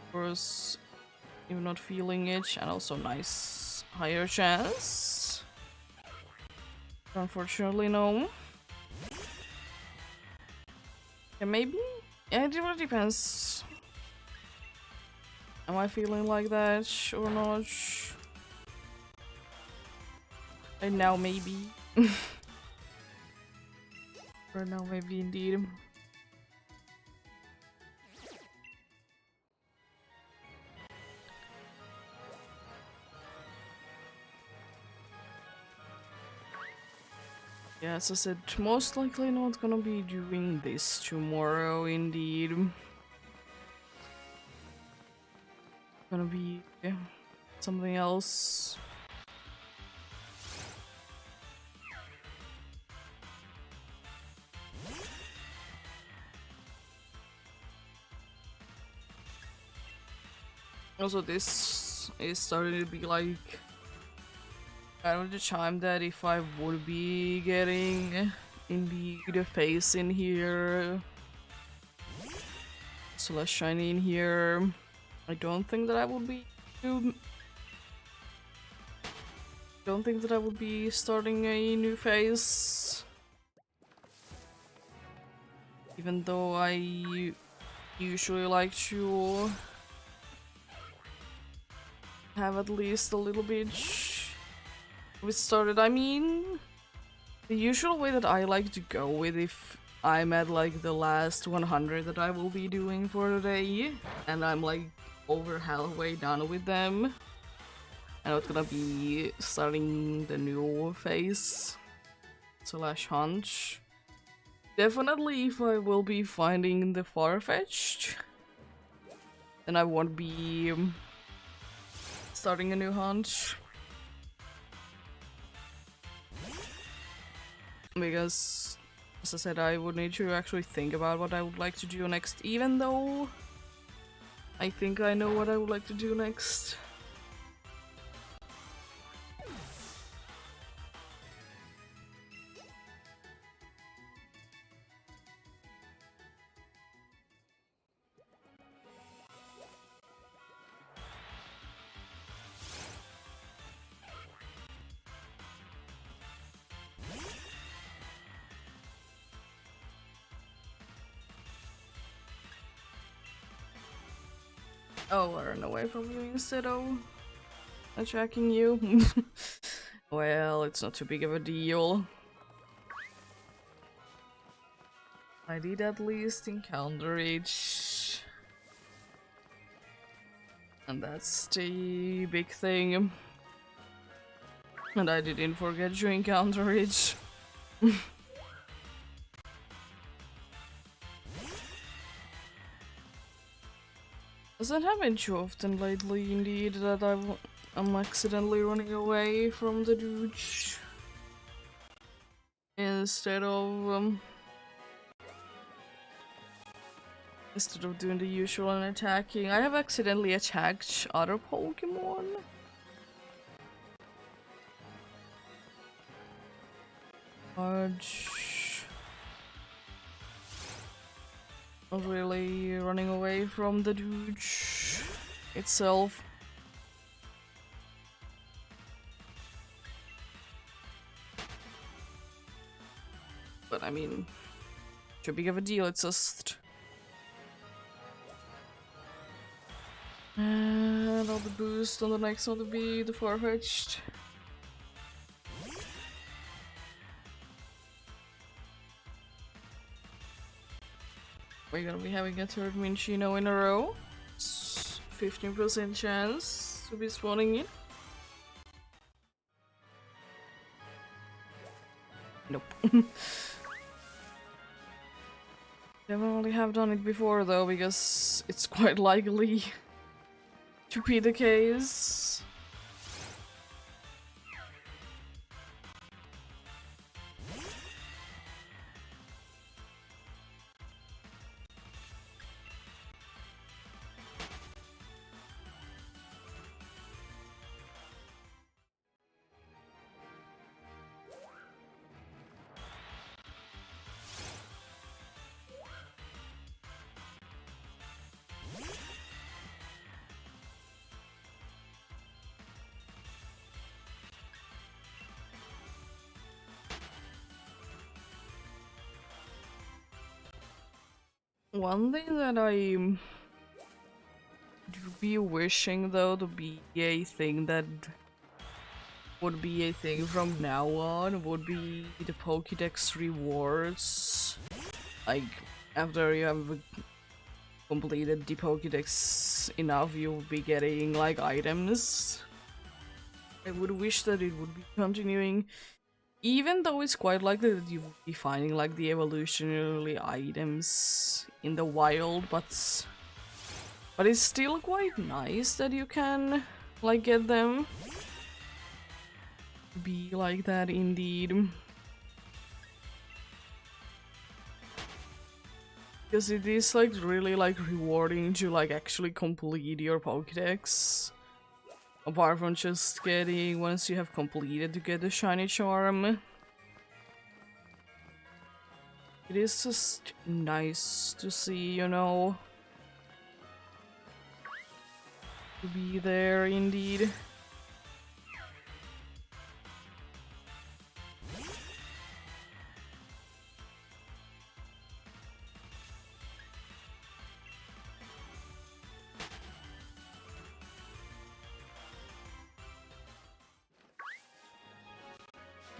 Of course, you're not feeling it, and also nice higher chance. Unfortunately, no. Yeah, maybe? Yeah, it really depends. Am I feeling like that or not? Right now, maybe. Right now, maybe indeed. Yeah, as I said, most likely not gonna be doing this tomorrow, indeed. Gonna be something else. Also, this is starting to be like kind of the time that if I would be getting indeed a face in here, so less shiny in here, I don't think that I would be starting a new phase. Even though I usually like to have at least a little bit of it started. I mean, the usual way that I like to go with if I'm at like the last 100 that I will be doing for the day, and I'm like over halfway done with them. I'm not gonna be starting the new phase / hunt. Definitely if I will be finding the far-fetched, then I won't be starting a new hunt. Because, as I said, I would need to actually think about what I would like to do next, even though I think I know what I would like to do next. Oh, I run away from you instead of attacking you? Well, it's not too big of a deal. I did at least encounter it. And that's the big thing. And I didn't forget to encounter it. Doesn't happen too often lately, indeed, that I'm accidentally running away from the dude instead of doing the usual and attacking. I have accidentally attacked other Pokemon. But not really running away from the dude itself. But I mean, too big of a deal, it's just... And all the boost on the next one to be the far-fetched. We're gonna be having a third Minchino in a row. It's 15% chance to be spawning in. Nope. Definitely have done it before though, because it's quite likely to be the case. One thing that I do be wishing though to be a thing that would be a thing from now on would be the Pokédex rewards. Like, after you have completed the Pokédex enough, you will be getting like items. I would wish that it would be continuing. Even though it's quite likely that you will be finding like the evolutionary items in the wild, but it's still quite nice that you can like get them. Be like that indeed. Because it is like really like rewarding to like actually complete your Pokédex. Apart from just getting, once you have completed, to get the shiny charm. It is just nice to see, you know, to be there indeed.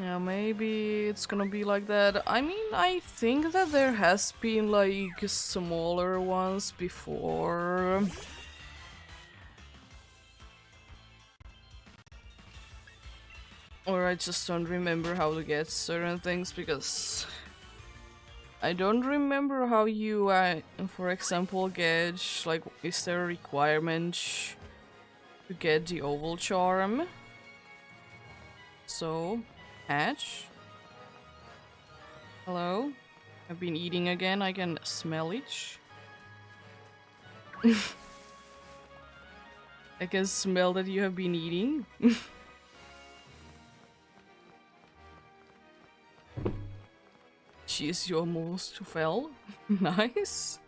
Yeah, maybe it's gonna be like that. I mean, I think that there has been like smaller ones before. Or I just don't remember how to get certain things because I don't remember how you, for example, get, like, is there a requirement to get the oval charm? So, hatch? Hello? I've been eating again, I can smell it. I can smell that you have been eating. Jeez, you almost fell. Nice.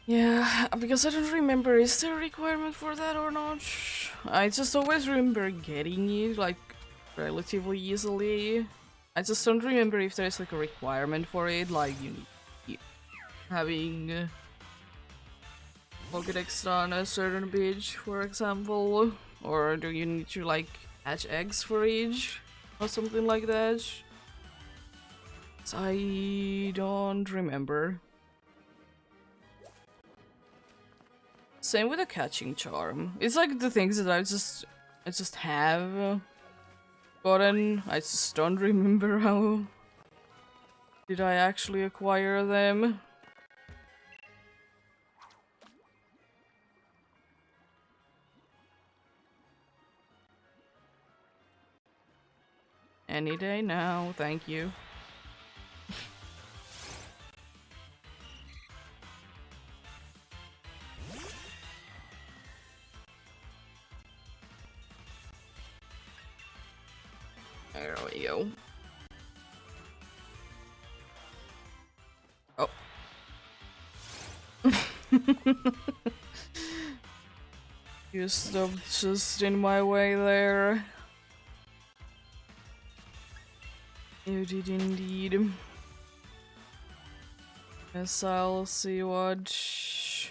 Yeah, because I don't remember, is there a requirement for that or not? I just always remember getting it, like, relatively easily. I just don't remember if there's, like, a requirement for it, like, you need having Pokedex on a certain beach, for example. Or do you need to, like, hatch eggs for each? Or something like that? So I don't remember. Same with the catching charm. It's like the things that I just have gotten. I just don't remember how did I actually acquire them. Any day now, thank you. There we go. Oh. You stopped just in my way there. You did indeed. Yes, I'll see what's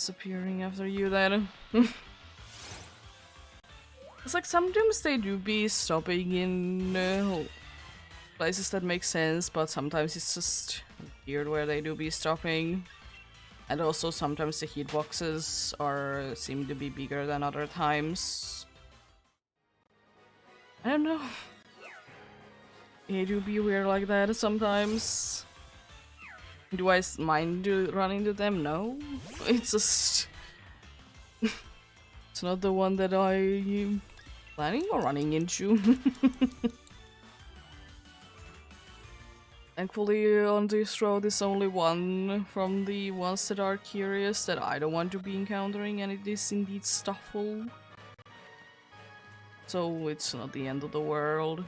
appearing after you then. It's like sometimes they do be stopping in places that make sense, but sometimes it's just weird where they do be stopping. And also sometimes the hitboxes seem to be bigger than other times. I don't know. They do be weird like that sometimes. Do I mind running to them? No. It's just... it's not the one that I'm planning on running into. Thankfully on this road is only one from the ones that are curious that I don't want to be encountering, and it is indeed Stuffle. So it's not the end of the world.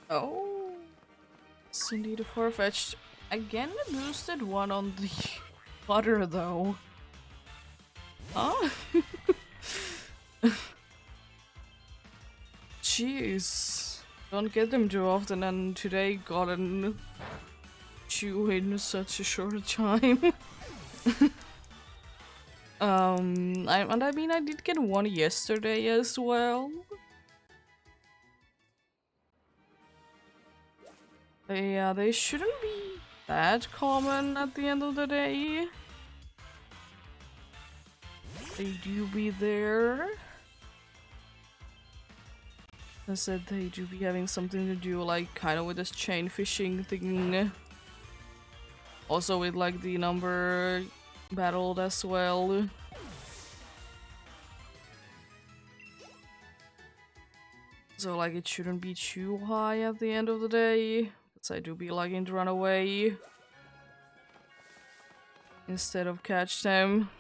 Oh, it's indeed a farfetched. Again, a boosted one on the water though. Huh? Jeez. Don't get them too often, and today gotten two in such a short time. I mean, I did get one yesterday as well. Yeah, they shouldn't be that common at the end of the day. They do be there. I said they do be having something to do, like, kind of with this chain fishing thing. Also with, like, the number battled as well. So, like, it shouldn't be too high at the end of the day. Because I do be liking to run away instead of catch them.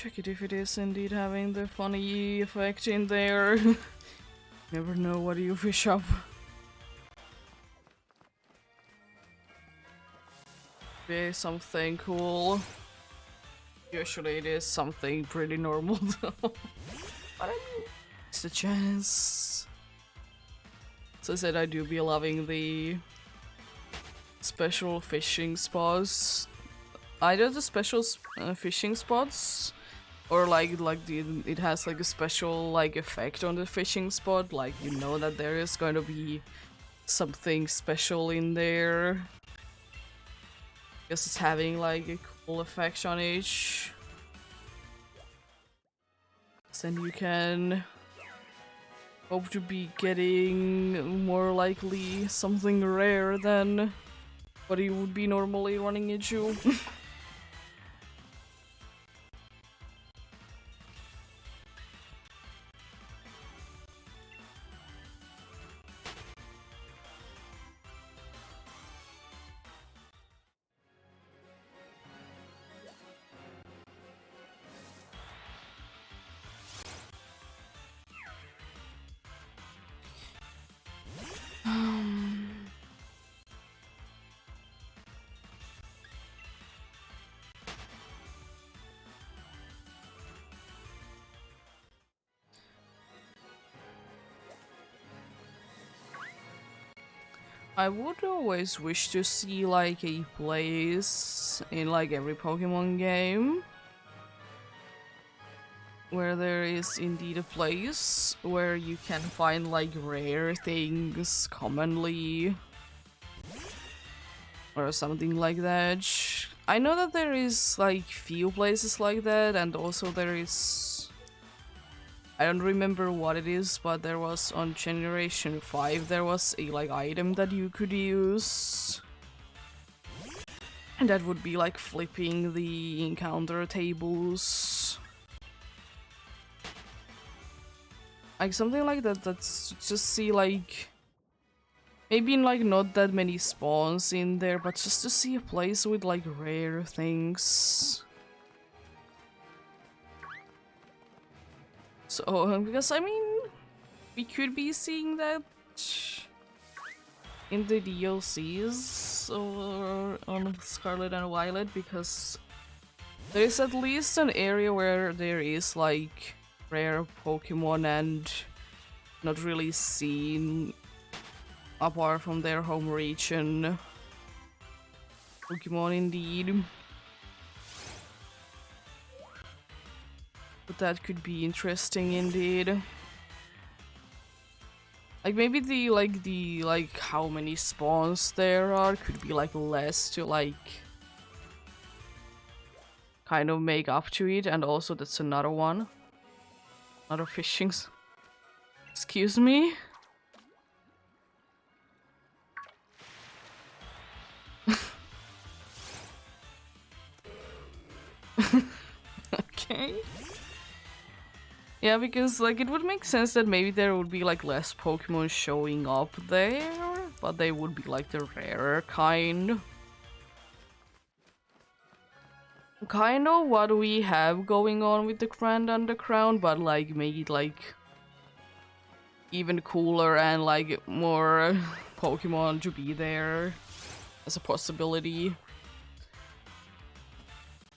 check it if it is indeed having the funny effect in there. Never know what you fish up. Be something cool. Usually it is something pretty normal though. But I mean, it's a chance. So I said I do be loving the special fishing spots. Either the special fishing spots, or it has like a special like effect on the fishing spot. Like you know that there is going to be something special in there. Because it's having like a cool effect on each. So then you can hope to be getting more likely something rare than what you would be normally running into. I would always wish to see like a place in like every Pokemon game where there is indeed a place where you can find like rare things commonly or something like that. I know that there is like few places like that, and also there is, I don't remember what it is, but there was on Generation 5 there was a like item that you could use. And that would be like flipping the encounter tables. Like something like that, that's just see like maybe like not that many spawns in there, but just to see a place with like rare things. So, because I mean, we could be seeing that in the DLCs or on Scarlet and Violet, because there is at least an area where there is like rare Pokemon and not really seen apart from their home region. Pokemon indeed. But that could be interesting indeed. Like maybe the how many spawns there are could be like less to like kind of make up to it, and also that's another one. Another fishings. Excuse me? Okay. Yeah, because like it would make sense that maybe there would be like less Pokemon showing up there, but they would be like the rarer kind. Kind of what we have going on with the Grand Underground, but like make it like even cooler and like more Pokemon to be there as a possibility.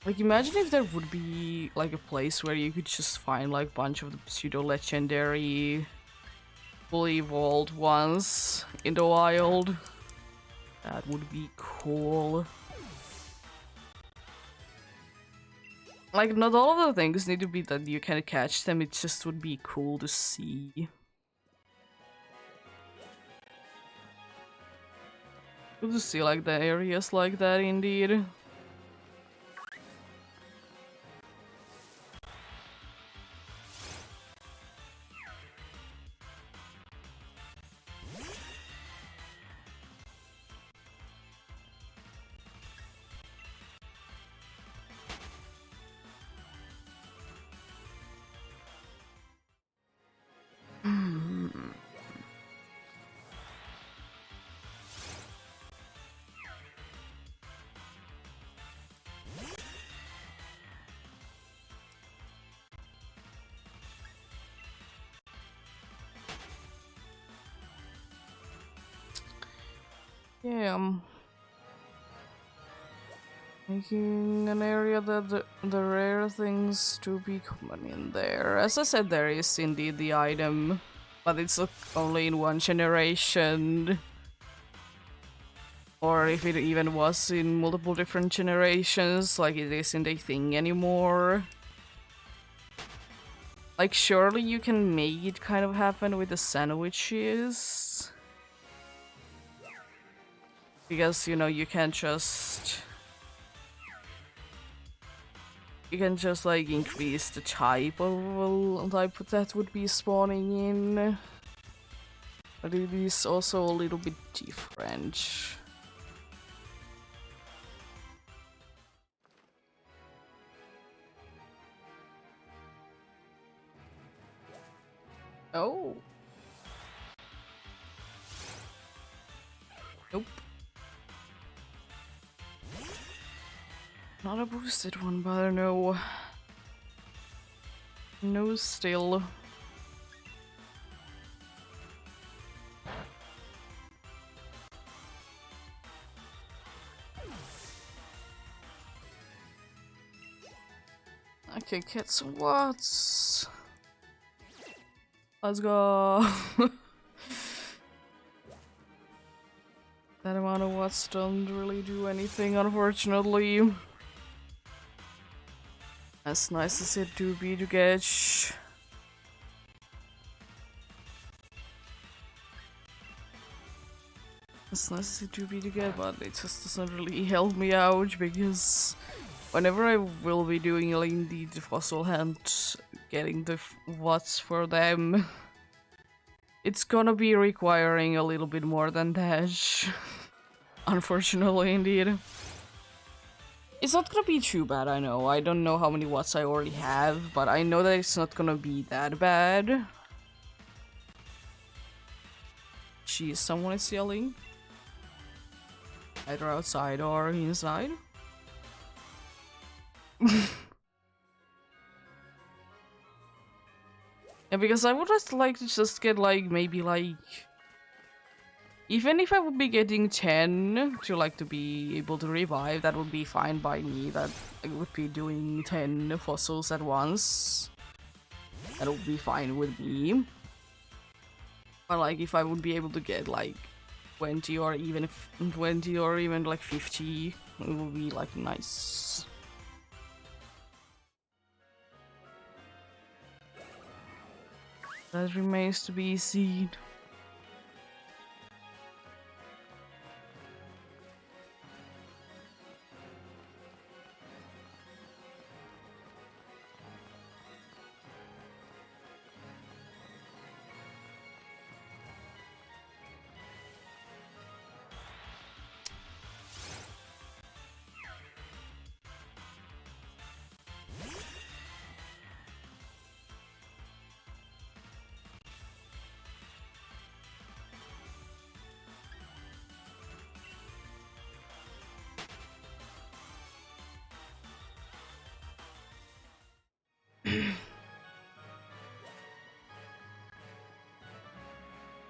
Like imagine if there would be like a place where you could just find like a bunch of the pseudo-legendary fully evolved ones in the wild. That would be cool. Like not all of the things need to be that you can catch them, it just would be cool to see. Good to see like the areas like that indeed. Yeah, making an area that the rare things to be common in there. As I said, there is indeed the item, but it's only in one generation. Or if it even was in multiple different generations, like it isn't a thing anymore. Like, surely you can make it kind of happen with the sandwiches. Because, you know, you can't just... You can just, like, increase the type of type that would be spawning in. But it is also a little bit different. Oh. Nope. Not a boosted one, but I don't know. No, still. Okay, get some watts. Let's go. That amount of watts don't really do anything, unfortunately. As nice as it do be to get. As nice as it do be to get, but it just doesn't really help me out because whenever I will be doing like the fossil hunt, getting the watts for them, it's gonna be requiring a little bit more than that. Unfortunately, indeed. It's not gonna be too bad, I know. I don't know how many watts I already have, but I know that it's not gonna be that bad. Jeez, someone is yelling. Either outside or inside. Yeah, because I would just like to just get like, maybe like... Even if I would be getting 10 to like to be able to revive, that would be fine by me. That I would be doing 10 fossils at once. That would be fine with me. But like if I would be able to get like 20 or even 20 or even like 50, it would be like nice. That remains to be seen.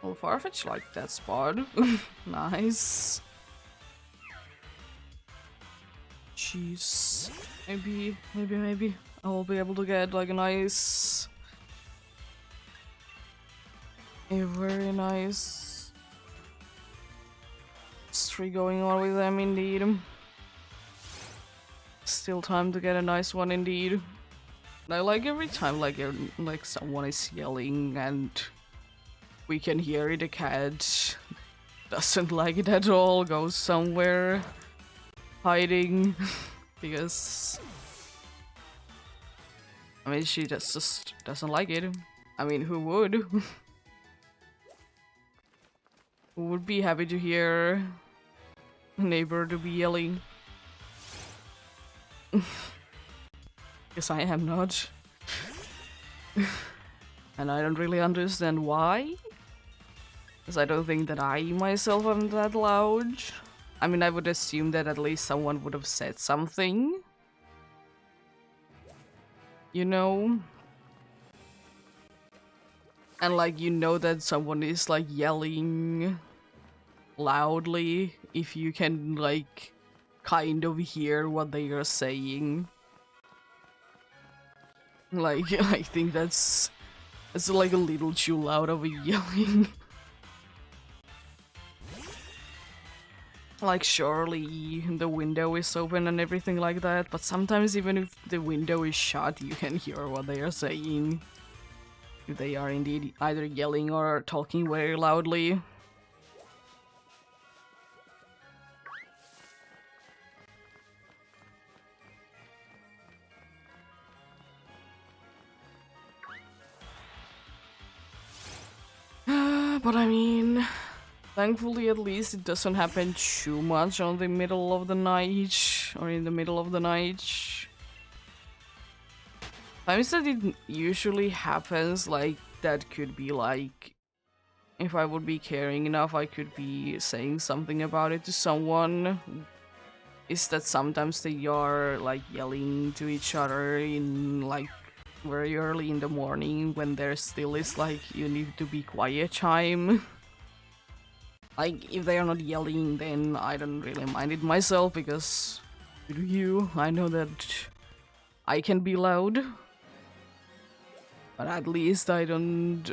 Well, Farfetch like that spot. Nice. Jeez. Maybe I will be able to get like a nice... A very nice... streak going on with them indeed. Still time to get a nice one indeed. I like every time like someone is yelling and we can hear it, a cat doesn't like it at all, goes somewhere hiding because I mean she just doesn't like it. I mean, who would? Who would be happy to hear a neighbor to be yelling? Because I am not. And I don't really understand why. Because I don't think that I myself am that loud. I mean, I would assume that at least someone would have said something. You know? And like, you know that someone is like yelling loudly if you can like kind of hear what they are saying. Like I think that's like a little too loud of a yelling. Like surely the window is open and everything like that, but sometimes even if the window is shut, you can hear what they are saying. If they are indeed either yelling or talking very loudly. But I mean, thankfully at least it doesn't happen too much on the middle of the night or in the middle of the night. Times that it usually happens, like that could be like if I would be caring enough, I could be saying something about it to someone. Is that sometimes they are like yelling to each other in like very early in the morning when there still is like you need to be quiet time. Like if they are not yelling, then I don't really mind it myself because do you? I know that I can be loud, but at least I don't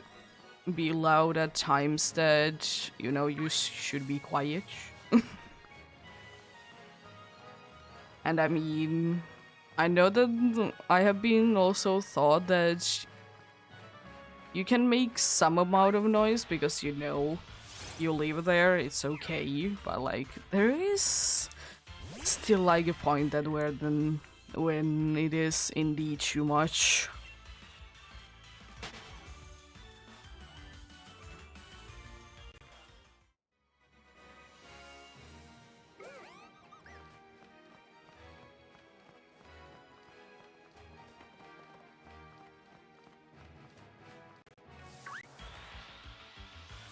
be loud at times that you know you should be quiet. And I mean, I know that I have been also thought that you can make some amount of noise because you know you live there, it's okay, but like there is still like a point that where then when it is indeed too much.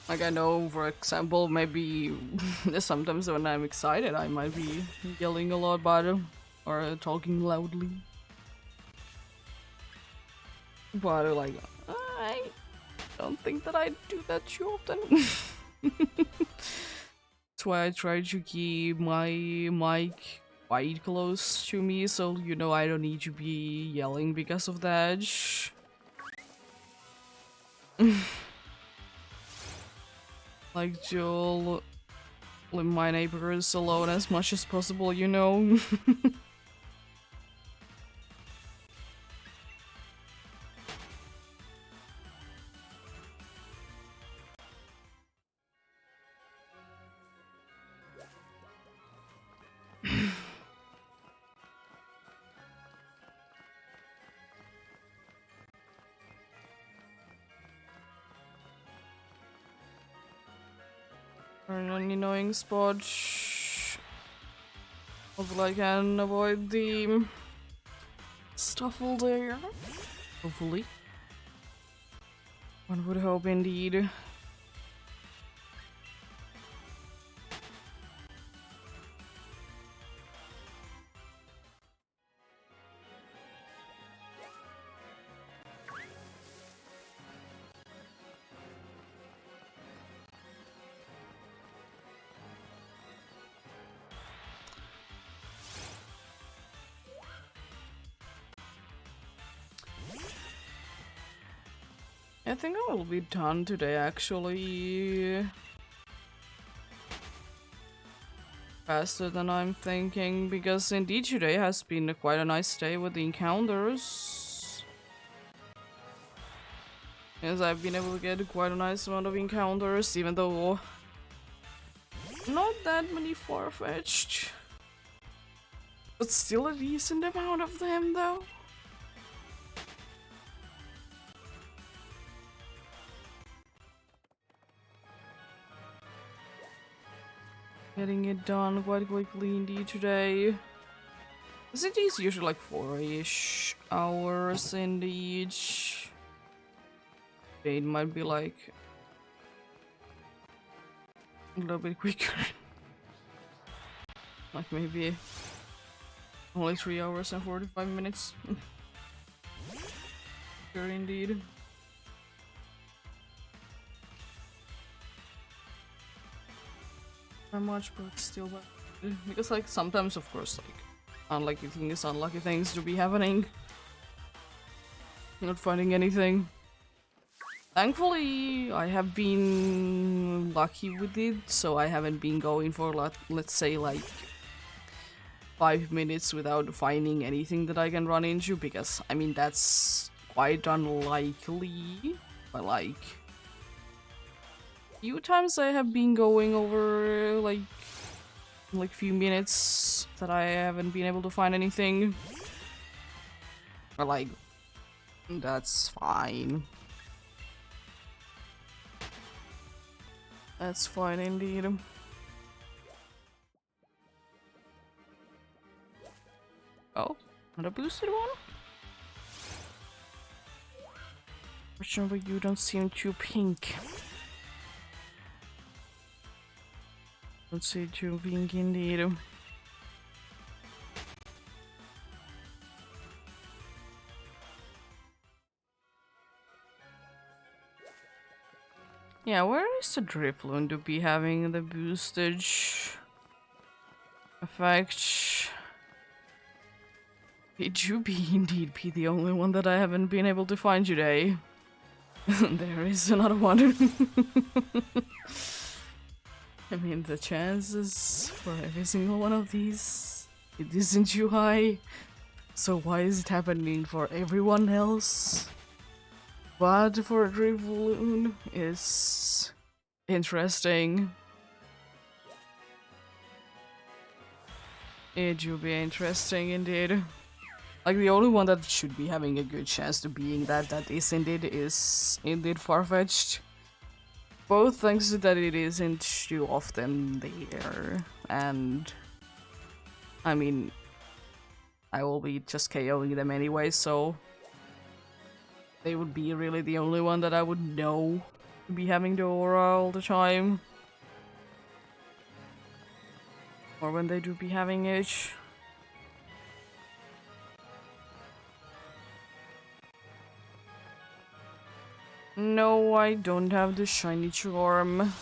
Like I know, for example, maybe sometimes when I'm excited, I might be yelling a lot about it or talking loudly. But like, I don't think that I do that too often. That's why I try to keep my mic quite close to me, so you know I don't need to be yelling because of that. Like to leave my neighbors alone as much as possible, you know. Or an annoying spot. Hopefully I can avoid the stuffle there. Hopefully. One would hope indeed. I think I will be done today actually. Faster than I'm thinking, because indeed today has been quite a nice day with the encounters. Yes, I've been able to get quite a nice amount of encounters, even though not that many far-fetched. But still a decent amount of them though. Getting it done quite quickly indeed today. The city is usually like 4-ish hours indeed. It might be like a little bit quicker. Like maybe only 3 hours and 45 minutes. Sure indeed. Not much, but still bad. Because like sometimes of course like unlucky things to be happening. Not finding anything. Thankfully, I have been lucky with it, so I haven't been going for let's say like 5 minutes without finding anything that I can run into, because I mean that's quite unlikely. But like few times I have been going over like few minutes that I haven't been able to find anything. But like that's fine. That's fine indeed. Oh, not a boosted one? Fortunately, you don't seem too pink. Don't say too pink indeed. Yeah, where is the Drifloon to be having the boostage effect? It should be indeed be the only one that I haven't been able to find today. There is another one. I mean, the chances for every single one of these, it isn't too high. So why is it happening for everyone else? But for a Drifloon is interesting. It should be interesting indeed. Like the only one that should be having a good chance to being that is indeed Farfetch'd. Both thanks to that it isn't too often there, and I mean I will be just KOing them anyway, so they would be really the only one that I would know to be having the aura all the time. Or when they do be having it. No, I don't have the shiny charm.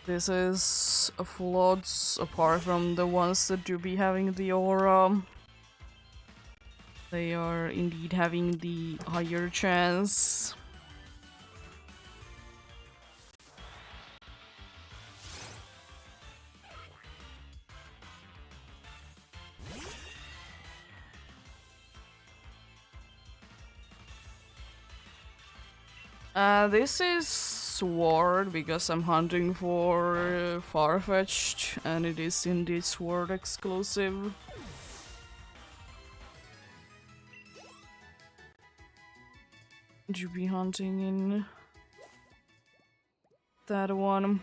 This is a full odds apart from the ones that do be having the aura. They are indeed having the higher chance. This is Sword because I'm hunting for Farfetch'd and it is indeed Sword exclusive. Would you be hunting in that one?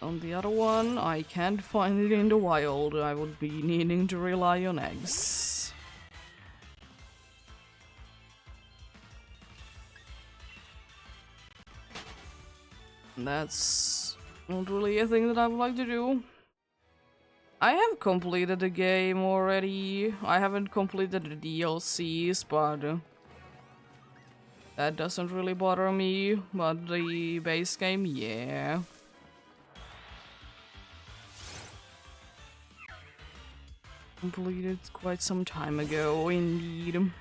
On the other one, I can't find it in the wild. I would be needing to rely on eggs. That's not really a thing that I would like to do. I have completed the game already. I haven't completed the DLCs, but that doesn't really bother me. But the base game, yeah. Completed quite some time ago, indeed.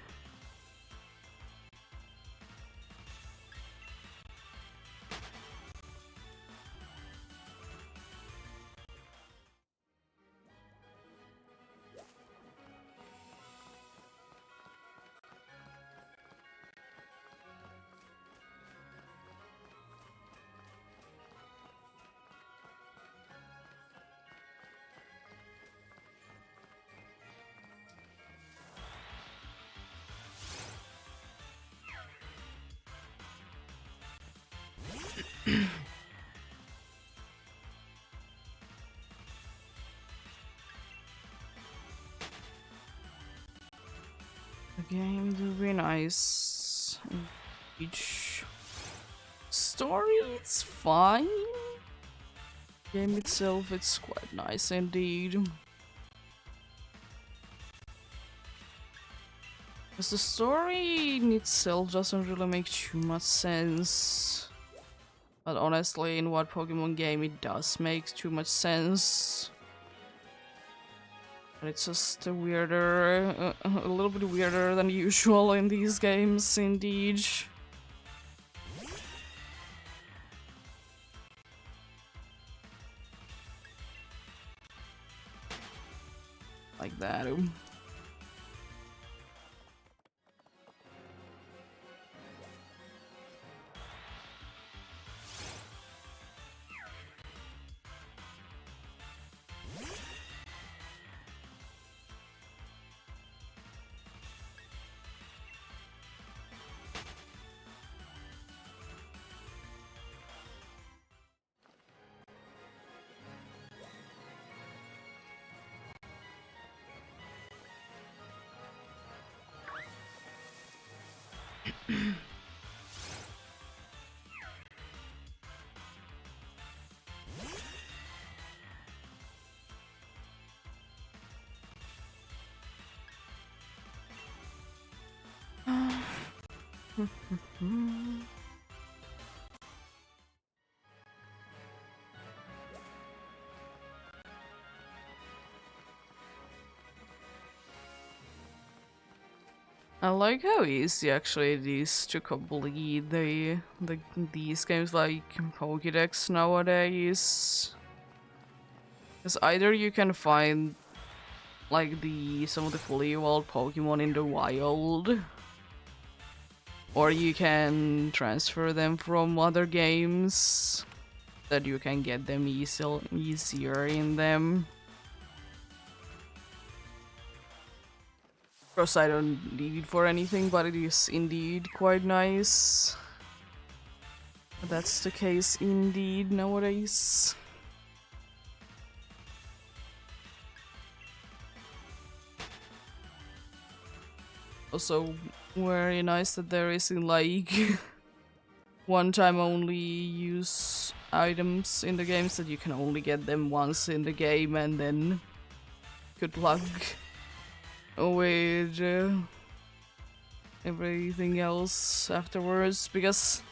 The game will be nice. Each story, it's fine. Game itself, it's quite nice indeed. Because the story in itself doesn't really make too much sense. But honestly, in what Pokemon game it does make too much sense. And it's just weirder, a little bit weirder than usual in these games, indeed. Like that. I like how easy actually it is to complete these games like Pokédex nowadays. Because either you can find like some of the fully evolved Pokemon in the wild, or you can transfer them from other games that you can get them easier in them. Of course, I don't need it for anything, but it is indeed quite nice. That's the case indeed nowadays. Also, very nice that there isn't like one time only use items in the games, that you can only get them once in the game and then good luck with everything else afterwards, because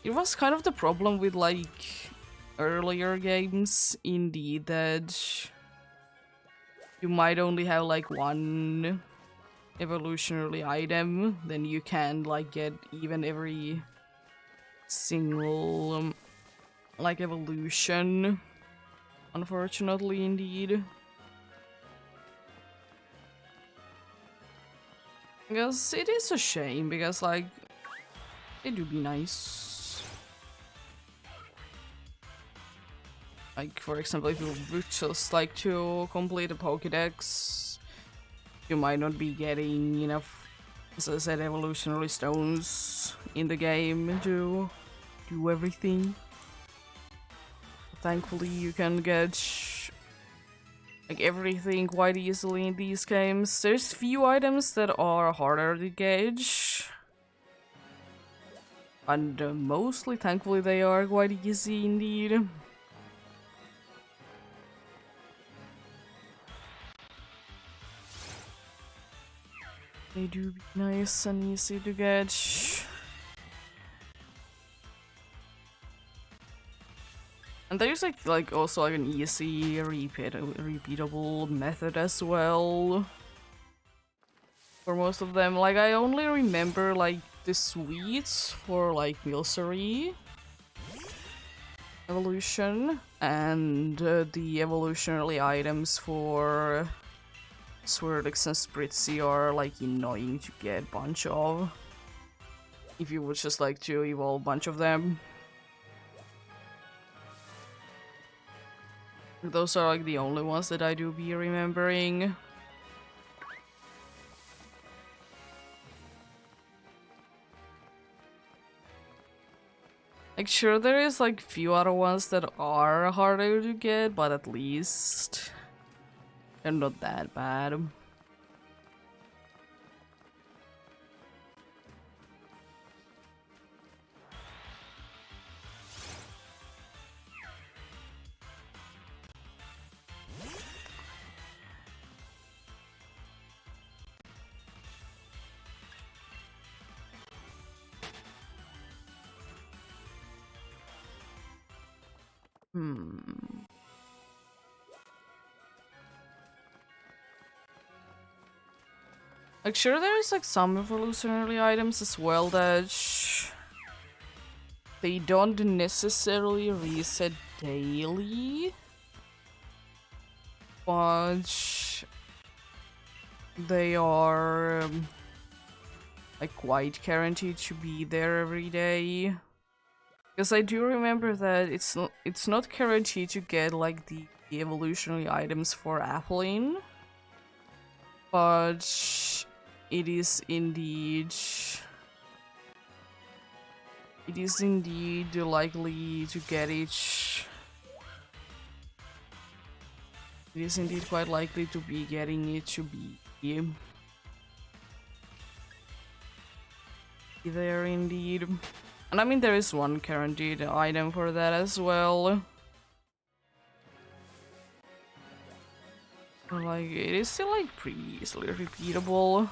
it was kind of the problem with like earlier games indeed, that you might only have like one evolutionary item, then you can like get even every single like evolution, unfortunately indeed. Because it is a shame, because like it would be nice. Like for example, if you would just like to complete a Pokédex, you might not be getting enough, as I said, evolutionary stones in the game to do everything. Thankfully, you can get like everything quite easily in these games. There's few items that are harder to gauge, and mostly, thankfully, they are quite easy indeed. They do be nice and easy to get. And there's like also like an easy repeatable method as well for most of them. Like I only remember like the sweets for like Milcery evolution, and the evolutionary items for Swirlix and Spritzy are like annoying to get a bunch of if you would just like to evolve a bunch of them. Those are like the only ones that I do be remembering. Like sure, there is like few other ones that are harder to get, but at least they're not that bad. Like, sure, there's like some evolutionary items as well that they don't necessarily reset daily, but they are like quite guaranteed to be there every day. Because I do remember that it's not guaranteed to get like the evolutionary items for Appling, but it is indeed likely to get it. It is indeed quite likely to be getting it to be there indeed. And I mean, there is one guaranteed item for that as well. But, like, it is still like pretty easily repeatable.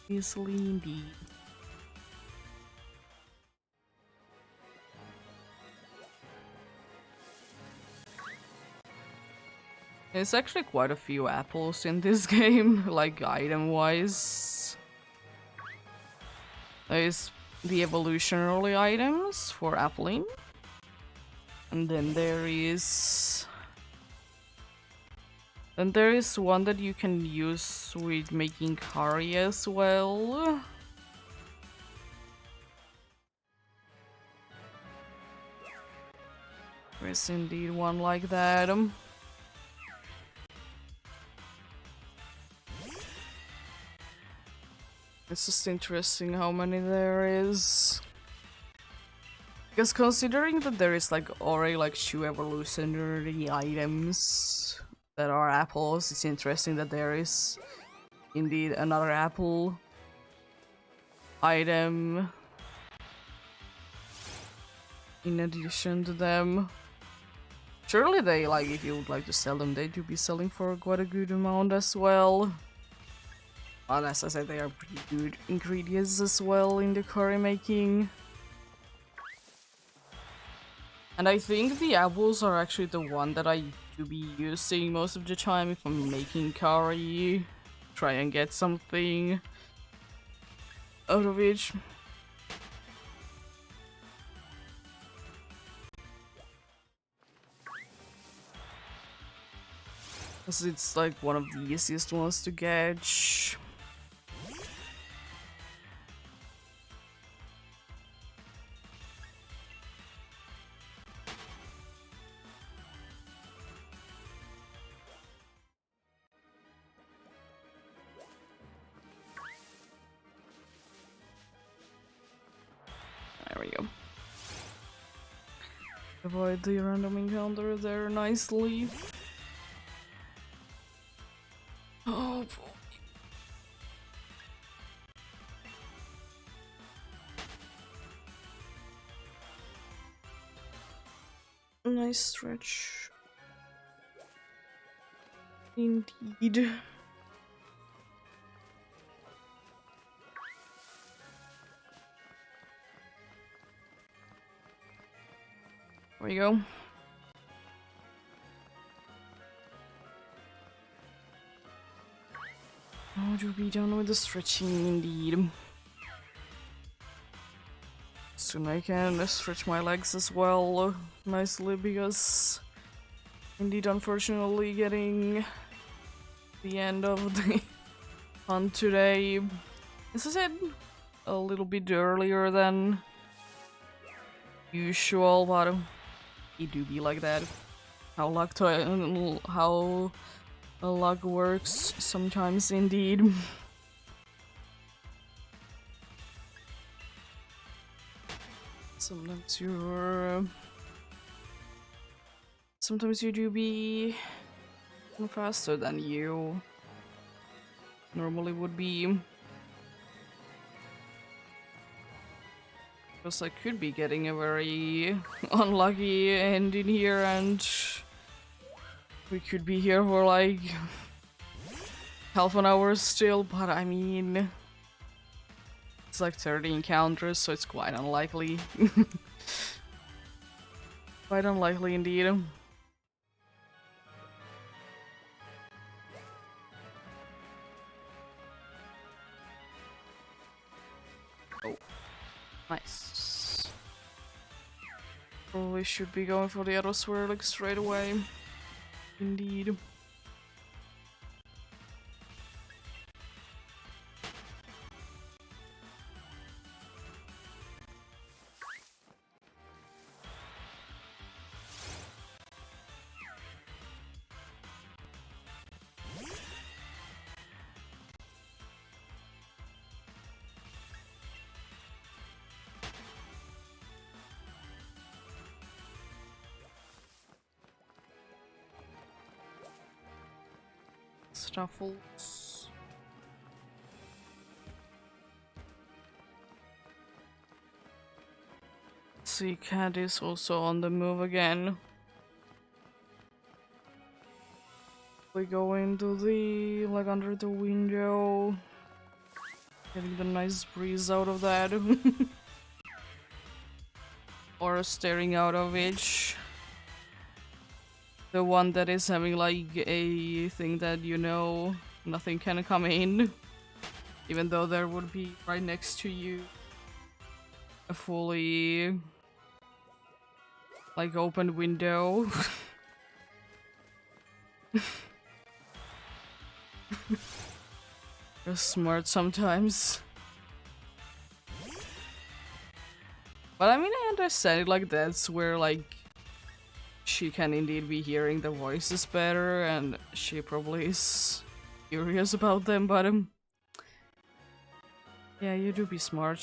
Easily indeed. There's actually quite a few apples in this game, like item-wise. There's the evolutionary items for Appling. And then there is one that you can use with making curry as well. There's indeed one like that. It's just interesting how many there is. Because considering that there is like already like 2 evolutionary items that are apples, it's interesting that there is indeed another apple item in addition to them. Surely they, like, if you would like to sell them, they do be selling for quite a good amount as well. Well, as I said, they are pretty good ingredients as well in the curry making. And I think the apples are actually the one that I do be using most of the time if I'm making curry. Try and get something out of it. Because it's like one of the easiest ones to get. There we go. Avoid the random encounter there nicely. Oh boy. Nice stretch. Indeed. There we go. Oh, to be done with the stretching indeed. Soon I can stretch my legs as well nicely because indeed unfortunately getting the end of the hunt today. As I said, a little bit earlier than usual, but it do be like that. How luck works sometimes indeed. Sometimes you do be faster than you normally would be. Because I could be getting a very unlucky end in here and we could be here for like half an hour still, but I mean, it's like 30 encounters, so it's quite unlikely. Quite unlikely indeed. Oh, nice. Probably should be going for the other sword like straight away. Indeed. Snuffles. See, cat is also on the move again. We go into the, like, under the window. Getting the nice breeze out of that. Or staring out of it. The one that is having, like, a thing that, you know, nothing can come in. Even though there would be right next to you a fully, like, open window. You're smart sometimes. But I mean, I understand it, like, that's where, like, she can indeed be hearing the voices better, and she probably is curious about them, but yeah, you do be smart.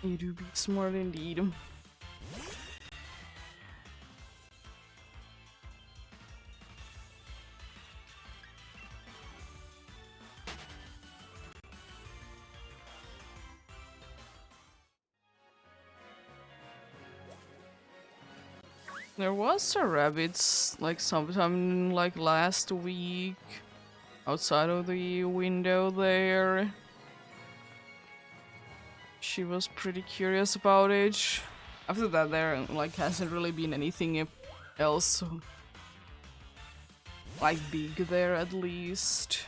You do be smart indeed. There was a rabbit, like, sometime, like, last week, outside of the window there. She was pretty curious about it. After that, there, like, hasn't really been anything else, like, big there, at least.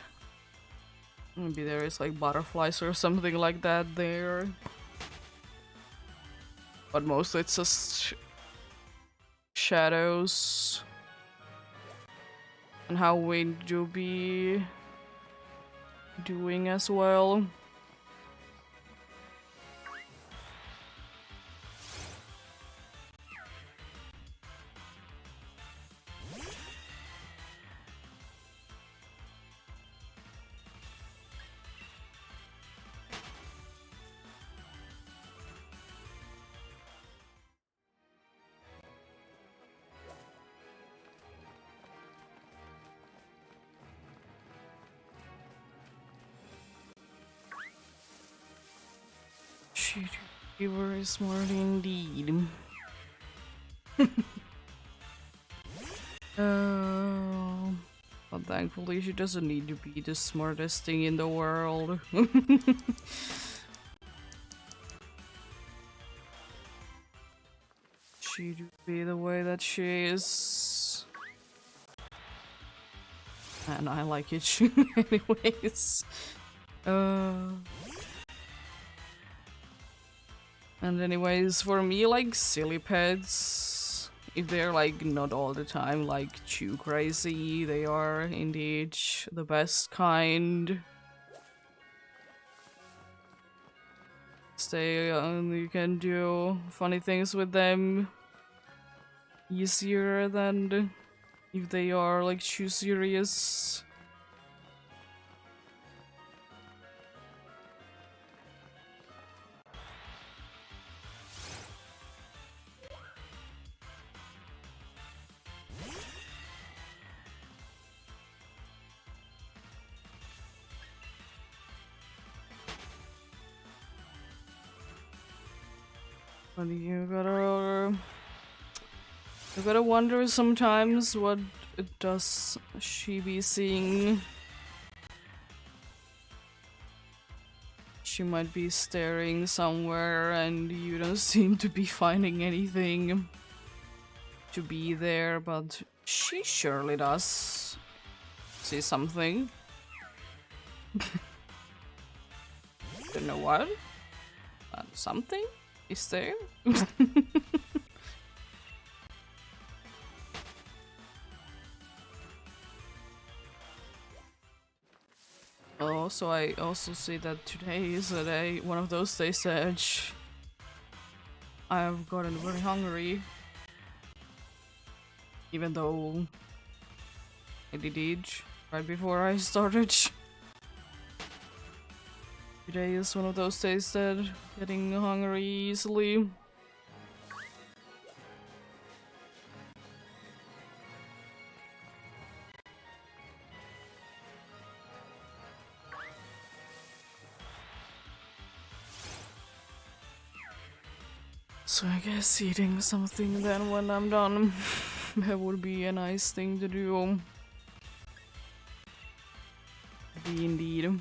Maybe there is, like, butterflies or something like that there. But mostly it's just shadows. And how we do be doing as well. She be very smart indeed. But thankfully she doesn't need to be the smartest thing in the world. She do be the way that she is. And I like it anyways. And anyways, for me, like, silly pets, if they're, like, not all the time, like, too crazy, they are indeed the best kind. You can do funny things with them easier than if they are, like, too serious. But you gotta I gotta wonder sometimes what does she be seeing. She might be staring somewhere and you don't seem to be finding anything to be there, but she surely does see something. Don't know what. Something is there. Oh, so I also see that today is a day, one of those days that I have gotten very hungry. Even though I did eat right before I started. Today is one of those days that getting hungry easily. So I guess eating something then when I'm done, that would be a nice thing to do. Be indeed.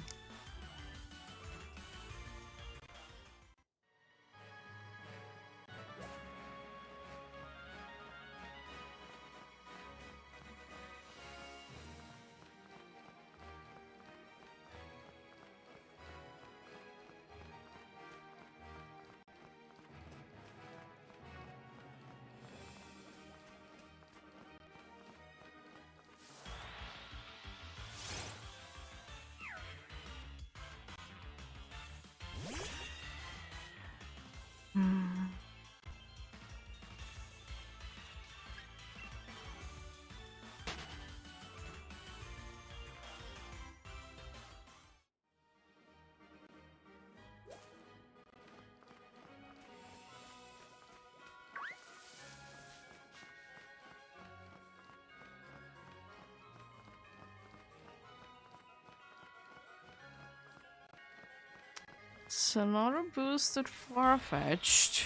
It's another boosted Farfetched.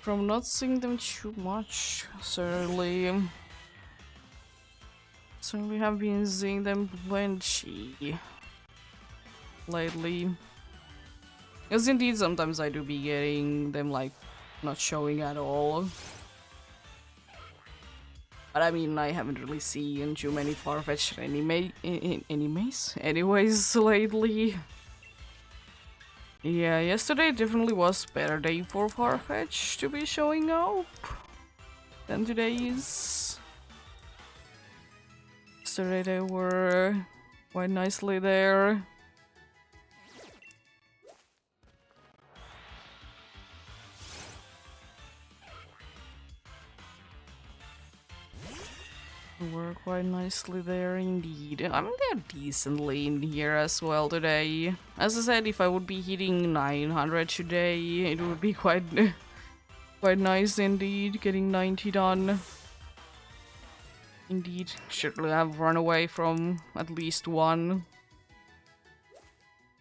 From not seeing them too much, certainly. Certainly have been seeing them plenty lately. Because indeed sometimes I do be getting them like not showing at all. But I mean, I haven't really seen too many Farfetched animes anyways lately. Yeah, yesterday definitely was better day for Farfetch to be showing up than today is. Yesterday they were quite nicely there. We're quite nicely there indeed. I mean, they're decently in here as well today. As I said, if I would be hitting 900 today, it would be quite quite nice indeed, getting 90 done. Indeed, surely I've run away from at least one.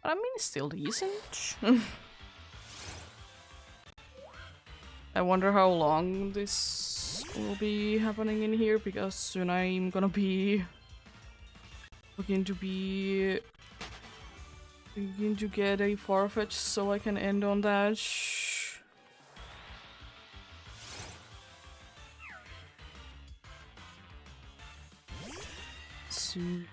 But I mean, it's still decent. I wonder how long this will be happening in here, because soon I'm gonna be looking to get a Farfetch so I can end on that. Soon.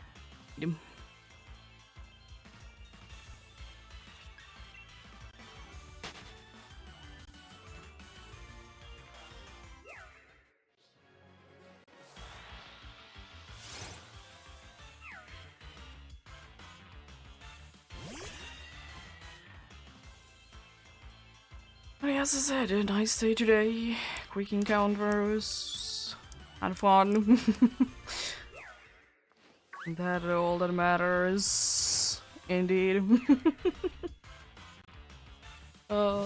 But as I said, a nice day today. Quick encounters and fun. That all that matters. Indeed. uh,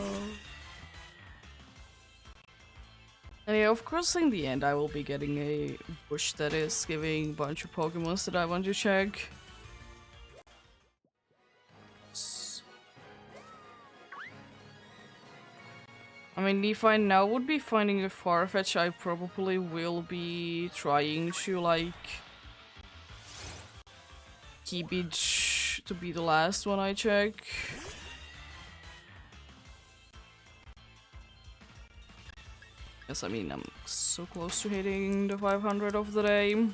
and yeah, of course, in the end, I will be getting a bush that is giving a bunch of Pokemons that I want to check. I mean, if I now would be finding a Farfetch, I probably will be trying to, like, keep it to be the last one I check. Yes, I mean, I'm so close to hitting the 500 of the day.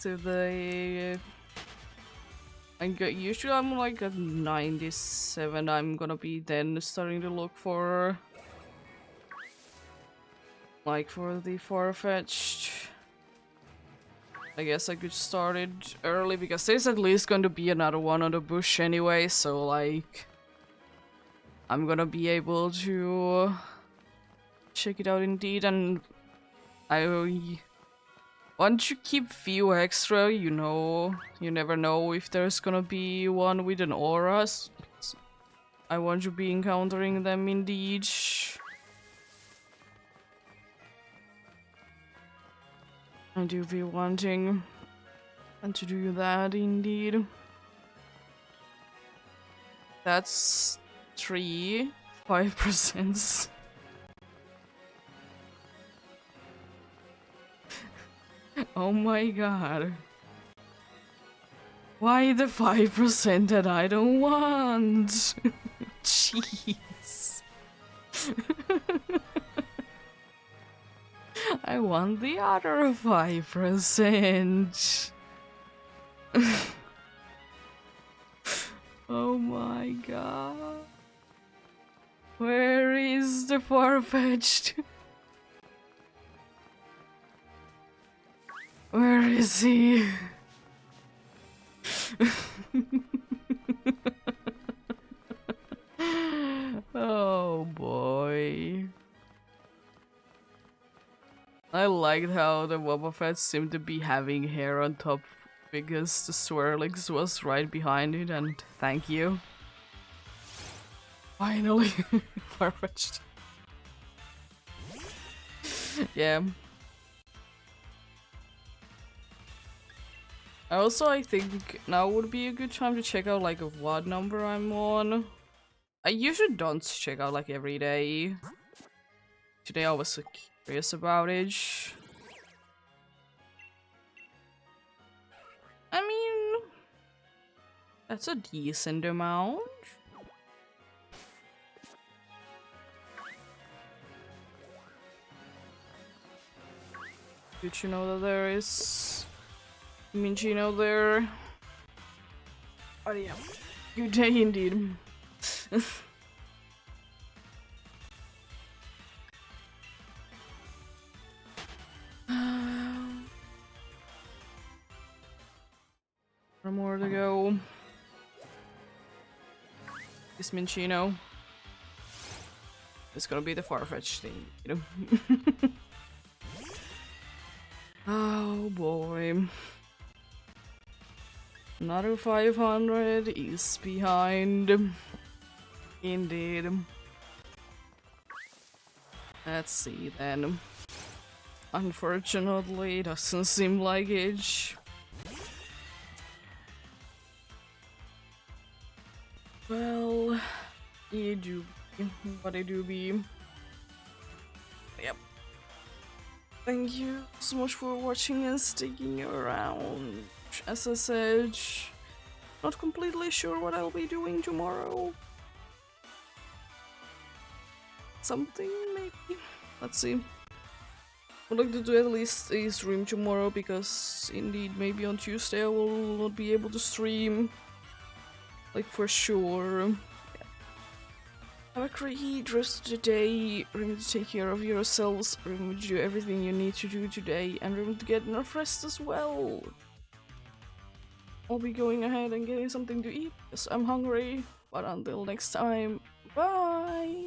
To the usually I'm like at 97. I'm gonna be then starting to look for like for the far-fetched. I guess I could start it early because there's at least going to be another one on the bush anyway, so like I'm gonna be able to check it out indeed. And I want to keep few extra, you know, you never know if there's gonna be one with an aura. I want to be encountering them indeed. I do be wanting to do that indeed. That's 5%. Oh my god. Why the 5% that I don't want? Jeez. I want the other 5%. Oh my god. Where is the far-fetched? Where is he? Oh boy. I liked how the Wobbuffet seemed to be having hair on top because the Swirlix was right behind it, and thank you. Finally, far-fetched. Yeah. Also, I think now would be a good time to check out like what number I'm on. I usually don't check out like every day. Today I was so curious about it. I mean, that's a decent amount. Did you know that there is Minchino there? Oh yeah. Good day indeed. One more to go. This Minchino. It's gonna be the far-fetched thing, you know. Oh boy. Another 500 is behind. Indeed. Let's see then. Unfortunately, doesn't seem like it. Well, you do what I do be. Yep. Thank you so much for watching and sticking around. As I said, not completely sure what I'll be doing tomorrow. Something maybe. Let's see. I'd like to do at least a stream tomorrow because indeed maybe on Tuesday I will not be able to stream. Like for sure. Yeah. Have a great rest of the day. Remember to take care of yourselves. Remember to do everything you need to do today. And remember to get enough rest as well. I'll be going ahead and getting something to eat because I'm hungry. But until next time, bye!